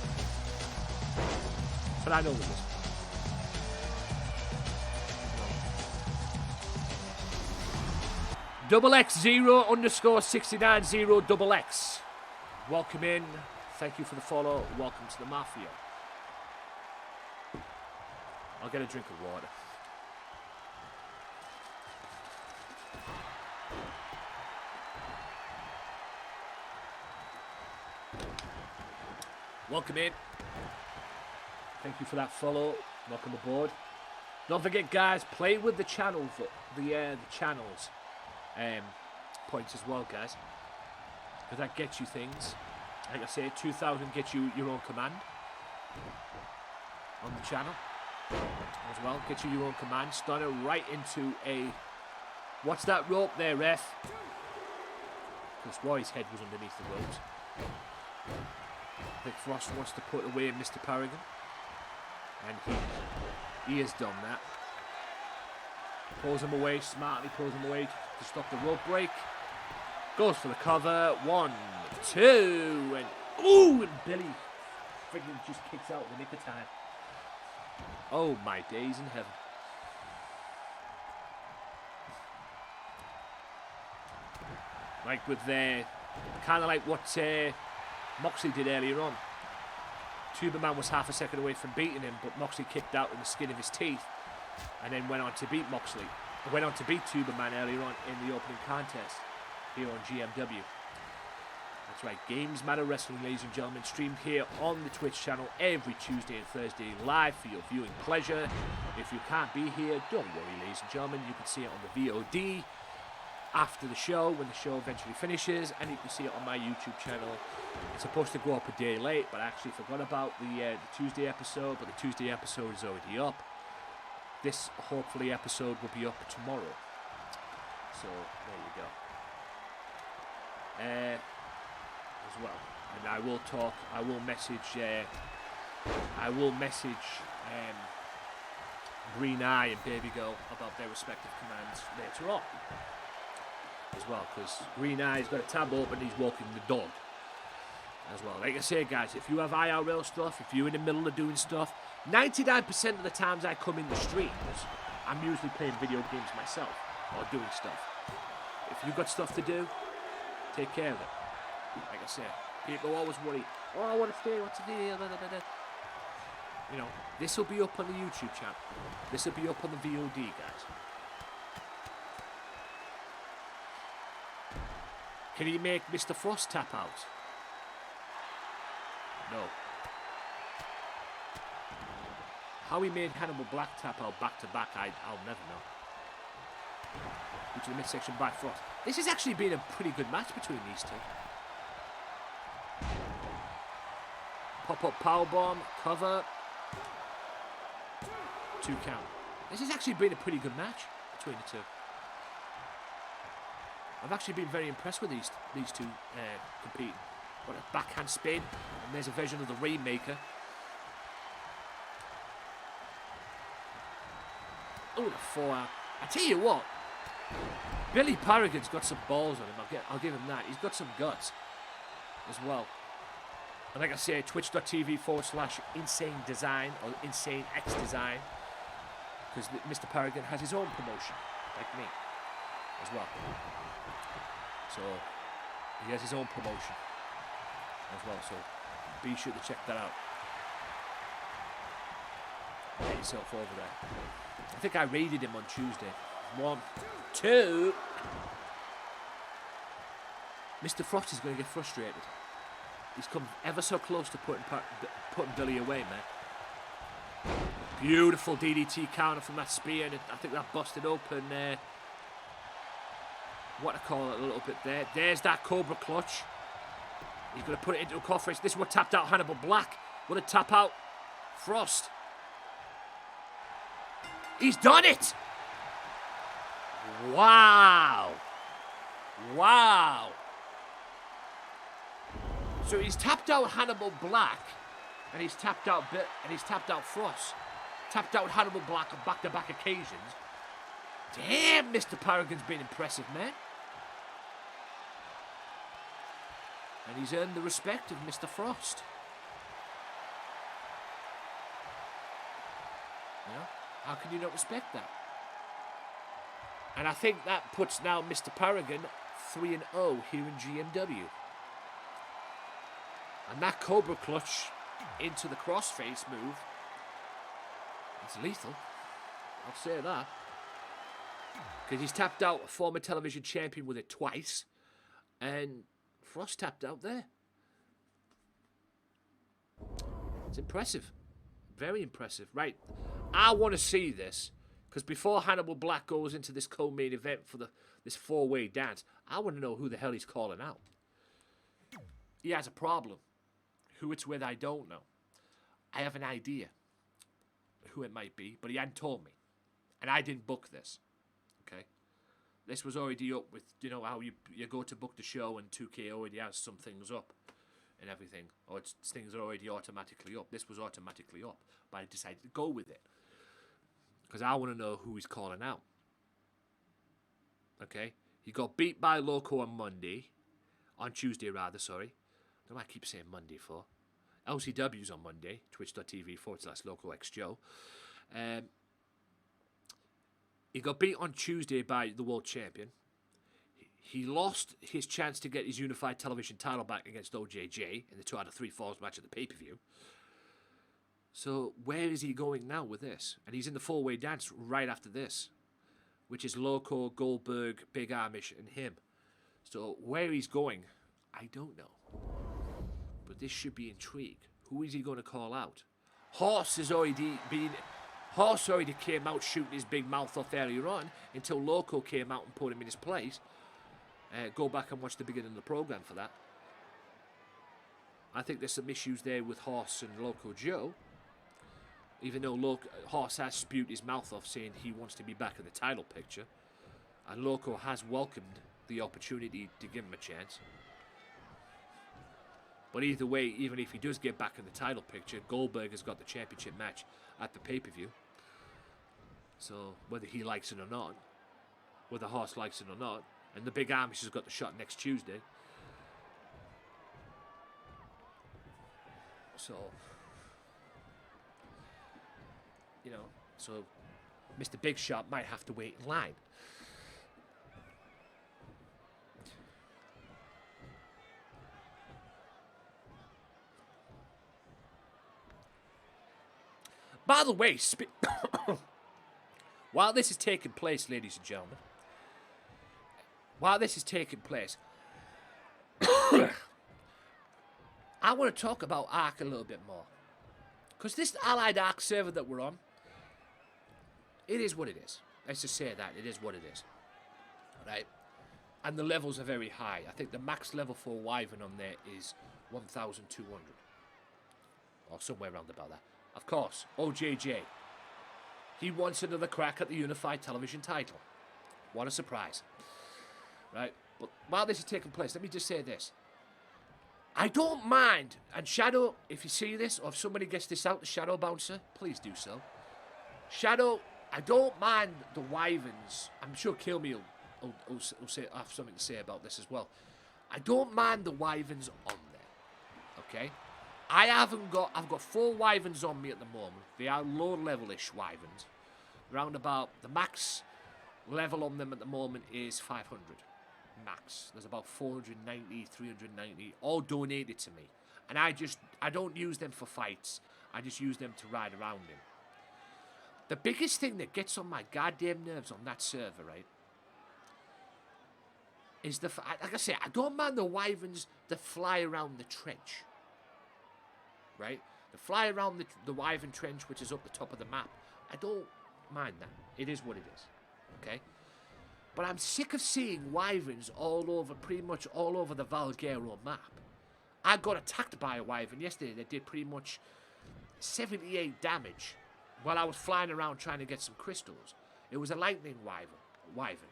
But I know there isn't. Double X 0 _ 69 0 double X. Welcome in. Thank you for the follow. Welcome to the Mafia. I'll get a drink of water. Welcome in. Thank you for that follow. Welcome aboard. Don't forget, guys, play with the channel, the channels points as well, guys, because that gets you things. Like I say, 2,000 gets you your own command on the channel as well. Gets you your own command. Stunner right into a... What's that rope there, ref? Because Roy's head was underneath the ropes. I think Frost wants to put away Mr. Paragon. And he has done that. Pulls him away, smartly pulls him away to stop the rope break. Goes for the cover. 1, 2, and ooh, and Billy freaking just kicks out in the nick of time. Oh my days in heaven. Like with kind of like what Moxley did earlier on. Tuberman was half a second away from beating him, but Moxley kicked out in the skin of his teeth, and then went on to beat Moxley. Went on to beat Tuberman earlier on in the opening contest here on GMW. That's right, Gamesmatter Wrestling, ladies and gentlemen, streamed here on the Twitch channel every Tuesday and Thursday live for your viewing pleasure. If you can't be here, don't worry, ladies and gentlemen, you can see it on the VOD after the show, when the show eventually finishes, and you can see it on my YouTube channel. It's supposed to go up a day late, but I actually forgot about the Tuesday episode, but the Tuesday episode is already up. This, hopefully, episode will be up tomorrow. So, there you go. As well. And I will message Green Eye and Baby Girl about their respective commands later on. As well, because Green Eye's got a tab open, he's walking the dog. As well. Like I say, guys, if you have IRL stuff, if you're in the middle of doing stuff, 99% of the times I come in the streams, I'm usually playing video games myself or doing stuff. If you've got stuff to do, take care of it. Like I say, people always worry, oh, I want to stay, what's the deal? You know, this will be up on the YouTube channel. This will be up on the VOD, guys. Can he make Mr. Frost tap out? No. How he made Hannibal Black tap out back to back, I'll never know. Into the midsection by Frost. This has actually been a pretty good match between these two. Pop-up powerbomb, cover. 2 count. This has actually been a pretty good match between the two. I've actually been very impressed with these two competing. Got a backhand spin, and there's a version of the Rainmaker. Oh, the forearm. I tell you what, Billy Paragon's got some balls on him. I'll give him that. He's got some guts as well. And like I say, twitch.tv /insane design or insane X design, because Mr. Paragon has his own promotion, like me, as well. So he has his own promotion as well. So be sure to check that out. Get yourself over there. I think I raided him on Tuesday. 1, 2. Mr. Frost is going to get frustrated. He's come ever so close to putting Billy away, man. Beautiful DDT counter from that spear, and I think that busted open, what I call it a little bit there. There's that Cobra clutch. He's going to put it into a cough race. This is what tapped out Hannibal Black. Will it tap out Frost? He's done it! Wow. Wow. So he's tapped out Hannibal Black, and he's tapped out Frost. Tapped out Hannibal Black on back-to-back occasions. Damn, Mr. Paragon's been impressive, man. And he's earned the respect of Mr. Frost. You know? How can you not respect that? And I think that puts now Mr. Paragon 3-0 here in GMW. And that Cobra clutch into the crossface move, it's lethal. I'll say that. Because he's tapped out a former television champion with it twice. And Frost tapped out there. It's impressive. Very impressive. Right. I want to see this. Because before Hannibal Black goes into this co-main event for this four-way dance, I want to know who the hell he's calling out. He has a problem. Who it's with, I don't know. I have an idea who it might be, but he hadn't told me. And I didn't book this. Okay? This was already up with, you know, how you go to book the show and 2K already has some things up and everything. Or things are already automatically up. This was automatically up. But I decided to go with it. Because I want to know who he's calling out. Okay? He got beat by Loco on Tuesday rather, sorry. I don't know why I keep saying Monday for. LCW's on Monday, twitch.tv/LocoXJoe. He got beat on Tuesday by the world champion. He lost his chance to get his unified television title back against OJJ in the 2 out of 3 falls match at the pay-per-view. So where is he going now with this? And he's in the four-way dance right after this, which is Loco, Goldberg, Big Amish, and him. So where he's going, I don't know. But this should be intrigue. Who is he going to call out? Horse already came out shooting his big mouth off earlier on until Loco came out and put him in his place. Go back and watch the beginning of the program for that. I think there's some issues there with Horse and Loco Joe. Even though Horse has spewed his mouth off saying he wants to be back in the title picture. And Loco has welcomed the opportunity to give him a chance. But either way, even if he does get back in the title picture, Goldberg has got the championship match at the pay-per-view. So whether he likes it or not, whether Horse likes it or not, and the Big Amish has got the shot next Tuesday. So, you know, so Mr. Big Shot might have to wait in line. By the way, while this is taking place, ladies and gentlemen, I want to talk about Ark a little bit more. Because this Allied Ark server that we're on, it is what it is. Let's just say that. It is what it is. Right? And the levels are very high. I think the max level for Wyvern on there is 1,200. Or somewhere around about that. Of course, OJJ. He wants another crack at the unified television title. What a surprise. Right? But while this is taking place, let me just say this. I don't mind, and Shadow, if you see this, or if somebody gets this out, the Shadow Bouncer, please do so. Shadow, I don't mind the Wyverns. I'm sure Kill Me will have something to say about this as well. I don't mind the Wyverns on there. Okay? I've got 4 Wyverns on me at the moment. They are low level-ish Wyverns. Round about, the max level on them at the moment is 500. Max. There's about 490, 390, all donated to me. And I don't use them for fights. I just use them to ride around in. The biggest thing that gets on my goddamn nerves on that server, right, is like I say, I don't mind the wyverns that fly around the trench. Right? They fly around the wyvern trench, which is up the top of the map. I don't mind that. It is what it is. Okay? But I'm sick of seeing wyverns pretty much all over the Valguero map. I got attacked by a wyvern yesterday that did pretty much 78 damage while I was flying around trying to get some crystals. It was a lightning wyvern.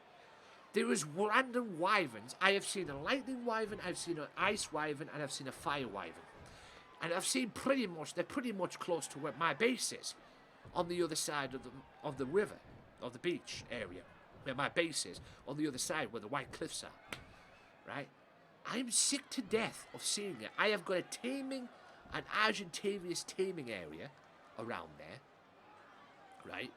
There was random wyverns. I have seen a lightning wyvern, I've seen an ice wyvern, and I've seen a fire wyvern. And I've seen they're pretty much close to where my base is, on the other side of the river, of the beach area, where my base is, on the other side where the white cliffs are. Right? I'm sick to death of seeing it. I have got an Argentavious taming area around there. Right?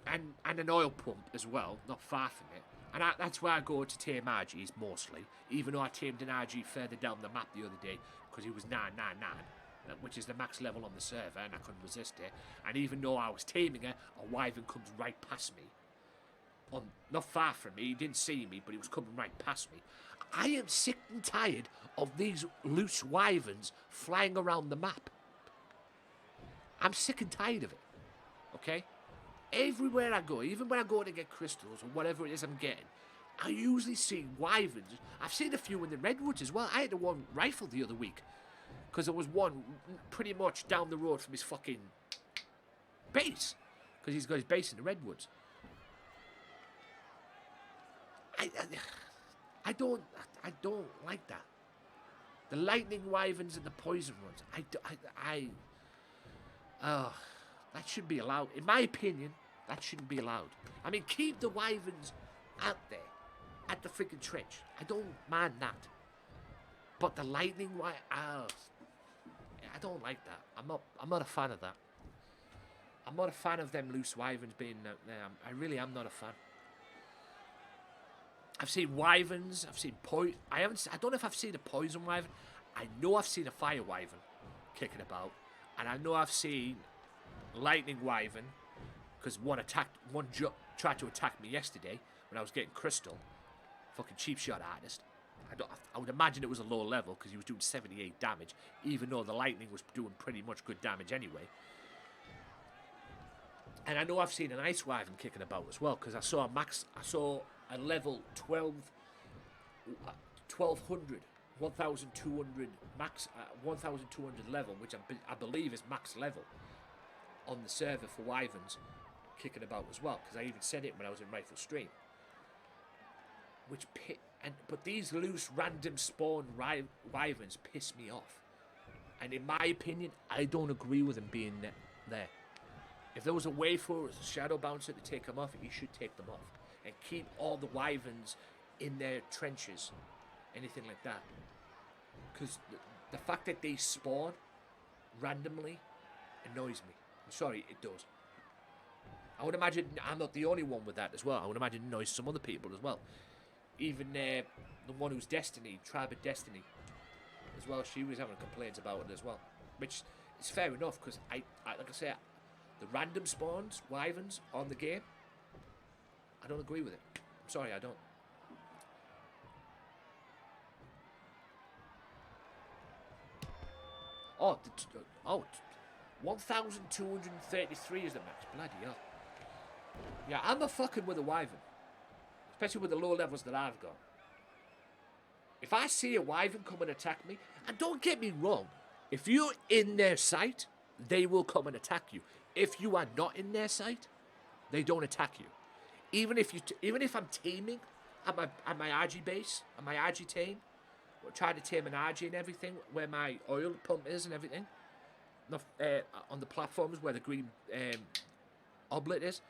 And an oil pump as well, not far from it. And that's where I go to tame RGs mostly, even though I tamed an RG further down the map the other day because he was 999, which is the max level on the server, and I couldn't resist it. And even though I was taming it, a wyvern comes right past me. Not far from me, he didn't see me, but he was coming right past me. I am sick and tired of these loose wyverns flying around the map. I'm sick and tired of it. Okay? Everywhere I go, even when I go to get crystals or whatever it is I'm getting, I usually see wyverns. I've seen a few in the redwoods as well. I had the one rifle the other week because there was one pretty much down the road from his fucking base because he's got his base in the redwoods. I don't like that. The lightning wyverns and the poison ones. That shouldn't be allowed. In my opinion, that shouldn't be allowed. I mean, keep the wyverns out there at the freaking trench. I don't mind that. But the lightning I don't like that. I'm not a fan of that. I'm not a fan of them loose wyverns being out there. I really am not a fan. I've seen wyverns. I've seen I don't know if I've seen a poison wyvern. I know I've seen a fire wyvern kicking about, and I know I've seen lightning wyvern because one tried to attack me yesterday when I was getting crystal. Fucking cheap shot artist. I would imagine it was a low level because he was doing 78 damage, even though the lightning was doing pretty much good damage anyway. And I know I've seen an ice wyvern kicking about as well because I saw a level 1200, 1200 max, 1200 level, which I believe is max level on the server for wyverns kicking about as well, because I even said it when I was in Rifle Stream. But these loose random spawn wyverns piss me off, and in my opinion, I don't agree with them being there. If there was a way for a shadow bouncer to take them off, he should take them off and keep all the wyverns in their trenches, anything like that. Because the fact that they spawn randomly annoys me. I'm sorry, it does. I would imagine I'm not the only one with that as well. I would imagine it annoys some other people as well. Even the one who's Destiny, Tribe of Destiny, as well. She was having complaints about it as well, which is fair enough because I like I say, the random spawns, wyverns on the game, I don't agree with it. I'm sorry, I don't. Oh, 1,233 is the max. Bloody hell. Yeah, I'm not fucking with a wyvern. Especially with the low levels that I've got. If I see a wyvern come and attack me, and don't get me wrong, if you're in their sight, they will come and attack you. If you are not in their sight, they don't attack you. Even if I'm taming at my RG base, at my RG tame, or trying to tame an RG and everything, where my oil pump is and everything, on the platforms where the green oblet is,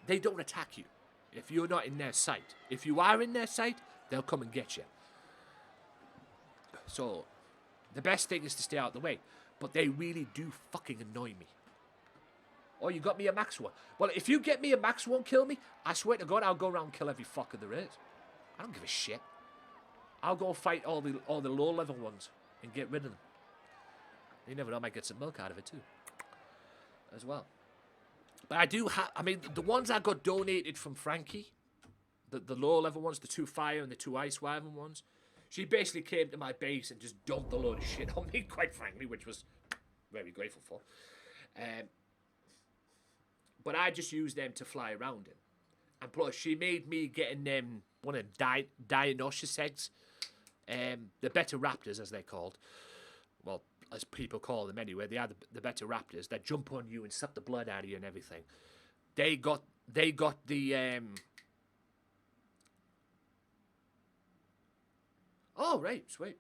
they don't attack you if you're not in their sight. If you are in their sight, they'll come and get you. So, the best thing is to stay out of the way. But they really do fucking annoy me. Oh, you got me a max one. Well, if you get me a max one, kill me, I swear to God, I'll go around and kill every fucker there is. I don't give a shit. I'll go fight all the low level ones and get rid of them. You never know, I might get some milk out of it too, as well. But I do have, I mean, the ones I got donated from Frankie, the low level ones, the 2 fire and the 2 ice wyvern ones. She basically came to my base and just dumped a load of shit on me, quite frankly, which was very grateful for. But I just used them to fly around in. And plus, she made me getting them one of Dionysius eggs. The better raptors, as they're called. Well, as people call them anyway. They are the better raptors that jump on you and suck the blood out of you and everything. They got the... Oh, right, sweet.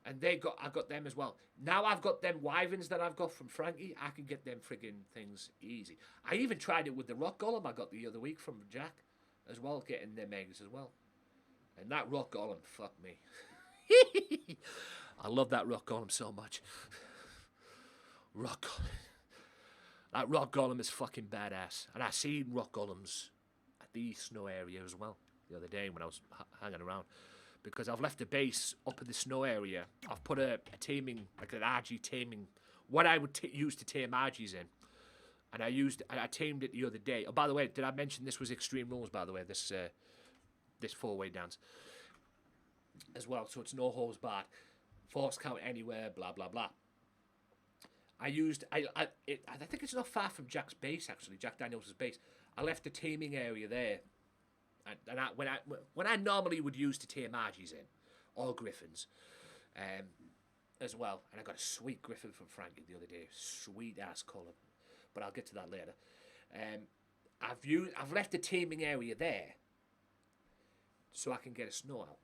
And I got them as well. Now I've got them wyverns that I've got from Frankie. I can get them friggin' things easy. I even tried it with the rock golem I got the other week from Jack as well, getting them eggs as well. And that rock golem, fuck me. I love that rock golem so much. Rock golem. That rock golem is fucking badass. And I seen rock golems at the snow area as well the other day when I was hanging around. Because I've left a base up in the snow area. I've put a taming, like an RG taming, what I would use to tame RGs in. And I tamed it the other day. Oh, by the way, did I mention this was Extreme Rules, by the way, this 4-way dance as well. So it's no holds barred. Force count anywhere, blah, blah, blah. I think it's not far from Jack's base, actually, Jack Daniels' base. I left the taming area there. And when I normally would use to tame Argies in, or Griffins, as well. And I got a sweet Griffin from Frankie the other day, sweet ass colour, but I'll get to that later. I've left the taming area there, so I can get a snow owl.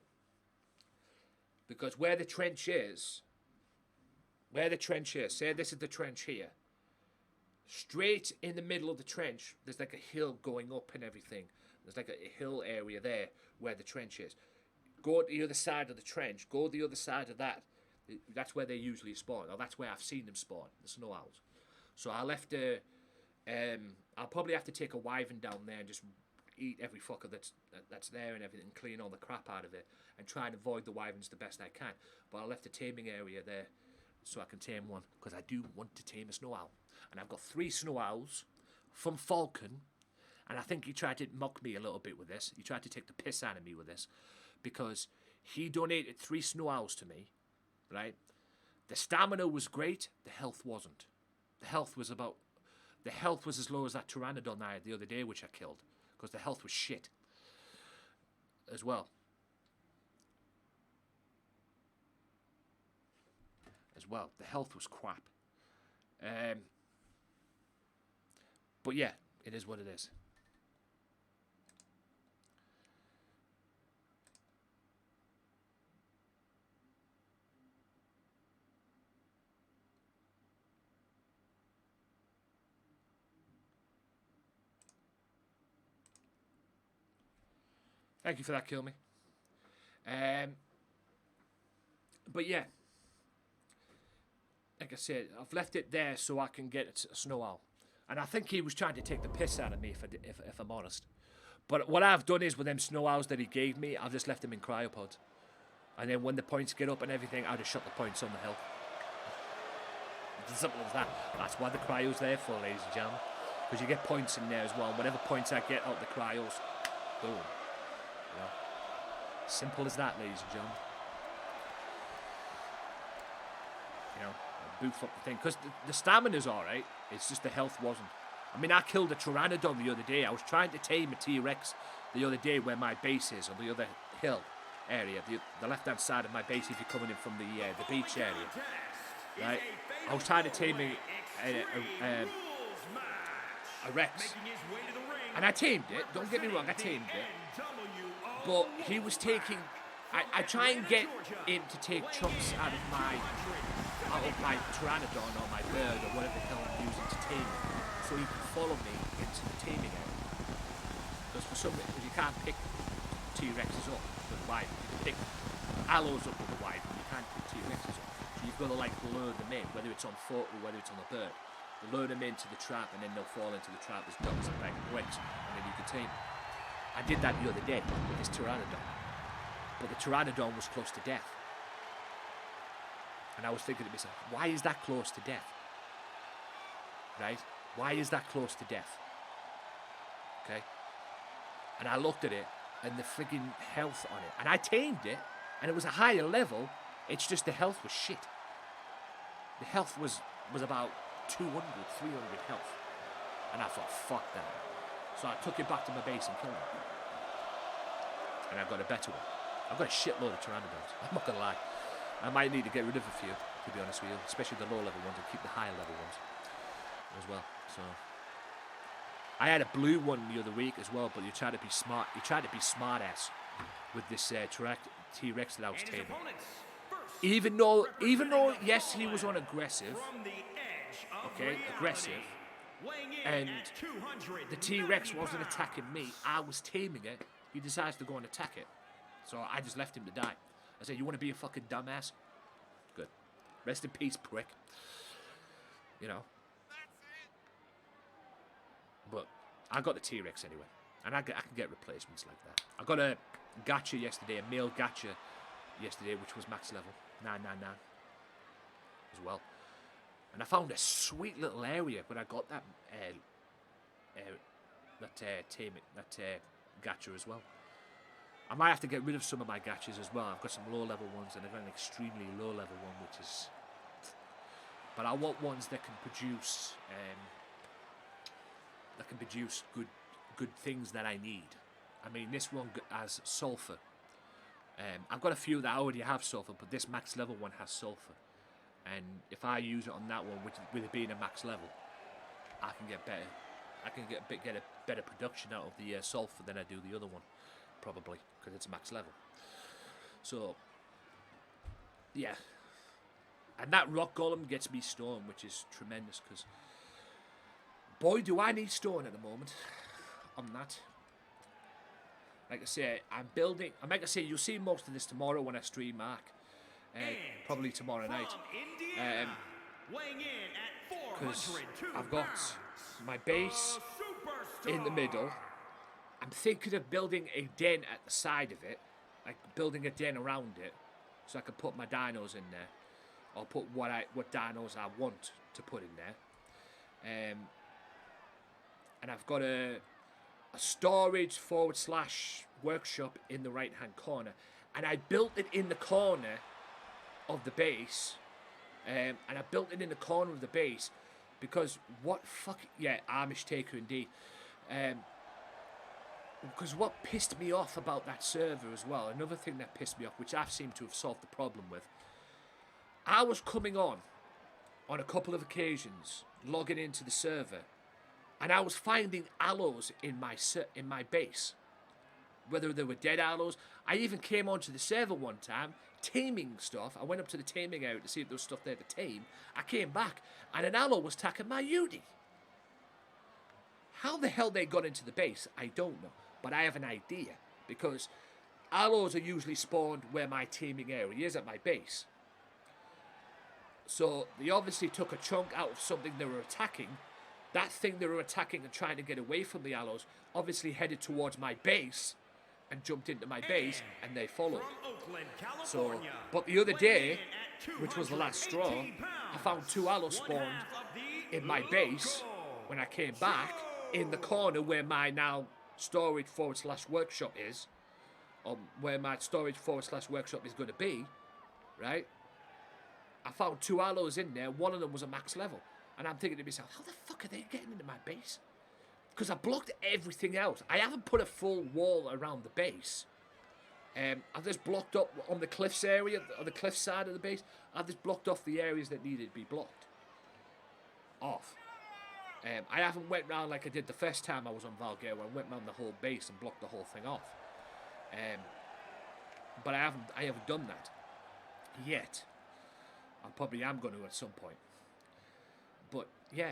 Because where the trench is, say this is the trench here. Straight in the middle of the trench, there's like a hill going up and everything. There's like a hill area there where the trench is. Go to the other side of the trench. Go to the other side of that. That's where they usually spawn. Or that's where I've seen them spawn, the snow owls. So I left a... I'll probably have to take a wyvern down there and just eat every fucker that's there and everything, and clean all the crap out of it, and try and avoid the wyverns the best I can. But I left a taming area there so I can tame one, because I do want to tame a snow owl. And I've got 3 snow owls from Falcon. And I think he tried to mock me a little bit with this. He tried to take the piss out of me with this. Because he donated 3 snow owls to me. Right? The stamina was great. The health wasn't. The health was as low as that Pteranodon I had the other day, which I killed. Because the health was shit. As well. The health was crap. But yeah, it is what it is. Thank you for that, Kill Me. But yeah, like I said, I've left it there so I can get a snow owl. And I think he was trying to take the piss out of me, if I'm honest. But what I've done is, with them snow owls that he gave me, I've just left them in cryopods. And then when the points get up and everything, I'll just shut the points on the hill. It's simple as that. That's why the cryo's there for, ladies and gentlemen. Because you get points in there as well. And whatever points I get out the cryos, boom. You know? Simple as that, ladies and gentlemen. You know, boof up the thing. Because the stamina's alright. It's just the health wasn't. I mean, I killed a Pteranodon the other day. I was trying to tame a T-Rex the other day where my base is, on the other hill area, the left-hand side of my base if you're coming in from the beach area. Right? I was trying to tame a Rex. And I tamed it. Don't get me wrong, I tamed it. But he was taking... I try and get him to take chunks out of my Pteranodon or my bird or whatever the hell I'm using to tame it, so he can follow me into the taming area. Because for some reason, you can't pick T-Rexes up with the wyvern. You can pick aloes up with the wyvern, you can't pick T-Rexes up. So you've got to like lure them in, whether it's on foot or whether it's on a bird. You lure them into the trap and then they'll fall into the trap as ducks and bag of bricks, and then you can tame them. I did that the other day with this Pteranodon. But the Pteranodon was close to death. And I was thinking to myself, why is that close to death? Right? Why is that close to death? Okay? And I looked at it, and the frigging health on it. And I tamed it, and it was a higher level. It's just the health was shit. The health was about 200, 300 health. And I thought, fuck that. So I took it back to my base and killed it. And I've got a better one. I've got a shitload of pteranodons. I'm not going to lie. I might need to get rid of a few, to be honest with you. Especially the low-level ones, and keep the higher level ones as well. So I had a blue one the other week as well, but you tried to be smart. You tried to be smart-ass with this T-Rex that I was taming. Even though, yes, he was on aggressive. Okay, aggressive. And the T-Rex wasn't attacking me. I was taming it. He decides to go and attack it. So I just left him to die. I said, you want to be a fucking dumbass? Good. Rest in peace, prick. You know. But I got the T-Rex anyway. And I can get replacements like that. I got a gacha yesterday, a male gacha yesterday, which was max level 999 as well. And I found a sweet little area where I got that gacha as well. I might have to get rid of some of my gachas as well. I've got some low-level ones, and I've got an extremely low-level one, which is... But I want ones that can produce... good things that I need. I mean, this one has sulfur. I've got a few that already have sulfur, but this max level one has sulfur. And if I use it on that one, with it being a max level, I can get better. I can get a better production out of the sulfur than I do the other one, probably, because it's max level. So, yeah. And that rock golem gets me stone, which is tremendous, because boy, do I need stone at the moment on that. Like I say, I'm building. Like I say, you'll see most of this tomorrow when I stream Mark. Probably tomorrow night. Because I've got my base in the middle. I'm thinking of building a den at the side of it. Like building a den around it. So I can put my dinos in there. Or put what dinos I want to put in there. And I've got a storage / workshop in the right hand corner. And I built it in the corner of the base, and I built it in the corner of the base because Amish taker indeed. Because what pissed me off about that server as well, another thing that pissed me off, which I seem to have solved the problem with, I was coming on a couple of occasions, logging into the server, and I was finding aloes in my base, whether they were dead aloes. I even came onto the server one time, taming stuff. I went up to the taming area to see if there was stuff there to tame. I came back, and an aloe was attacking my Udi. How the hell they got into the base, I don't know. But I have an idea, because aloes are usually spawned where my taming area is at my base. So they obviously took a chunk out of something they were attacking. That thing they were attacking and trying to get away from the aloes obviously headed towards my base and jumped into my base, and they followed. So, but the other day, which was the last straw, I found 2 aloes spawned in my base when I came back in the corner where my now storage / workshop is, or where my storage / workshop is going to be, right? I found 2 aloes in there. One of them was a max level. And I'm thinking to myself, how the fuck are they getting into my base? Because I blocked everything else. I haven't put a full wall around the base. I've just blocked up on the cliffs area, on the cliff side of the base. I've just blocked off the areas that needed to be blocked off. I haven't went round like I did the first time I was on Valgare, where I went round the whole base and blocked the whole thing off. But I haven't done that yet. I probably am going to at some point. But yeah,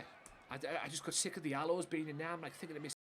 I just got sick of the aloes being in there. I'm like thinking to myself,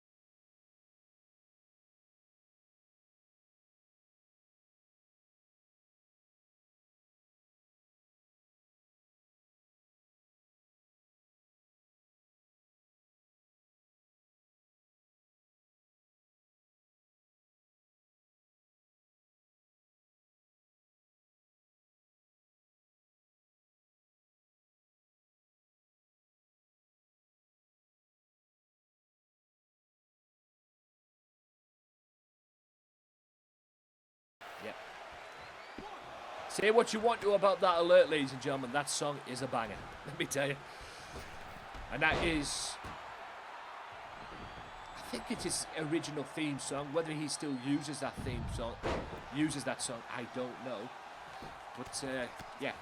Say what you want to about that alert, ladies and gentlemen. That song is a banger. Let me tell you. And that is... I think it's his original theme song. Whether he still uses that theme song, I don't know. But, yeah.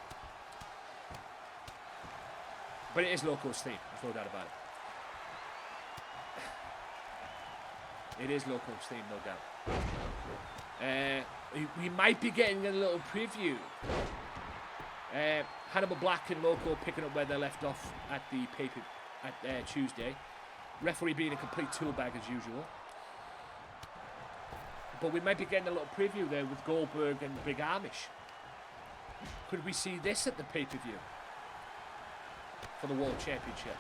But it is Loco's theme. There's no doubt about it. It is Loco's theme, no doubt. We might be getting a little preview. Hannibal Black and Loco picking up where they left off at the paper at Tuesday. Referee being a complete toolbag as usual. But we might be getting a little preview there with Goldberg and Big Amish. Could we see this at the pay-per-view for the World Championship?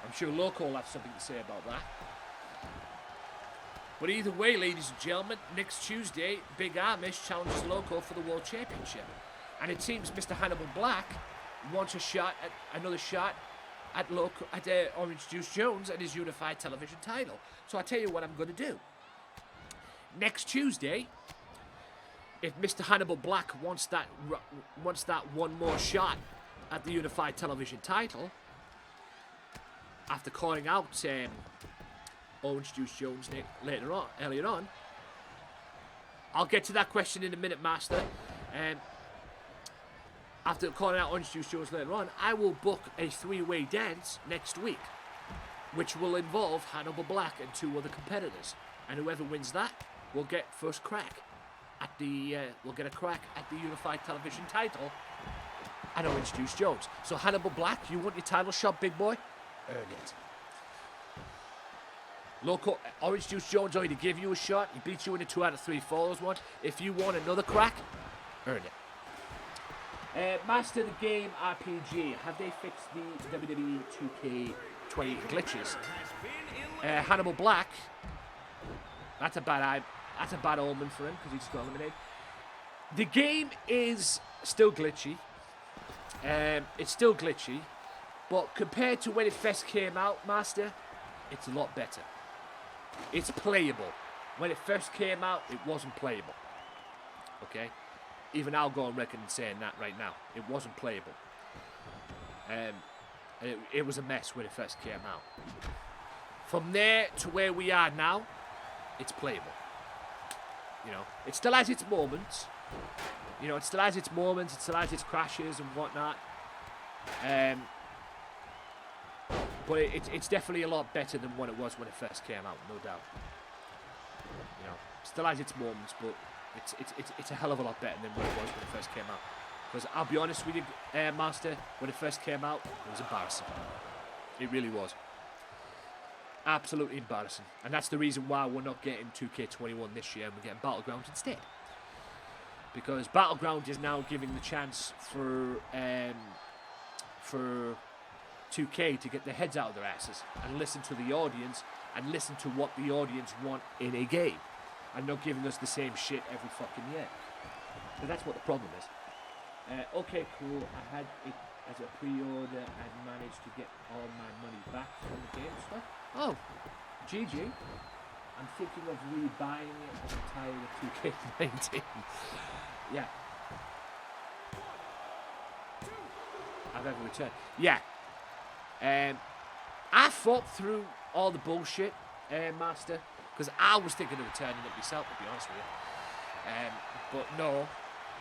I'm sure Loco will have something to say about that. But either way, ladies and gentlemen, next Tuesday, Big Amish challenges Loco for the World Championship. And it seems Mr. Hannibal Black wants another shot at Orange Juice Jones and his unified television title. So I tell you what I'm going to do. Next Tuesday, if Mr. Hannibal Black wants that one more shot at the unified television title, after calling out Orange Juice Jones earlier on, I'll get to that question in a minute, Master. After calling out Orange Juice Jones later on, I will book a three-way dance next week, which will involve Hannibal Black and two other competitors, and whoever wins that will get first crack at the unified television title and Orange Juice Jones. So Hannibal Black, you want your title shot, big boy? Earn it. Loco, Orange Juice Jones already gave you a shot. He beat you in a 2 out of 3 falls one. If you want another crack, earn it. Master the Game RPG. Have they fixed the WWE 2K20 glitches? Hannibal Black. That's a bad omen for him because he just got eliminated. The game is still glitchy. It's still glitchy, but compared to when it first came out, Master, it's a lot better. It's playable. When it first came out, it wasn't playable. Okay? Even I'll go on record and saying that right now. It wasn't playable. It was a mess when it first came out. From there to where we are now, it's playable. You know, it still has its moments. You know, it still has its moments. It still has its crashes and whatnot. But it's definitely a lot better than what it was when it first came out, no doubt. You know, still has its moments, but it's a hell of a lot better than what it was when it first came out. Because I'll be honest with you, Master, when it first came out, it was embarrassing. It really was. Absolutely embarrassing. And that's the reason why we're not getting 2K21 this year and we're getting Battleground instead. Because Battleground is now giving the chance for 2K to get their heads out of their asses and listen to the audience and listen to what the audience want in a game, and not giving us the same shit every fucking year. But that's what the problem is. Okay, cool. I had it as a pre-order and managed to get all my money back from the game stuff. Oh, GG. I'm thinking of rebuying it as I'm tired of 2K19. Yeah. I've ever returned. Yeah. I fought through all the bullshit, Master, because I was thinking of returning it myself, to be honest with you. But no,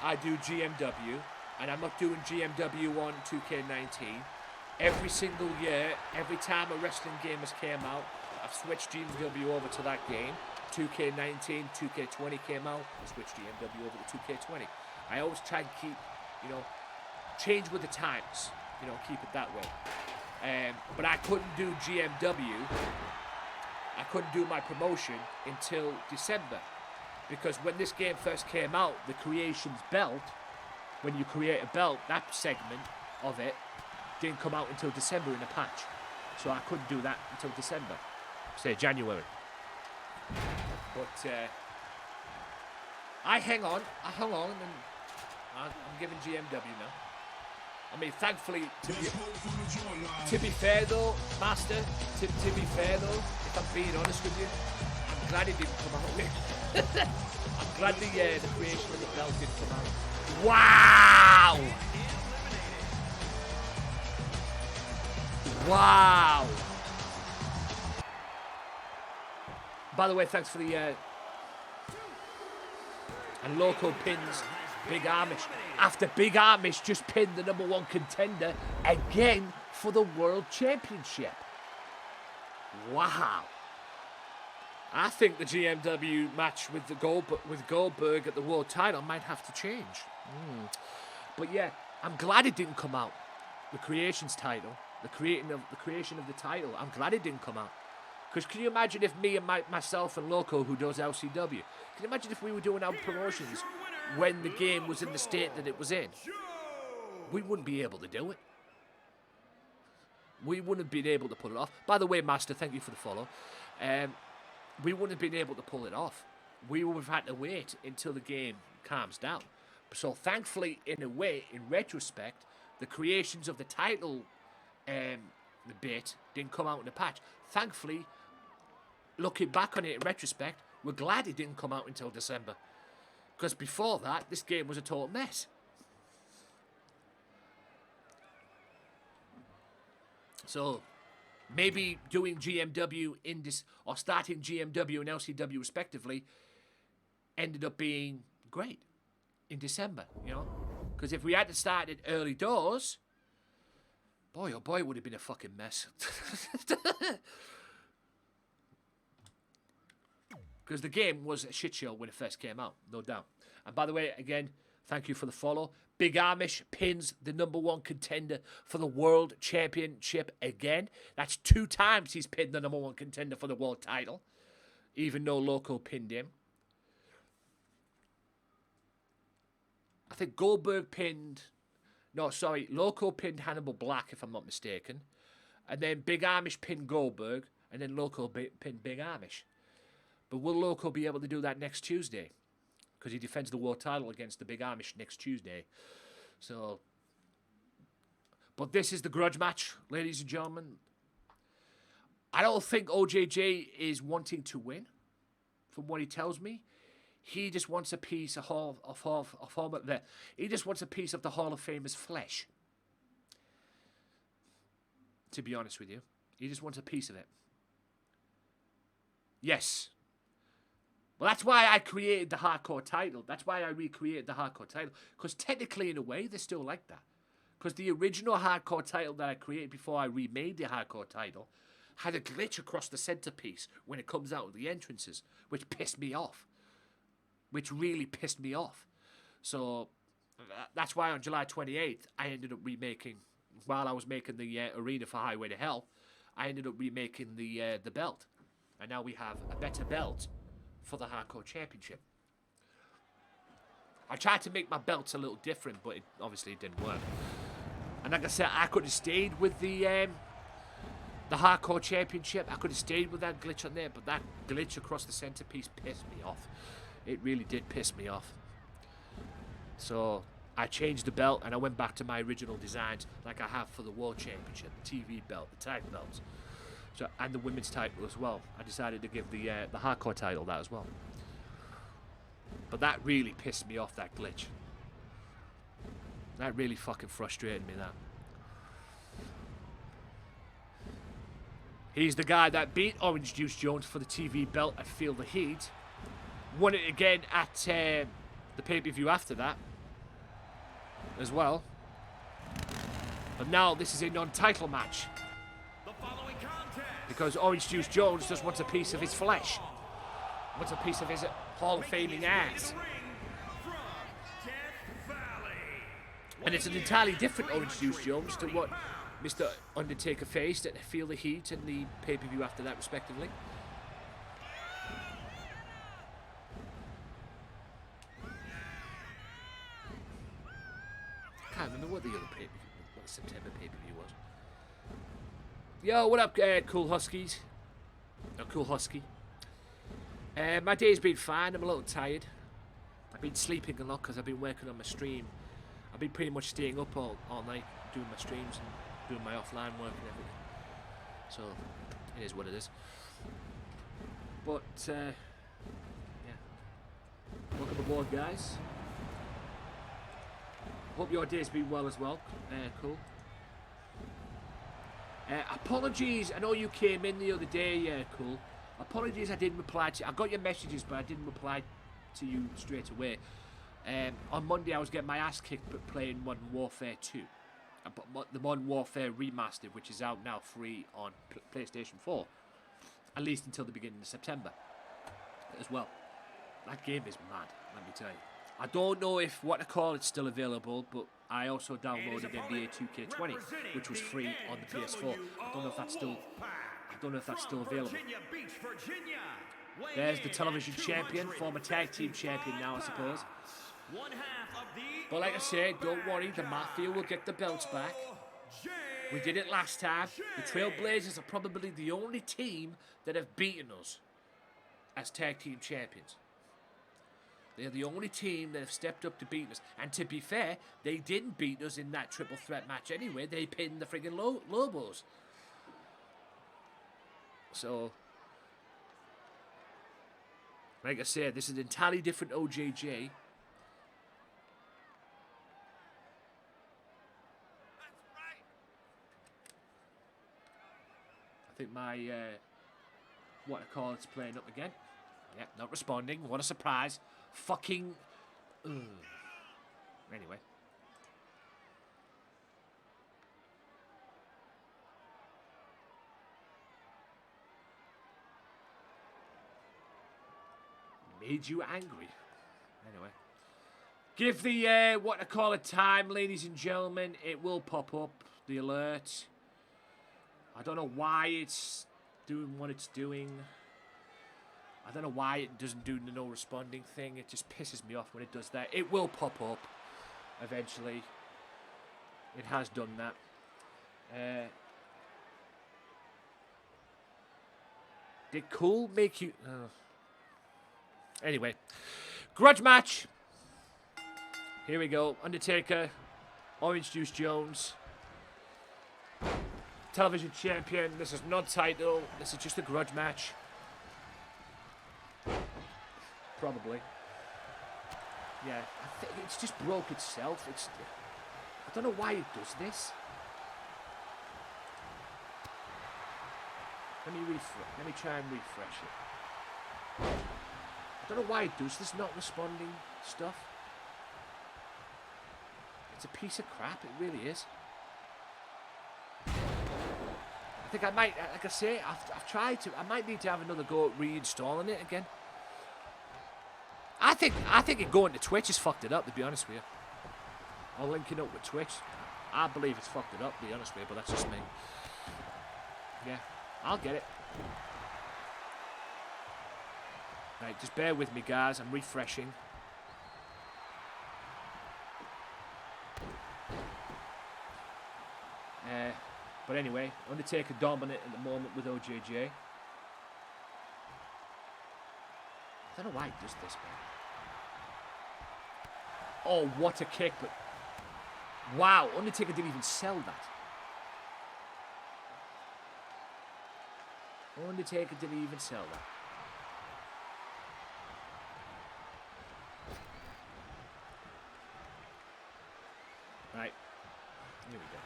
I do GMW, and I'm not doing GMW on 2K19. Every single year, every time a wrestling game has came out, I've switched GMW over to that game. 2K19, 2K20 came out, I switched GMW over to 2K20. I always try to keep, you know, change with the times, you know, keep it that way. But I couldn't do GMW, I couldn't do my promotion until December. Because when this game first came out, the Creations belt, when you create a belt, that segment of it didn't come out until December in a patch. So I couldn't do that until December, say January. But I hung on, and I'm giving GMW now. I mean, thankfully, to be fair though, Master, to be fair though, if I'm being honest with you, I'm glad it didn't come out. I'm glad the creation of the belt didn't come out. Wow! Wow! By the way, thanks for the and local pins. Big Amish. After Big Amish just pinned the #1 contender again for the World Championship. Wow. I think the GMW match with Goldberg at the World title might have to change. But yeah, I'm glad it didn't come out. The Creations title, the creation of the title. I'm glad it didn't come out. Because can you imagine if me and myself and Loco, who does LCW, can you imagine if we were doing our promotions when the game was in the state that it was in? We wouldn't be able to do it. We wouldn't have been able to pull it off. By the way, Master, thank you for the follow. We wouldn't have been able to pull it off. We would have had to wait until the game calms down. So thankfully, in a way, in retrospect, the creations of the title the bit didn't come out in the patch. Thankfully, looking back on it in retrospect, we're glad it didn't come out until December. Because before that, this game was a total mess. So, maybe doing GMW in this, or starting GMW and LCW respectively, ended up being great in December, you know? Because if we had to start it early doors, boy, oh boy, it would have been a fucking mess. Because the game was a shit show when it first came out, no doubt. And by the way, again, thank you for the follow. Big Amish pins the #1 contender for the World Championship again. That's 2 times he's pinned the #1 contender for the world title, even though Loco pinned him. I think Goldberg pinned... No, sorry, Loco pinned Hannibal Black, if I'm not mistaken. And then Big Amish pinned Goldberg, and then Loco pinned Big Amish. But will Loco be able to do that next Tuesday? Because he defends the world title against the Big Amish next Tuesday. So, but this is the grudge match, ladies and gentlemen. I don't think OJJ is wanting to win, from what he tells me. He just wants a piece he just wants a piece of the Hall of Famer's flesh. To be honest with you, he just wants a piece of it. Yes. Well, that's why I created the hardcore title. That's why I recreated the hardcore title. Because technically, in a way, they're still like that. Because the original hardcore title that I created before I remade the hardcore title had a glitch across the centerpiece when it comes out of the entrances, which pissed me off. Which really pissed me off. So, that's why on July 28th, I ended up remaking, while I was making the arena for Highway to Hell, I ended up remaking the belt. And now we have a better belt for the Hardcore Championship. I tried to make my belts a little different, but it obviously didn't work. And like I said, I could have stayed with the Hardcore Championship. I could have stayed with that glitch on there, but that glitch across the centerpiece pissed me off. It really did piss me off. So I changed the belt and I went back to my original designs like I have for the World Championship, the TV belt, the tag belts. So, and the women's title as well. I decided to give the hardcore title that as well. But that really pissed me off, that glitch. That really fucking frustrated me, that. He's the guy that beat Orange Juice Jones for the TV belt at Feel the Heat. Won it again at the pay-per-view after that as well. But now this is a non-title match. Because Orange Juice Jones just wants a piece of his flesh. Wants a piece of his Hall of Faming ass. And it's an entirely different Orange Juice Jones to what Mr. Undertaker faced at Feel the Heat and the pay-per-view after that, respectively. I can't remember what the other what the September pay-per-view was. Yo, what up, Cool Huskies? Oh, Cool Husky. My day's been fine. I'm a little tired. I've been sleeping a lot because I've been working on my stream. I've been pretty much staying up all night doing my streams and doing my offline work and everything. So, it is what it is. But, yeah. Welcome aboard, guys. Hope your day's been well as well. Cool. Apologies, I know you came in the other day, cool. Apologies I didn't reply to you. I got your messages, but I didn't reply to you straight away. On Monday I was getting my ass kicked playing Modern Warfare 2. The Modern Warfare Remastered, which is out now free on PlayStation 4. At least until the beginning of September. As well. That game is mad, let me tell you. I don't know if what to call it's still available, but I also downloaded NBA 2K20, which was free on the PS4. I don't know if that's still available. There's the television champion, former tag team champion now, I suppose. But like I said, don't worry, the Mafia will get the belts back. We did it last time. The Trailblazers are probably the only team that have beaten us as tag team champions. They're the only team that have stepped up to beat us. And to be fair, they didn't beat us in that triple threat match anyway. They pinned the friggin' Lobos. So, like I said, this is an entirely different OJJ. I think my, what I call it's playing up again. Yeah, not responding. What a surprise. Fucking... Anyway. Made you angry. Anyway. Give the, what I call it time, ladies and gentlemen. It will pop up, the alert. I don't know why it's doing what it's doing. I don't know why it doesn't do the no responding thing. It just pisses me off when it does that. It will pop up eventually. It has done that. Did cool make you... Anyway. Grudge match. Here we go. Undertaker. Orange Juice Jones. Television champion. This is not title. This is just a grudge match. Probably. Yeah, I think it's just broke itself. I don't know why it does this. Let me try and refresh it. I don't know why it does this not responding stuff. It's a piece of crap, it really is. I think I might, like I say, I've tried to, I might need to have another go at reinstalling it again. I think it going to Twitch has fucked it up, to be honest with you. Or linking up with Twitch. I believe it's fucked it up, to be honest with you, but that's just me. Yeah, I'll get it. Right, just bear with me, guys. I'm refreshing. But anyway, Undertaker dominant at the moment with OJJ. I don't know why he does this, man. Oh, what a kick, but... Wow, Undertaker didn't even sell that. Undertaker didn't even sell that. Right. Here we go.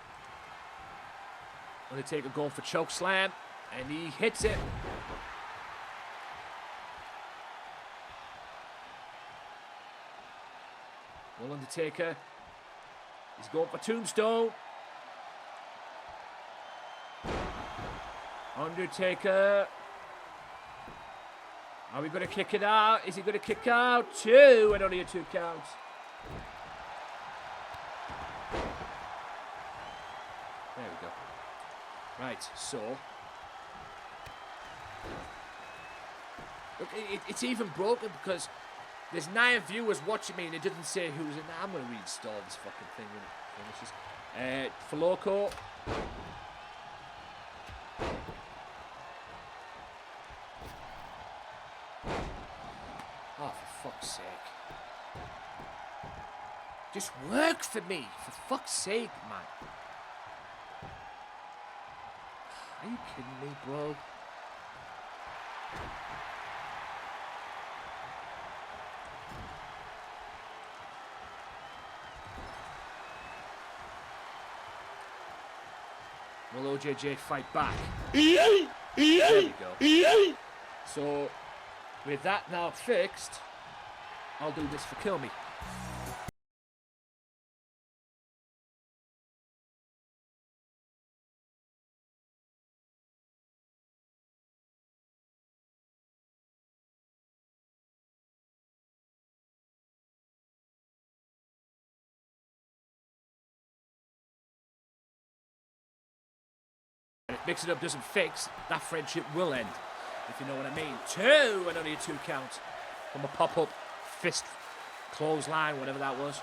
Undertaker going for choke slam, and he hits it. Well, Undertaker, he's going for tombstone. Undertaker. Are we going to kick it out? Is he going to kick out? 2, and only a 2 counts. There we go. Right, so. Look, it's even broken because there's 9 viewers watching me and it doesn't say who's in. I'm going to reinstall this fucking thing when it finishes. Faloco. Oh, for fuck's sake. Just work for me, for fuck's sake, man. Are you kidding me, bro? Will OJJ fight back? There we go. So, with that now fixed, I'll do this for Kill Me. And if mix it up doesn't fix, that friendship will end. If you know what I mean. 2 and only a 2 count. From a pop-up fist clothesline, whatever that was.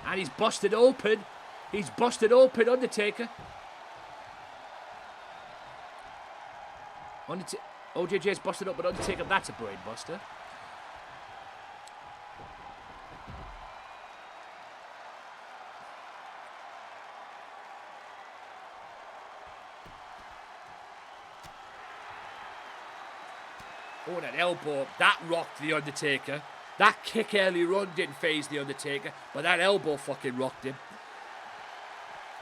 And he's busted open. He's busted open, Undertaker. OJJ's busted up, but Undertaker, that's a brain buster. Oh, that elbow, that rocked the Undertaker. That kick earlier on didn't phase the Undertaker, but that elbow fucking rocked him.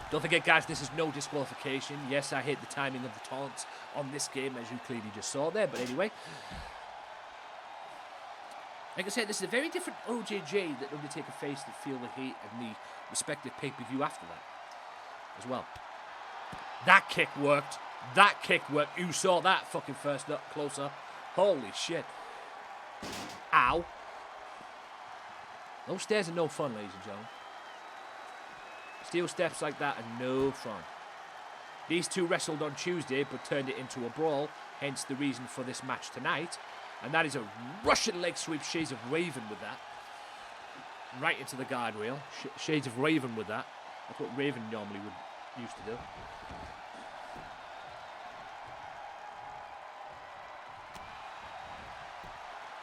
Don't forget, guys, this is no disqualification. Yes, I hate the timing of the taunts on this game, as you clearly just saw there, but anyway. Like I said, this is a very different OJJ that Undertaker faced at Feel the Heat and the respective pay-per-view after that as well. That kick worked. That kick worked. You saw that fucking first up, close up. Holy shit. Ow. Those stairs are no fun, ladies and gentlemen. Steel steps like that are no fun. These two wrestled on Tuesday, but turned it into a brawl, hence the reason for this match tonight. And that is a Russian leg sweep, Shades of Raven with that. Right into the guardrail. Shades of Raven with that. That's what Raven normally would used to do.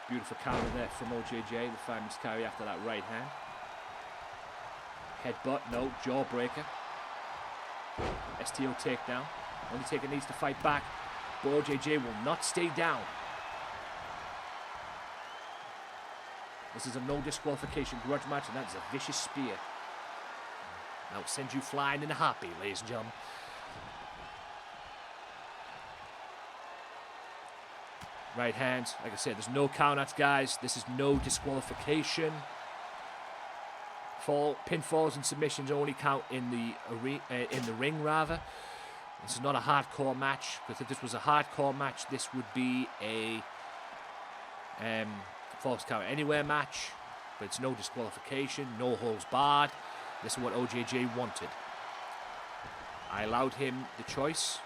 Beautiful counter there from OJJ, the famous carry after that right hand. Headbutt, no, jawbreaker. STO takedown. Undertaker needs to fight back, but OJJ will not stay down. This is a no disqualification grudge match, and that is a vicious spear. That'll send you flying in a heartbeat, ladies and gentlemen. Right hand, like I said, there's no countouts, guys. This is no disqualification. Pinfalls and submissions only count in the ring, rather. This is not a hardcore match, because if this was a hardcore match, this would be a false count anywhere match. But it's no disqualification, no holds barred. This is what OJJ wanted. I allowed him the choice.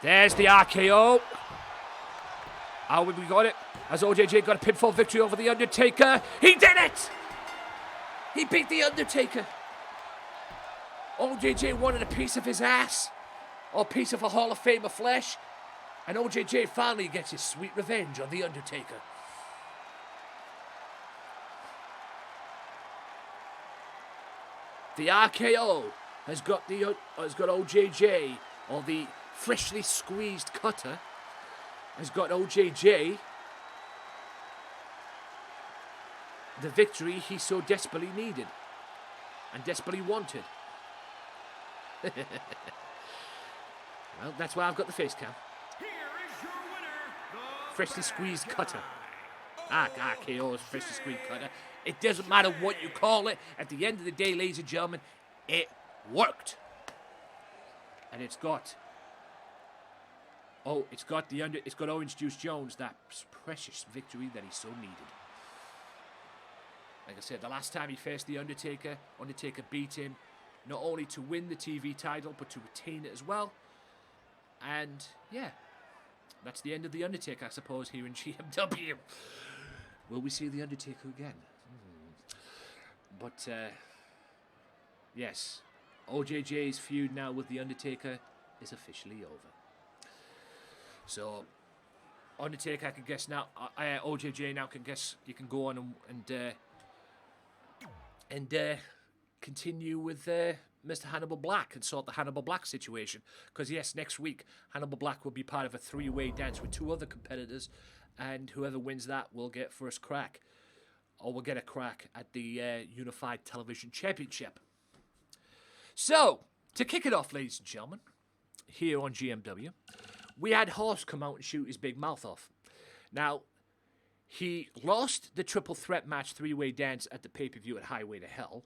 There's the RKO. How have we got it? Has OJJ got a pinfall victory over The Undertaker? He did it! He beat The Undertaker. OJJ wanted a piece of his ass. Or a piece of a Hall of Famer flesh. And OJJ finally gets his sweet revenge on The Undertaker. The RKO has got OJJ, or the freshly squeezed cutter, has got OJJ the victory he so desperately needed and desperately wanted. Well, that's why I've got the face cam. Freshly squeezed cutter. RKO's freshly squeezed cutter. It doesn't matter what you call it. At the end of the day, ladies and gentlemen, it worked. And it's got Orange Juice Jones, that precious victory that he so needed. Like I said, the last time he faced The Undertaker, Undertaker beat him not only to win the TV title, but to retain it as well. And yeah, that's the end of The Undertaker, I suppose, here in GMW. Will we see The Undertaker again? But yes, OJJ's feud now with The Undertaker is officially over. So, Undertaker, I can guess now. OJJ now can guess. You can go on and continue with Mr. Hannibal Black and sort the Hannibal Black situation. Because yes, next week Hannibal Black will be part of a three-way dance with two other competitors and whoever wins that will get first crack, or will get a crack at the Unified Television Championship. So, to kick it off, ladies and gentlemen, here on GMW, we had Horse come out and shoot his big mouth off. Now, he lost the triple threat match three-way dance at the pay-per-view at Highway to Hell.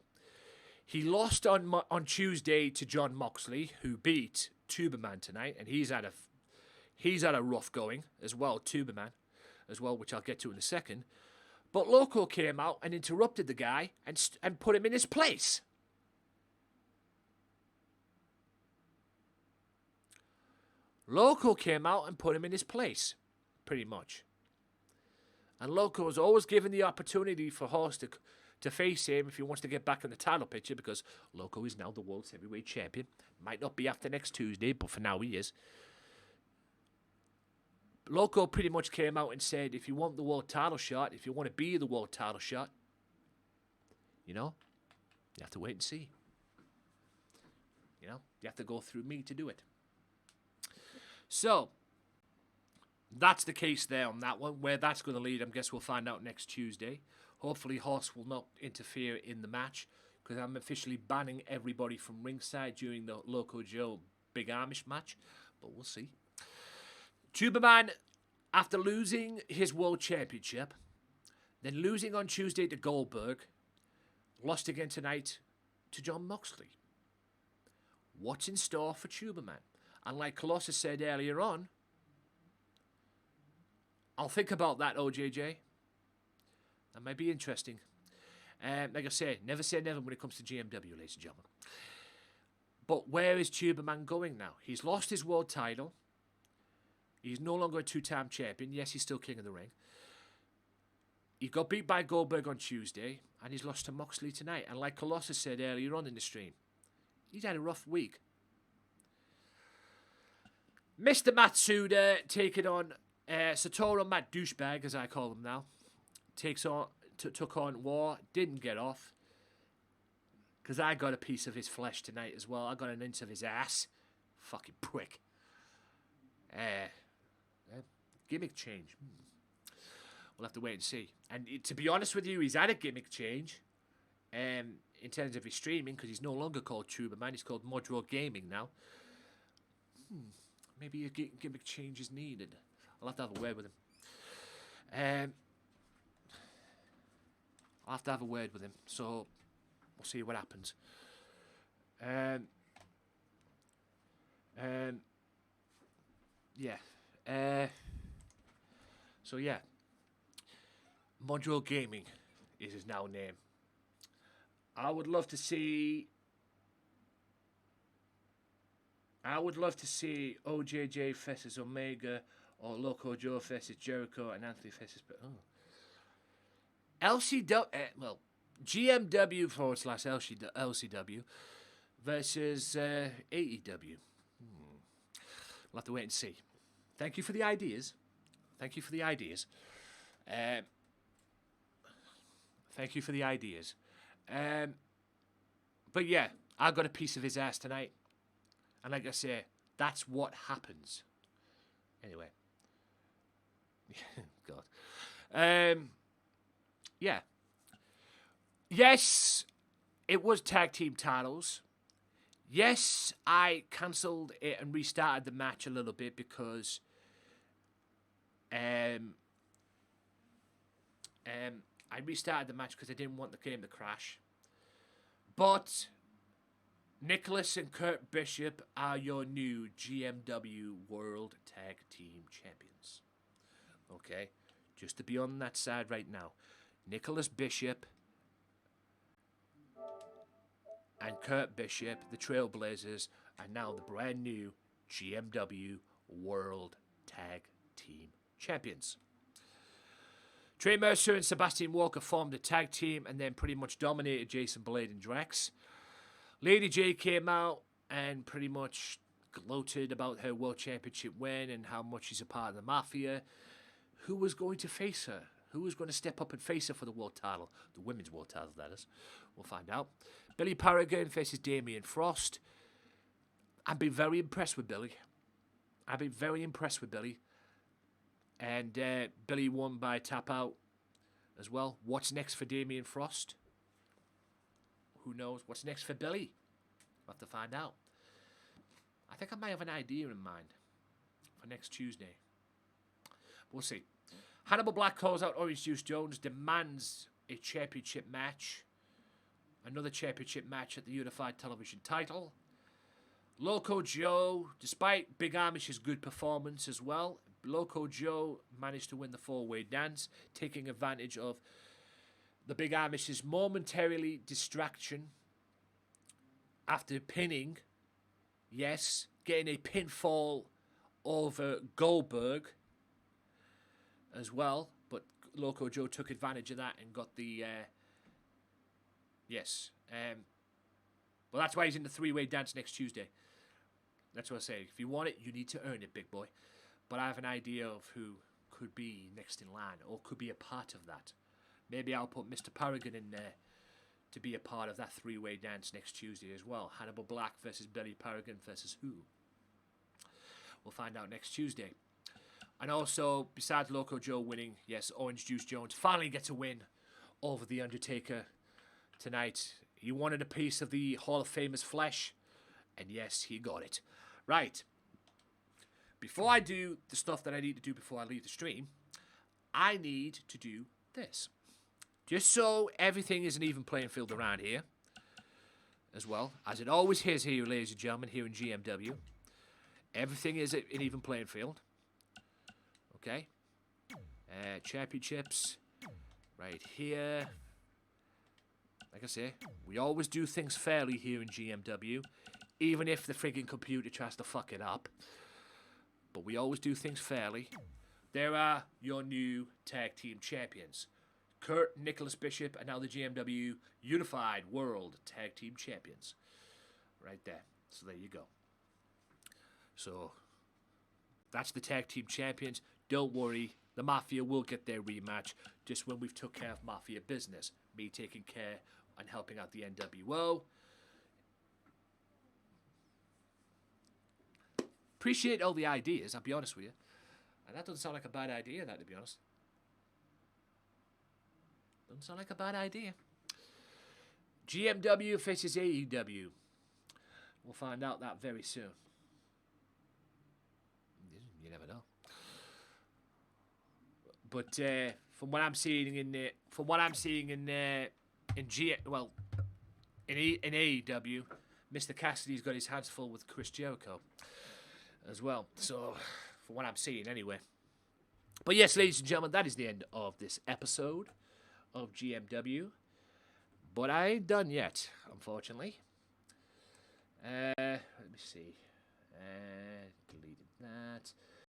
He lost on Tuesday to John Moxley, who beat Tuberman tonight, and he's had a rough going as well, Tuberman, as well, which I'll get to in a second. But Loco came out and interrupted the guy and put him in his place. Loco came out and put him in his place, pretty much. And Loco was always given the opportunity for Horse to face him if he wants to get back in the title picture, because Loco is now the World Heavyweight Champion. Might not be after next Tuesday, but for now he is. Loco pretty much came out and said, if you want the world title shot, if you want to be the world title shot, you have to wait and see. You have to go through me to do it. So, that's the case there on that one. Where that's going to lead, I guess we'll find out next Tuesday. Hopefully Horse will not interfere in the match, because I'm officially banning everybody from ringside during the Loco Joe Big Amish match. But we'll see. Tuberman, after losing his World Championship, then losing on Tuesday to Goldberg, lost again tonight to John Moxley. What's in store for Tuberman? And like Colossus said earlier on, I'll think about that, OJJ. That might be interesting. Like I say never when it comes to GMW, ladies and gentlemen. But where is Tuberman going now? He's lost his world title. He's no longer a two-time champion. Yes, he's still king of the ring. He got beat by Goldberg on Tuesday, and he's lost to Moxley tonight. And like Colossus said earlier on in the stream, he's had a rough week. Mr. Matsuda taking on Satoru Matt Douchebag, as I call him now. Took on War, didn't get off. Because I got a piece of his flesh tonight as well. I got an inch of his ass. Fucking prick. Gimmick change. We'll have to wait and see. And to be honest with you, he's had a gimmick change in terms of his streaming, because he's no longer called Tuberman. He's called Modro Gaming now. Maybe a gimmick change is needed. I'll have to have a word with him. I'll have to have a word with him. So we'll see what happens. Yeah. So yeah. Modro Gaming is his now name. I would love to see OJJ versus Omega, or Loco Joe versus Jericho, and Anthony versus... LCW... GMW / LCW versus AEW. We'll have to wait and see. Thank you for the ideas. Thank you for the ideas. But yeah, I got a piece of his ass tonight. And like I say, that's what happens. Anyway. God. Yeah. Yes, it was tag team titles. Yes, I cancelled it and restarted the match a little bit because I restarted the match because I didn't want the game to crash. But Nicholas and Kurt Bishop are your new GMW World Tag Team Champions. Okay? Just to be on that side right now. Nicholas Bishop and Kurt Bishop, the Trailblazers, are now the brand new GMW World Tag Team Champions. Trey Mercer and Sebastian Walker formed a tag team and then pretty much dominated Jason Blade and Drex. Lady J came out and pretty much gloated about her World Championship win and how much she's a part of the Mafia. Who was going to face her? Who was going to step up and face her for the world title? The women's world title, that is. We'll find out. Billy Paragon faces Damian Frost. I've been very impressed with Billy. And Billy won by tap out as well. What's next for Damien Frost? Who knows? What's next for Billy? We'll have to find out. I think I might have an idea in mind for next Tuesday. We'll see. Hannibal Black calls out Orange Juice Jones, demands a championship match. Another championship match at the Unified Television title. Loco Joe, despite Big Amish's good performance as well, Loco Joe managed to win the four-way dance, taking advantage of the Big Amish's momentarily distraction after pinning, yes, getting a pinfall over Goldberg as well, but Loco Joe took advantage of that and got the yes. Well, that's why he's in the three-way dance next Tuesday. That's what I say. If you want it, you need to earn it, big boy. But I have an idea of who could be next in line or could be a part of that. Maybe I'll put Mr. Paragon in there to be a part of that three-way dance next Tuesday as well. Hannibal Black versus Billy Paragon versus who? We'll find out next Tuesday. And also, besides Loco Joe winning, yes, Orange Juice Jones finally gets a win over The Undertaker tonight. He wanted a piece of the Hall of Famer's flesh, and yes, he got it. Right. Before I do the stuff that I need to do before I leave the stream, I need to do this. Just so everything is an even playing field around here, as well, as it always is here, ladies and gentlemen, here in GMW. Everything is an even playing field. Okay. Championships. Right here. Like I say, we always do things fairly here in GMW, even if the friggin' computer tries to fuck it up. But we always do things fairly. There are your new tag team champions. Kurt, Nicholas Bishop, and now the GMW Unified World Tag Team Champions. Right there. So there you go. So that's the tag team champions. Don't worry, the Mafia will get their rematch just when we've took care of Mafia business. Me taking care and helping out the NWO. Appreciate all the ideas, I'll be honest with you. And that doesn't sound like a bad idea, that, to be honest. Doesn't sound like a bad idea. GMW faces AEW. We'll find out that very soon. You never know. But from what I'm seeing in AEW, Mr. Cassidy's got his hands full with Chris Jericho as well. So, from what I'm seeing, anyway. But yes, ladies and gentlemen, that is the end of this episode of GMW. But I ain't done yet, unfortunately. Let me see. Deleted that.